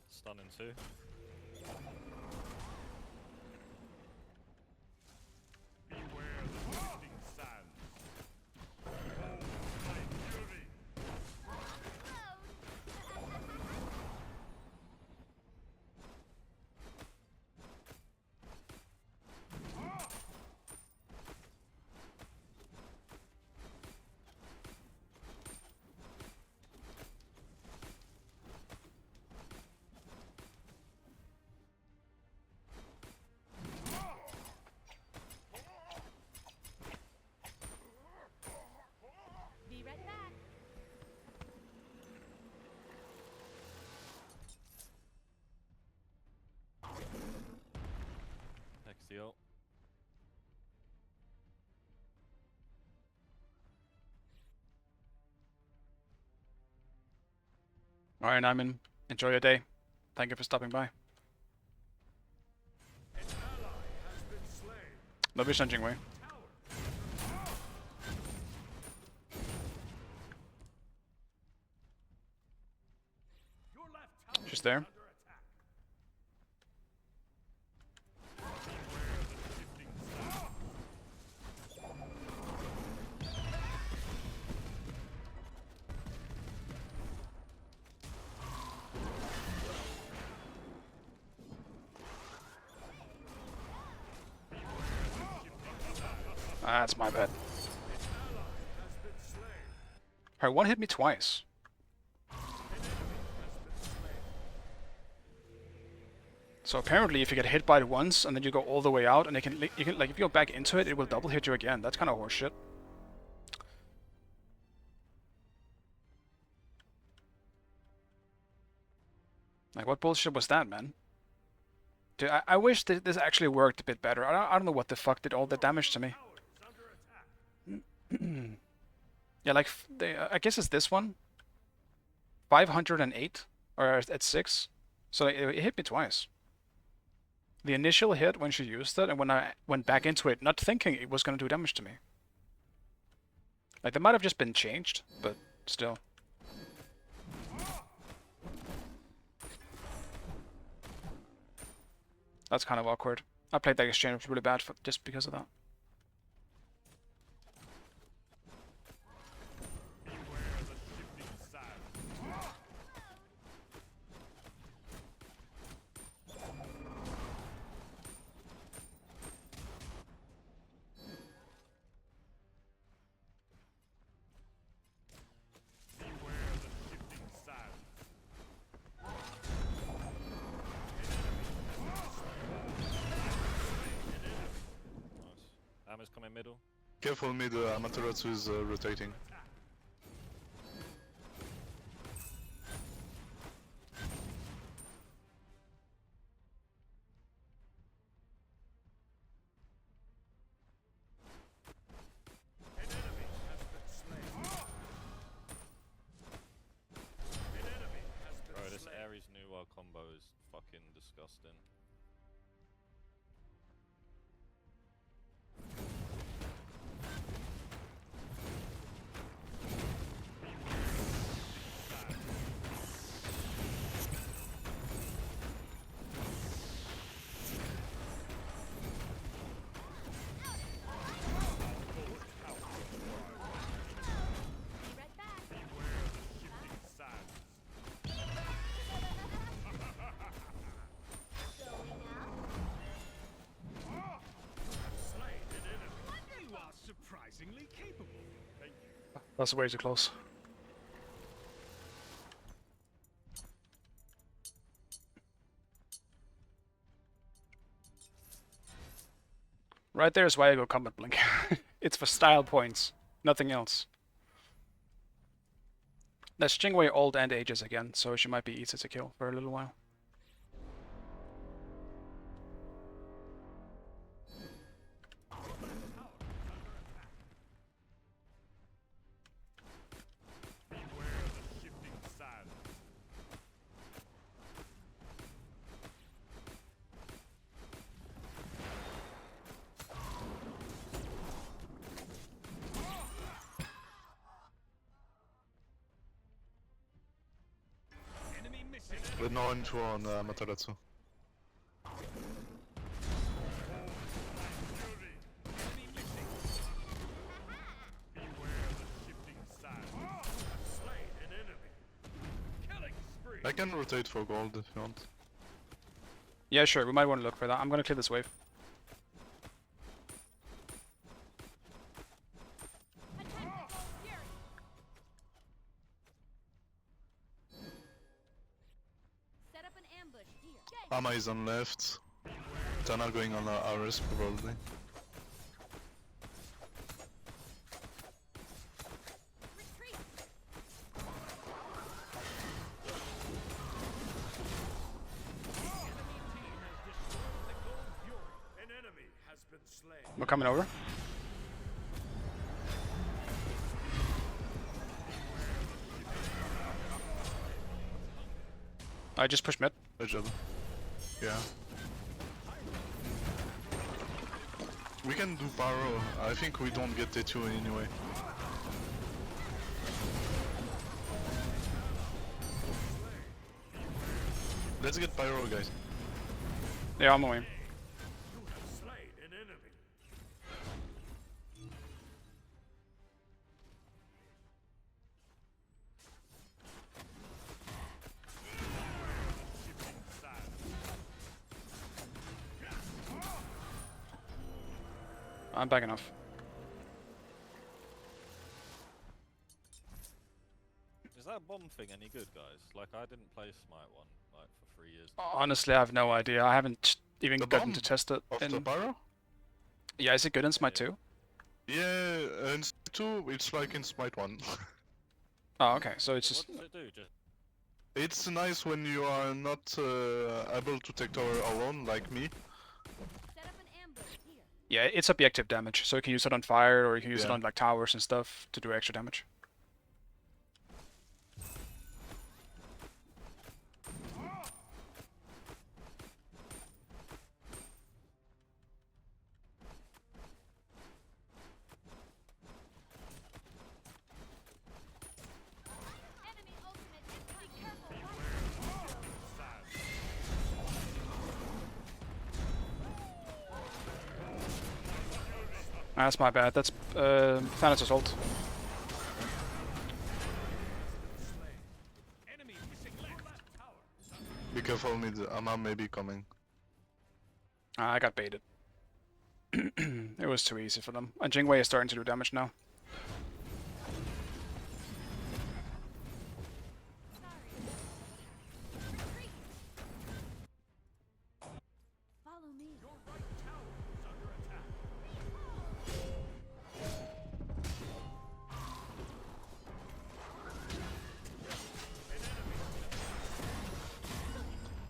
Stunning too. Beware the shifting sands. Behold my fury. Be right back. Next the ult. Alright, Nyman. Enjoy your day. Thank you for stopping by. An ally has been slain. No vision, Jingwei. Your left tower She's there. under attack. Beware the shifting sands. Ah, that's my bad. An ally has been slain. Her one hit me twice. An enemy has been slain. So apparently, if you get hit by it once and then you go all the way out, and you can like if you go back into it, it will double hit you again. That's kind of horseshit. Like, what bullshit was that, man? Dude, I wish this actually worked a bit better. I don't know what the fuck did all the damage to me. Tower is under attack. Yeah, like, I guess it's this one. 508? Or at 6. So it hit me twice. The initial hit when she used it, and when I went back into it, not thinking it was going to do damage to me. Like, they might have just been changed, but still. That's kind of awkward. I played that exchange really bad just because of that. Beware the shifting sands. Beware the shifting sands. Nice. Amma's coming middle. Careful mid, Amaterasu is rotating. An enemy has been slain. An enemy has been Bro, this slain. Ares new combo is fucking disgusting. Be right back. Beware the shifting sands. Going out. Slain an enemy. You are surprisingly capable. Thank you. That's way too close. Right there is why I go Combat Blink. It's for style points, nothing else. That's Jingwei old and ages again, so she might be easy to kill for a little while. Beware the shifting sands. No info on Matarazzo. I can rotate for gold if you want. Yeah, sure. We might want to look for that. I'm gonna clear this wave. Set up an ambush here. Ama is on left. Tana going on RS probably. Retreat. An enemy has been slain. We're coming over. I just pushed mid. Each other. Yeah. We can do Pyro. I think we don't get T2 anyway. Let's get Pyro, guys. Yeah, I'm away. You have slain an enemy. I'm backing off. Is that bomb thing any good, guys? Like, I didn't play Smite 1 like for 3 years. Honestly, I have no idea. I haven't even The gotten bomb to test it. Of the Pyro? Yeah, is it good in Smite 2? Yeah, in Smite 2 it's like in Smite 1. Oh, okay. So it's just... What does it do? Just It's nice when you are not able to take tower alone, like me. Set up an ambush here. Yeah, it's objective damage. So you can use it on fire, or you can use it Yeah. on like towers and stuff to do extra damage. Enemy ultimate is be careful. Ah, that's my bad. That's Thanatos' ult. Enemy pushing left tower. Be careful mid, Ama may be coming. Ah, I got baited. It was too easy for them. And Jingwei is starting to do damage now. Retreat. Follow me. Your right tower is under attack.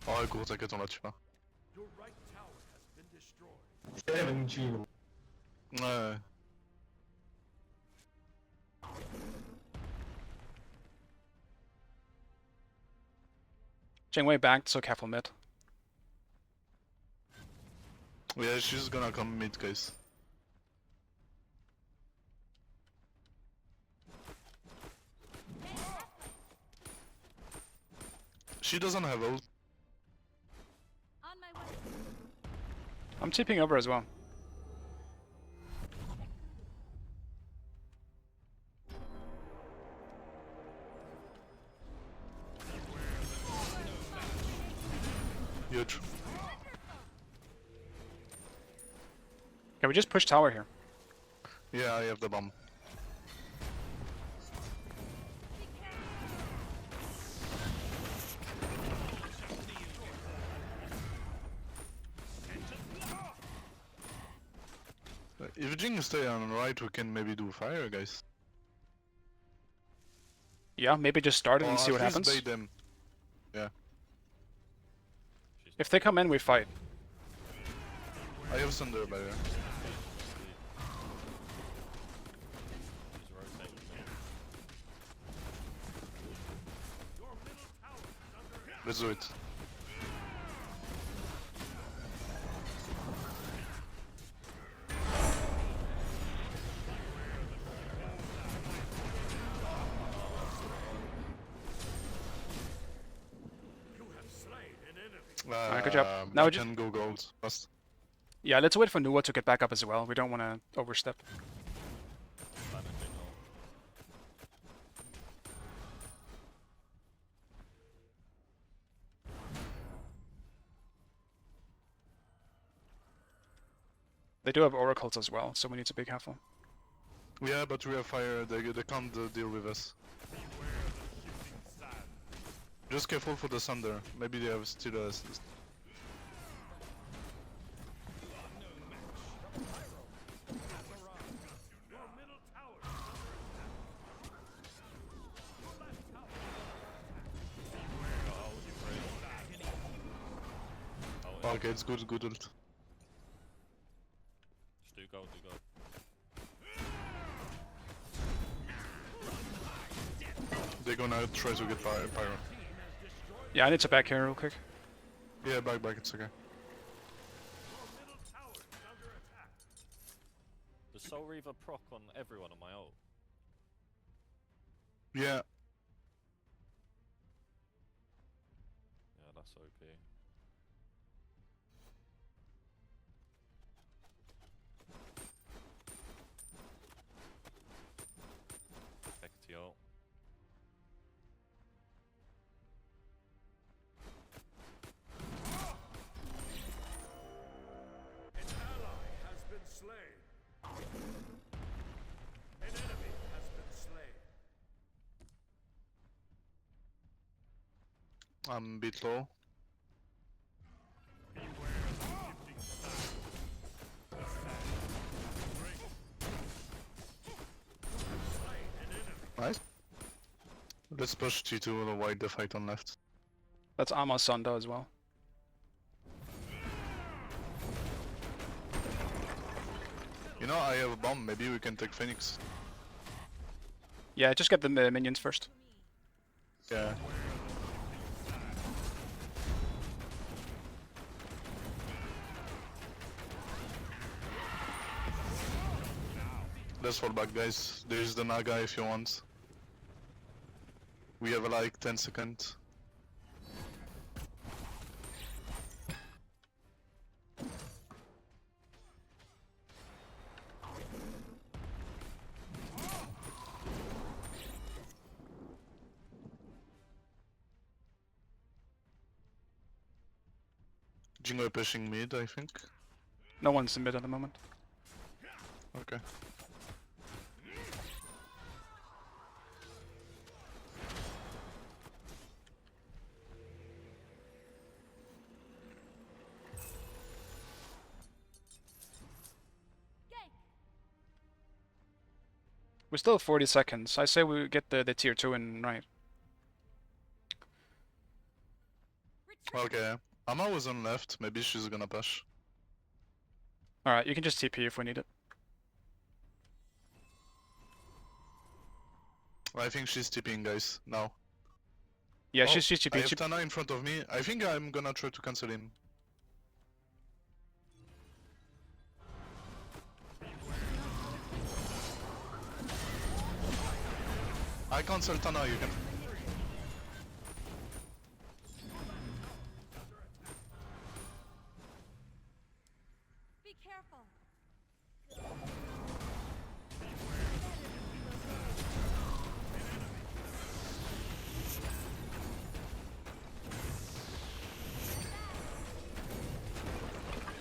Oh gros, t'inquiète, on la tue pas. Your right tower has been destroyed. 17. Ouais. Jingwei backed, so careful mid. Yeah, she's gonna come mid, guys. She doesn't have ult. On my way. I'm TPing over as well. Huge. Can we just push tower here? Yeah, I have the bomb. If Jing stay on right, we can maybe do fire, guys. Yeah, maybe just start it Or and see at what least happens. bait them. Yeah. If they come in, we fight. I have Thunder by there. She's rotating. Your middle tower is under attack. Let's do it. You have Alright, good job. Now I we just can go gold fast. yeah, let's wait for Nuwa to get back up as well. We don't want to overstep. They do have oracles as well, so we need to be careful. Yeah, but we have fire. They can't deal with us. Just careful for the thunder. Maybe they have still a assist. Okay, it's good, good ult. Just do gold, do gold. They're gonna try to get pyro. Yeah, I need to back here real quick. Yeah, back, it's okay. Does Soul Reaver proc on everyone on my ult? Yeah. Yeah, that's OP. Hecty ult. An ally has been slain. An enemy has been slain. I'm a bit low. Nice. Let's push T2 to avoid the fight on left. That's Ama's Sundo as well. You know, I have a bomb. Maybe we can take Phoenix. Yeah, just get the minions first. Yeah. Let's fall back, guys. There's the Naga if you want. We have like 10 seconds. Jingo pushing mid, I think. No one's in mid at the moment. Okay. We still have 40 seconds. I say we get the tier 2 in right. Okay. Amma was on left. Maybe she's gonna push. Alright, you can just TP if we need it. I think she's tipping, guys, now. Yeah, Oh, she's I TP. have Tana in front of me. I think I'm gonna try to cancel him. I cancel Tana, you can... Be careful.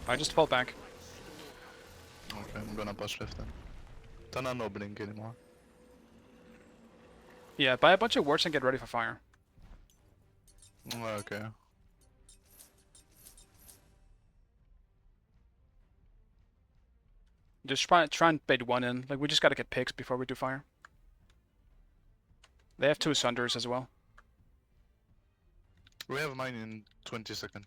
I just fall back. Okay, I'm gonna push left then. Tana no blink anymore. Yeah, buy a bunch of wards and get ready for fire. Okay. Just try and bait one in. Like, we just gotta get picks before we do fire. They have 2 Sunders as well. We have mine in 20 seconds.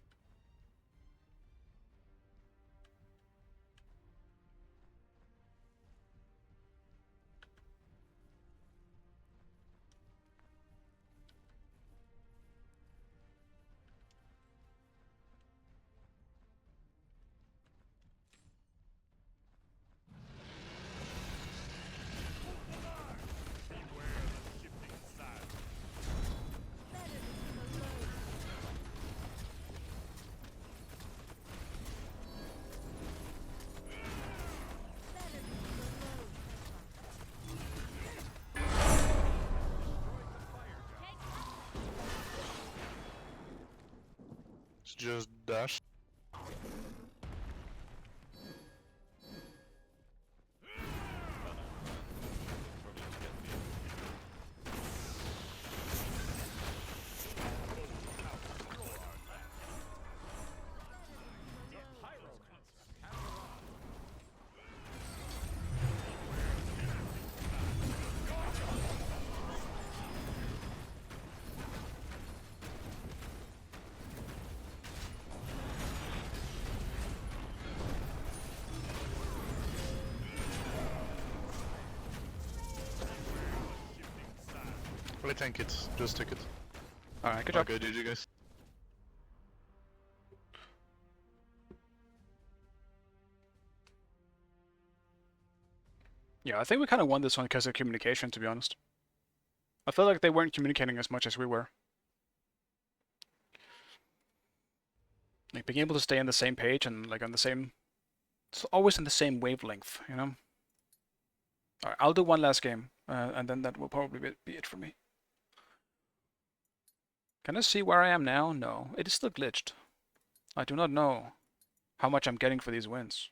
just dash. Play tank it, just take it. Alright, good job. Okay, GG guys. Yeah, I think we kind of won this one because of communication, to be honest. I feel like they weren't communicating as much as we were. Like, being able to stay on the same page and, like, on the same... It's always in the same wavelength, you know? Alright, I'll do one last game, and then that will probably be it for me. Can I see where I am now? No, it is still glitched. I do not know how much I'm getting for these wins.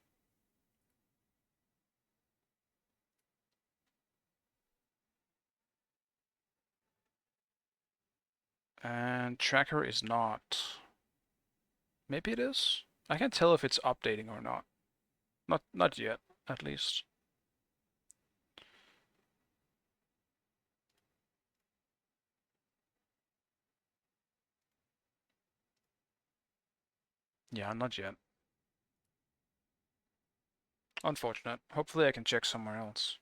And tracker is not. Maybe it is? I can't tell if it's updating or not. Not yet, at least. Yeah, not yet. Unfortunate. Hopefully I can check somewhere else.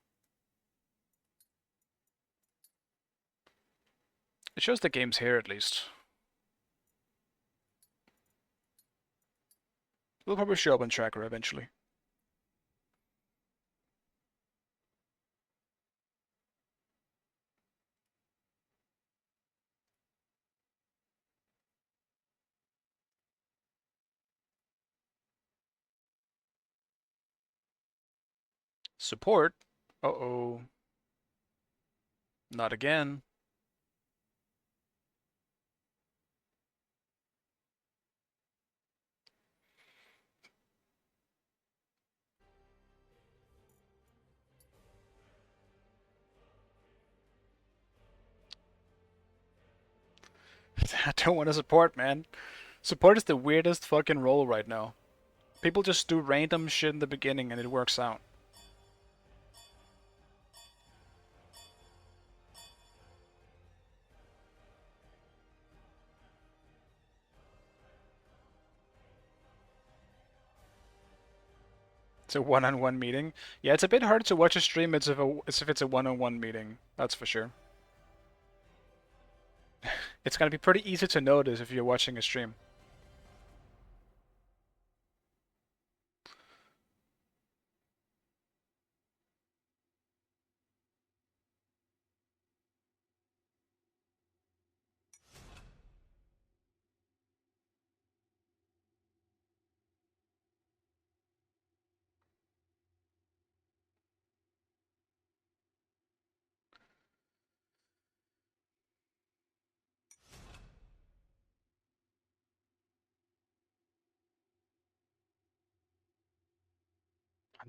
It shows the games here at least. It'll probably show up on tracker eventually. Support? Uh-oh. Not again. I don't want to support, man. Support is the weirdest fucking role right now. People just do random shit in the beginning and it works out. It's a one-on-one meeting. Yeah, it's a bit hard to watch a stream as if it's a one-on-one meeting. That's for sure. It's gonna be pretty easy to notice if you're watching a stream.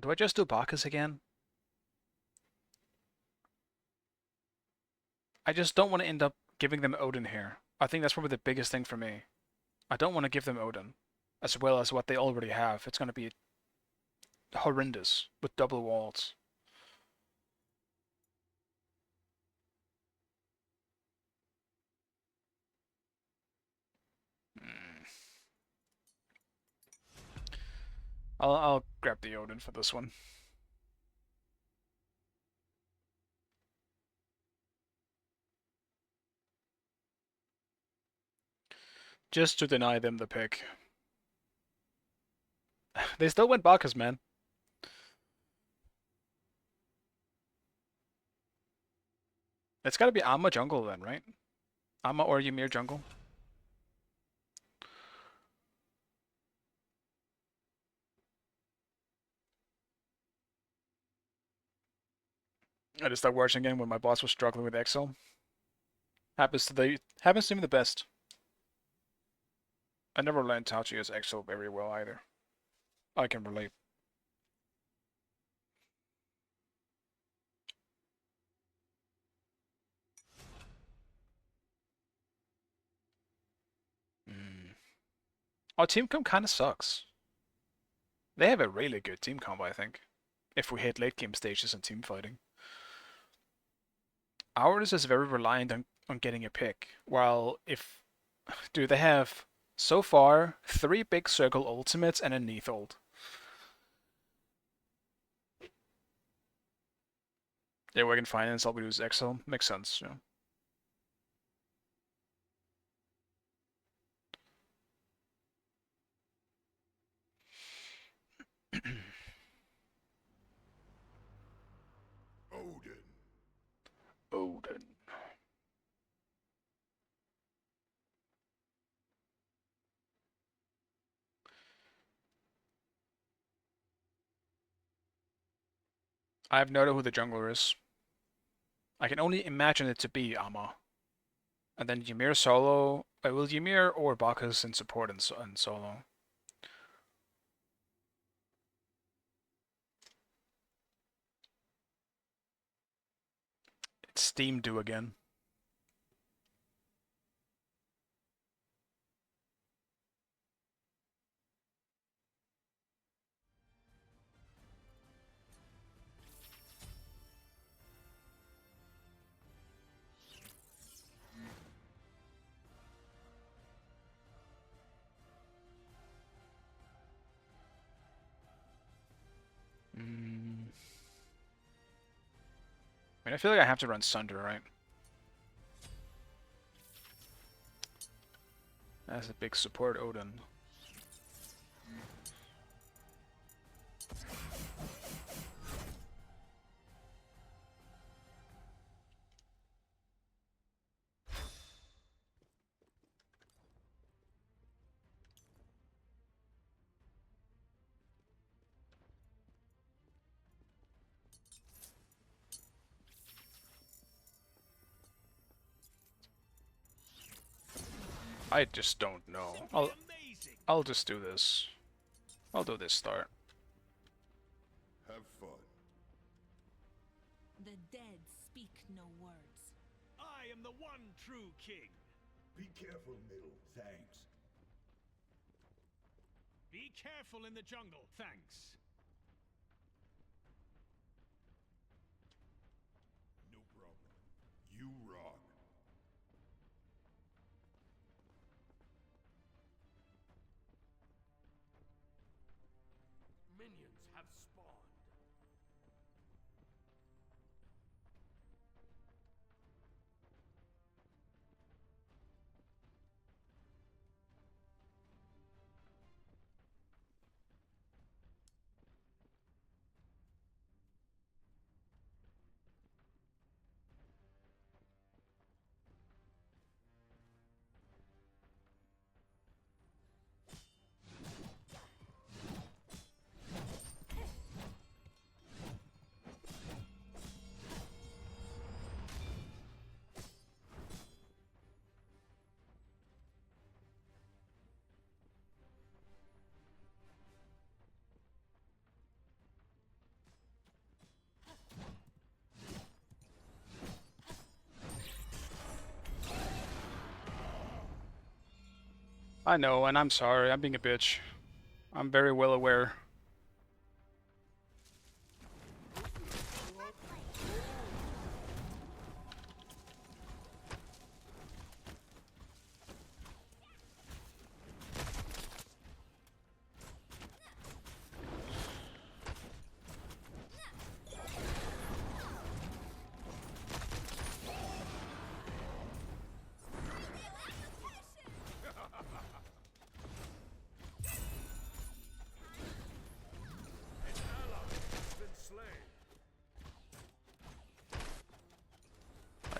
Do I just do Bacchus again? I just don't want to end up giving them Odin here. I think that's probably the biggest thing for me. I don't want to give them Odin, as well as what they already have. It's gonna be horrendous with double walls. I'll grab the Odin for this one. Just to deny them the pick. They still went Bacchus, man. It's gotta be Amma jungle then, right? Amma or Ymir jungle? I just started watching again when my boss was struggling with Excel. Happens to me the best. I never learned how to use Excel very well either. I can relate. Our team comp kind of sucks. They have a really good team comp, I think, if we hit late game stages and team fighting. Ours is very reliant on getting a pick, while if... Dude, they have, so far, 3 big circle ultimates and a Neath ult. Yeah, we can finance, I'll use Excel. Makes sense, yeah. Odin. Odin. I have no idea who the jungler is. I can only imagine it to be Amma. And then Ymir solo. Will Ymir or Bacchus in support and solo? It's Steam do again. I mean, I feel like I have to run Sunder, right? That's a big support Odin. I just don't know. I'll just do this. I'll do this start. Have fun. The dead speak no words. I am the one true king. Be careful, middle. Thanks. Be careful in the jungle. Thanks. No problem. You rock. Minions have spawned. I know, and I'm sorry. I'm being a bitch. I'm very well aware.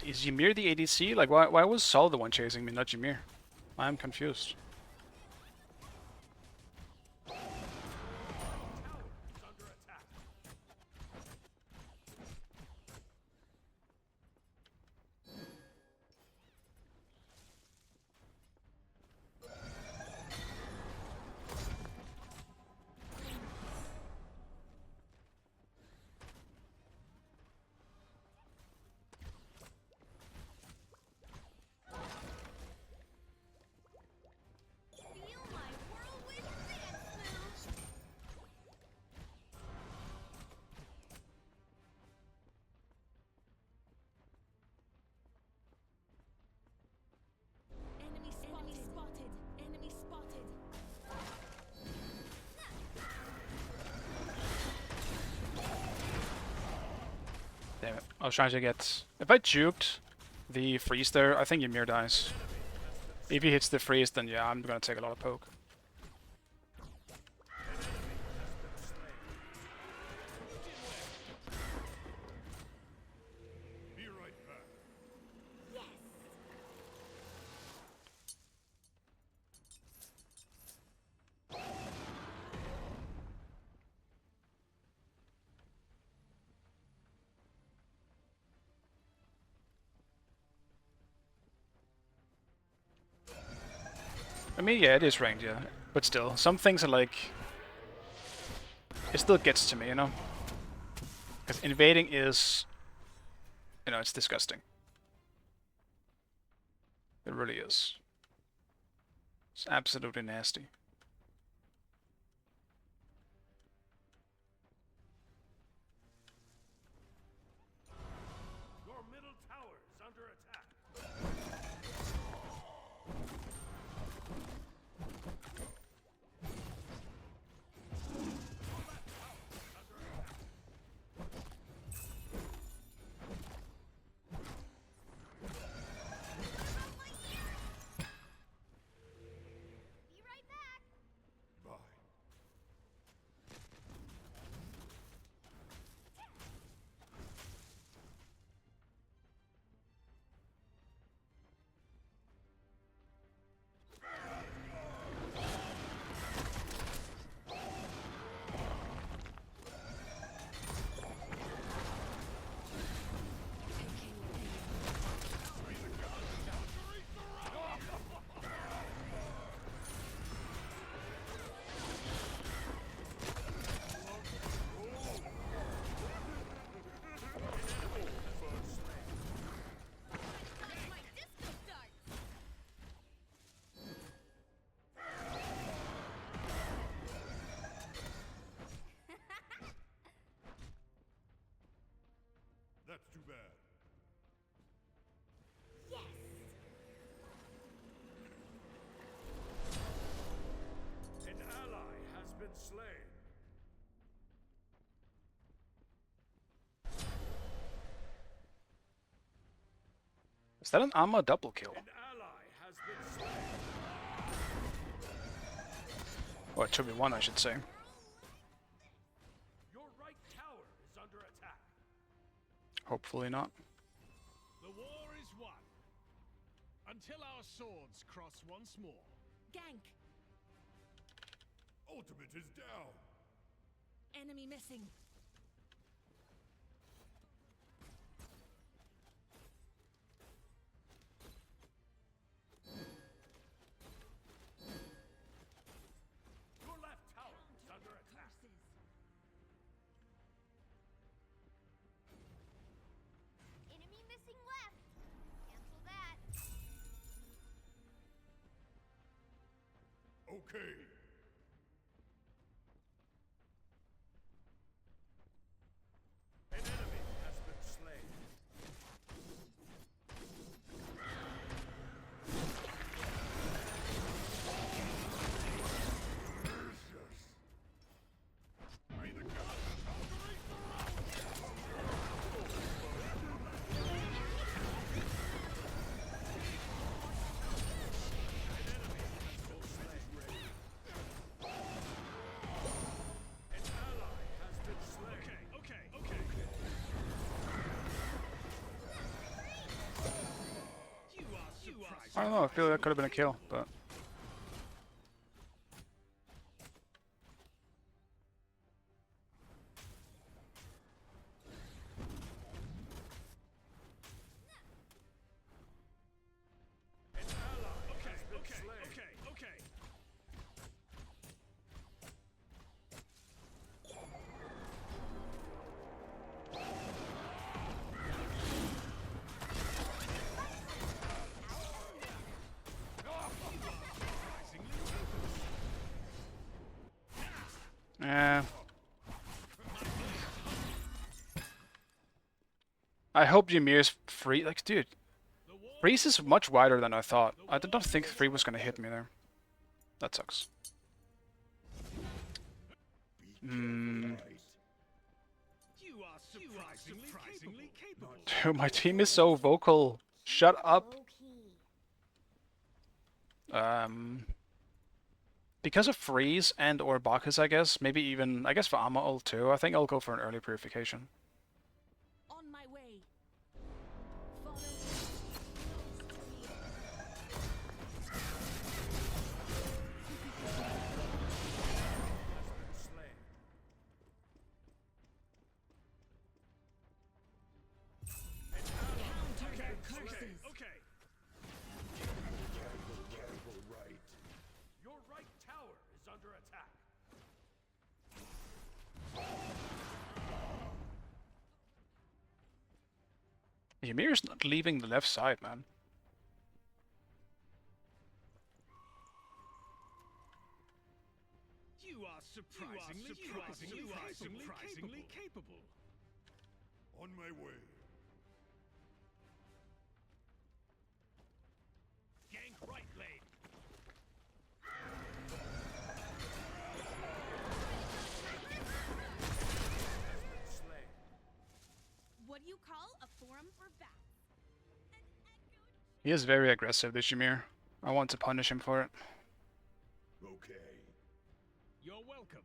Is Ymir the ADC? Like, why was Sol the one chasing me, not Ymir? I'm confused. I was trying to get... If I juked the freeze there, I think Ymir dies. If he hits the freeze, then yeah, I'm gonna take a lot of poke. Be right back. Yes. I mean, yeah, it is ranked, yeah. But still, some things are like... It still gets to me, you know? Because invading is... You know, it's disgusting. It really is. It's absolutely nasty. Your middle tower is under attack. Be right back. Bye. My disco darts! That's too bad. Yes. An ally has been slain. Is that an Amma double kill? An ally has been slain. Or it should be one, I should say. Your right tower is under attack. Hopefully not. The war is won. Until our swords cross once more. Gank! Ultimate is down. Enemy missing. Your left tower is under attack. Enemy missing left. Cancel that. Okay. An enemy has been slain. May the gods operate An ally has been slain. Okay. You are surprised. I don't know, I feel that could have been a kill, but... An ally has been slain. Okay. Eh. I hope Ymir's free. Like, dude, freeze is much wider than I thought. I did not think free was gonna hit me there. That sucks. You are surprisingly capable. My team is so vocal. Shut up. Low key. Because of freeze and or Bacchus, I guess. Maybe even, I guess for Armor ult too. I think I'll go for an early purification. On my way. Okay. Your right tower is under attack. Ymir's not leaving the left side, man. You are surprisingly capable. On my way. Gank right lane. Slain. What do you call a forum for bats? He is very aggressive, this Ymir. I want to punish him for it. Okay. You're welcome.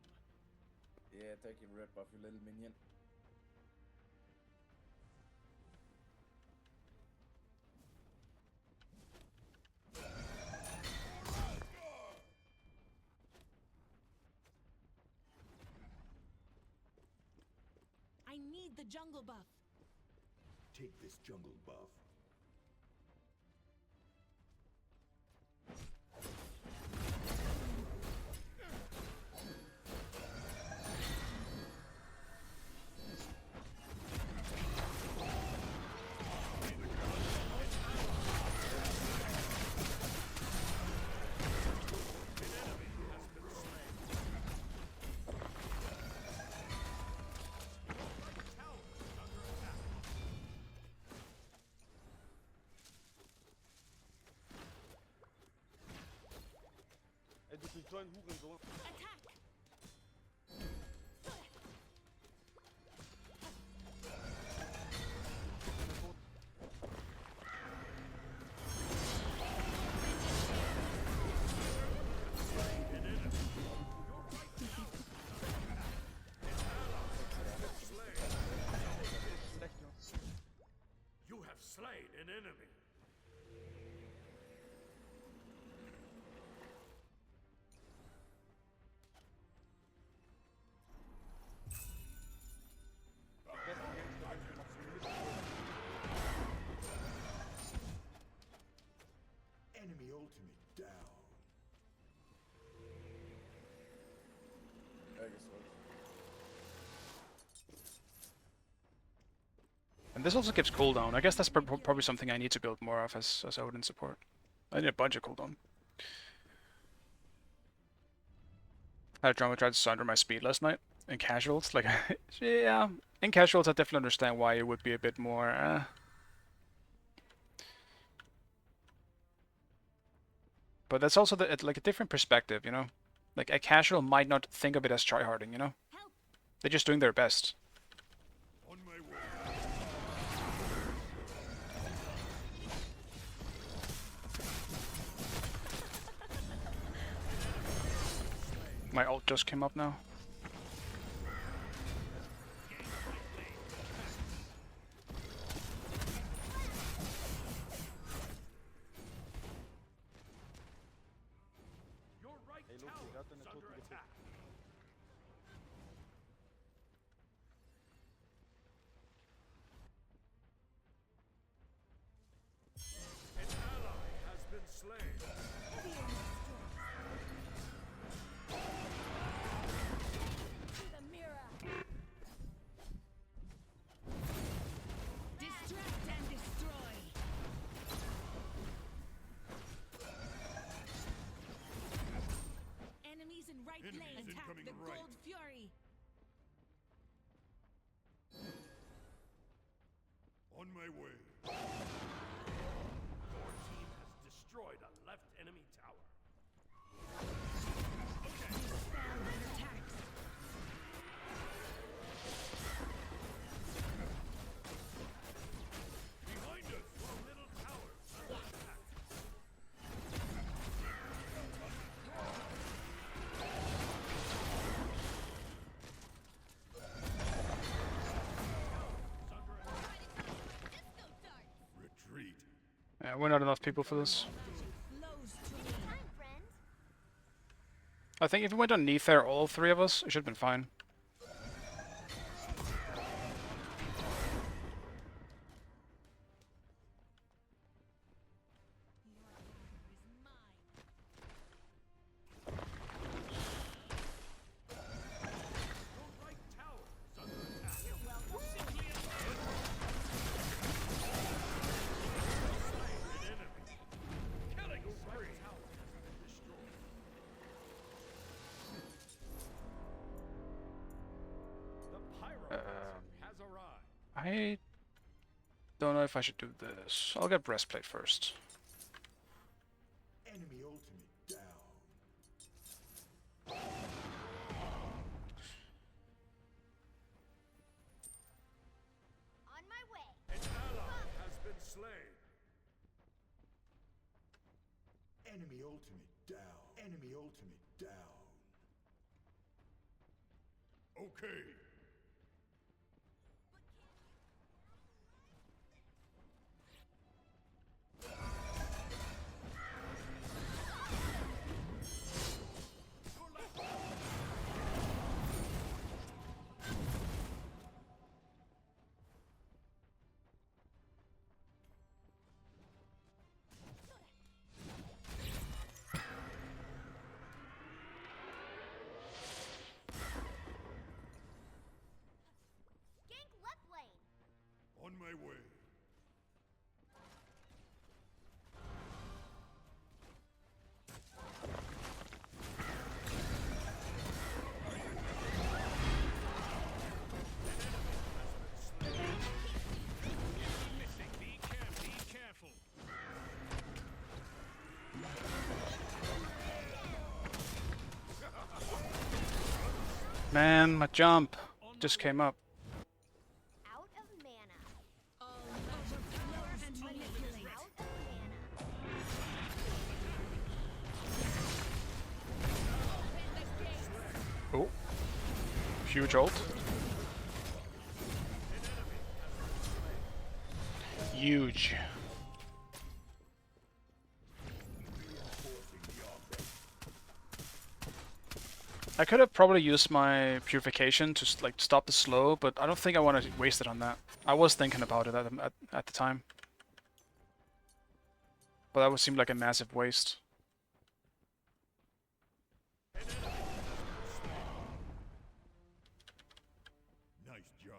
Yeah, taking rip off your little minion. I need the jungle buff. Take this jungle buff. Attack! You have slain an enemy. Enemy ultimate down. And this also gives cooldown. I guess that's probably something I need to build more of as Odin support. I need a bunch of cooldown. I had Drama tried to surrender my speed last night in casuals. Like, yeah, in casuals I definitely understand why it would be a bit more. But that's also like a different perspective, you know. Like a casual might not think of it as tryharding, you know. They're just doing their best. On my way. My ult just came up now. Your right tower is under attack. An ally has been slain. The mirror. Distract and destroy. Enemies in right Enemies lane. Attack incoming the right. gold fury. On my way. Your team has destroyed a left enemy tower. Yeah, we're not enough people for this. Time, friend. I think if we went underneath there, all three of us, it should have been fine. I don't know if I should do this. I'll get breastplate first. Enemy ultimate down. On my way. An ally has been slain. Enemy ultimate down. Enemy ultimate down. Okay. Gank left lane. On my way. Man, my jump just came up. Out of mana. All overflow and manipulate. Out of mana. Oh. Huge ult. Huge. I could have probably used my purification to like stop the slow, but I don't think I want to waste it on that. I was thinking about it at the time, but that would seem like a massive waste. Nice job.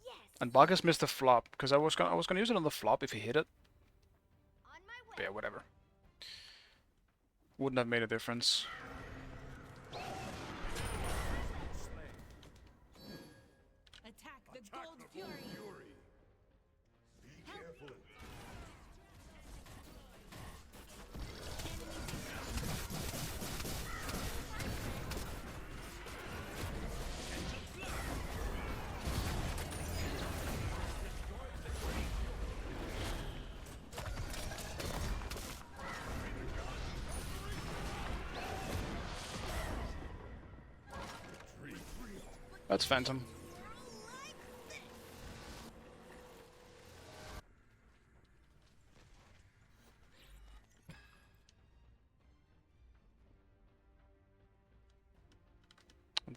Yes. And Bacchus missed the flop because I was gonna use it on the flop if he hit it. On my way. But yeah, whatever. Wouldn't have made a difference. Attack the gold fury. Be careful. That's Phantom.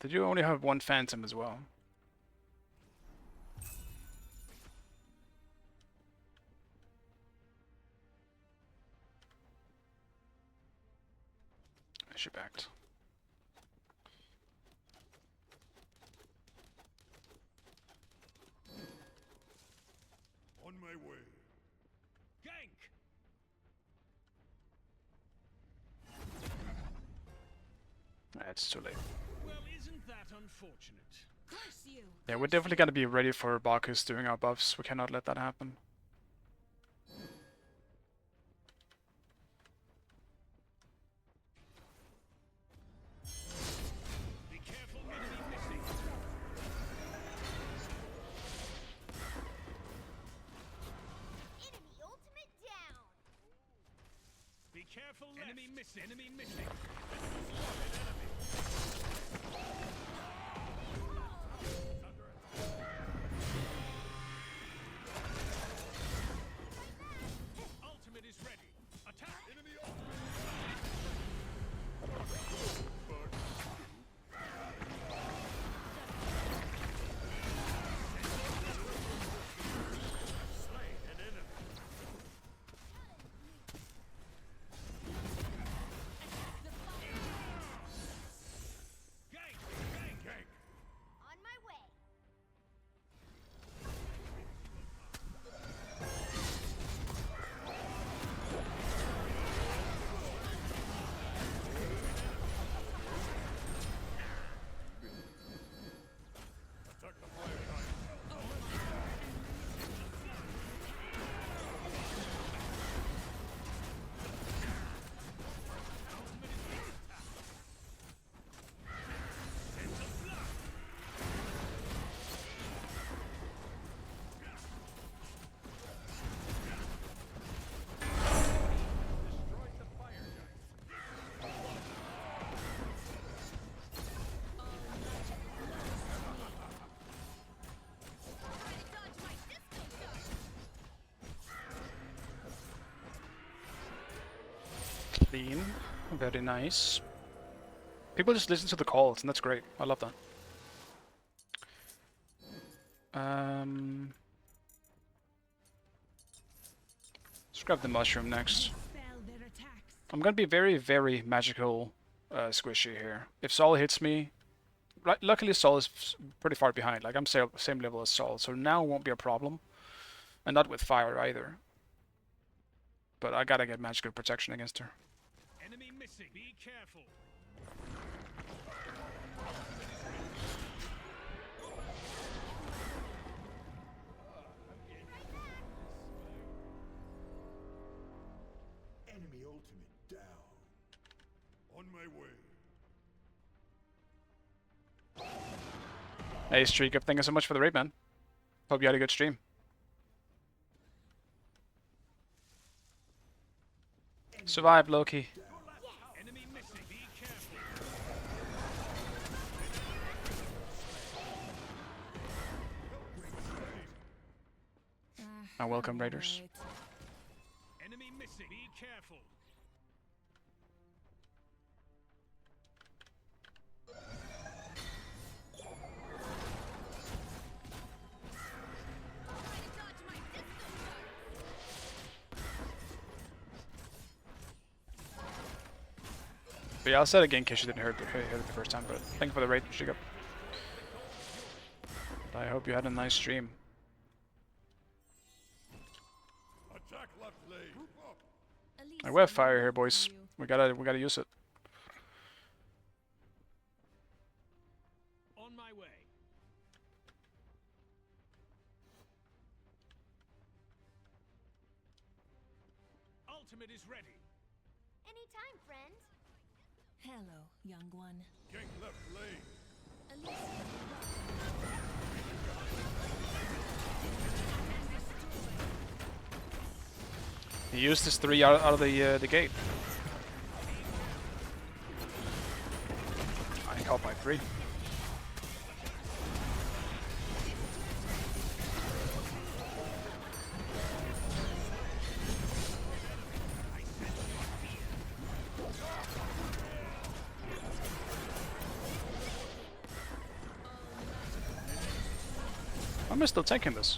Did you only have one Phantom as well? She backed. On my way. Gank! It's too late. Well, isn't that unfortunate? Curse you. Yeah, we're definitely gonna be ready for Bacchus doing our buffs. We cannot let that happen. Be careful, enemy missing. Enemy ultimate down. Be careful, left. Enemy missing. Enemy missing. clean. Very nice. People just listen to the calls, and that's great. I love that. Let's grab the mushroom next. I'm gonna be very, very magical squishy here. If Sol hits me, luckily Sol is pretty far behind. Like I'm same level as Sol, so now won't be a problem. And not with fire either. But I gotta get magical protection against her. Enemy missing. Be careful. Enemy ultimate down. On my way. Hey Streak, thank you so much for the raid, man. Hope you had a good stream. Survive, Loki. Enemy missing. Be careful. Welcome, raiders. Enemy missing. Be careful. But yeah, I'll say it again in case you didn't hear it the first time, but thank you for the raid, Jacob. I hope you had a nice stream. Attack left lane. Group up. We have fire here, boys. We gotta use it. On my way. Ultimate is ready. Anytime, friend. Hello, young one. Gank left lane. He used his 3 out of the gate. I caught my 3. I'm still tanking this.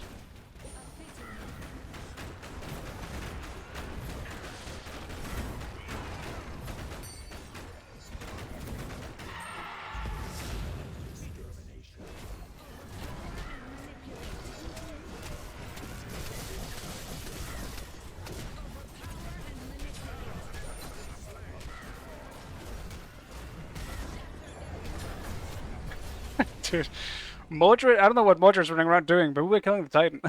Dude, Modred, I don't know what Modred's running around doing, but we were killing the Titan.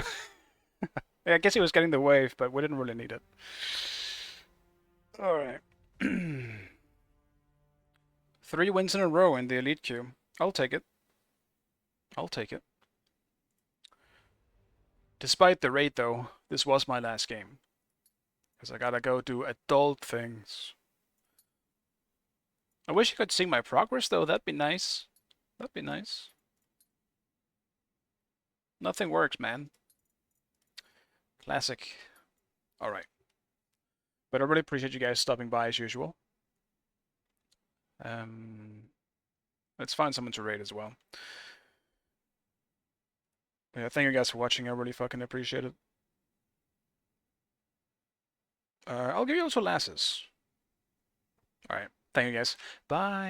Yeah, I guess he was getting the wave, but we didn't really need it. Alright. 3 wins in a row in the elite queue. I'll take it. I'll take it. Despite the raid though, this was my last game. Because I gotta go do adult things. I wish you could see my progress though, that'd be nice. That'd be nice. Nothing works, man. Classic. Alright. But I really appreciate you guys stopping by as usual. Let's find someone to raid as well. Yeah, thank you guys for watching. I really fucking appreciate it. I'll give you also lasses. Alright. Thank you guys. Bye.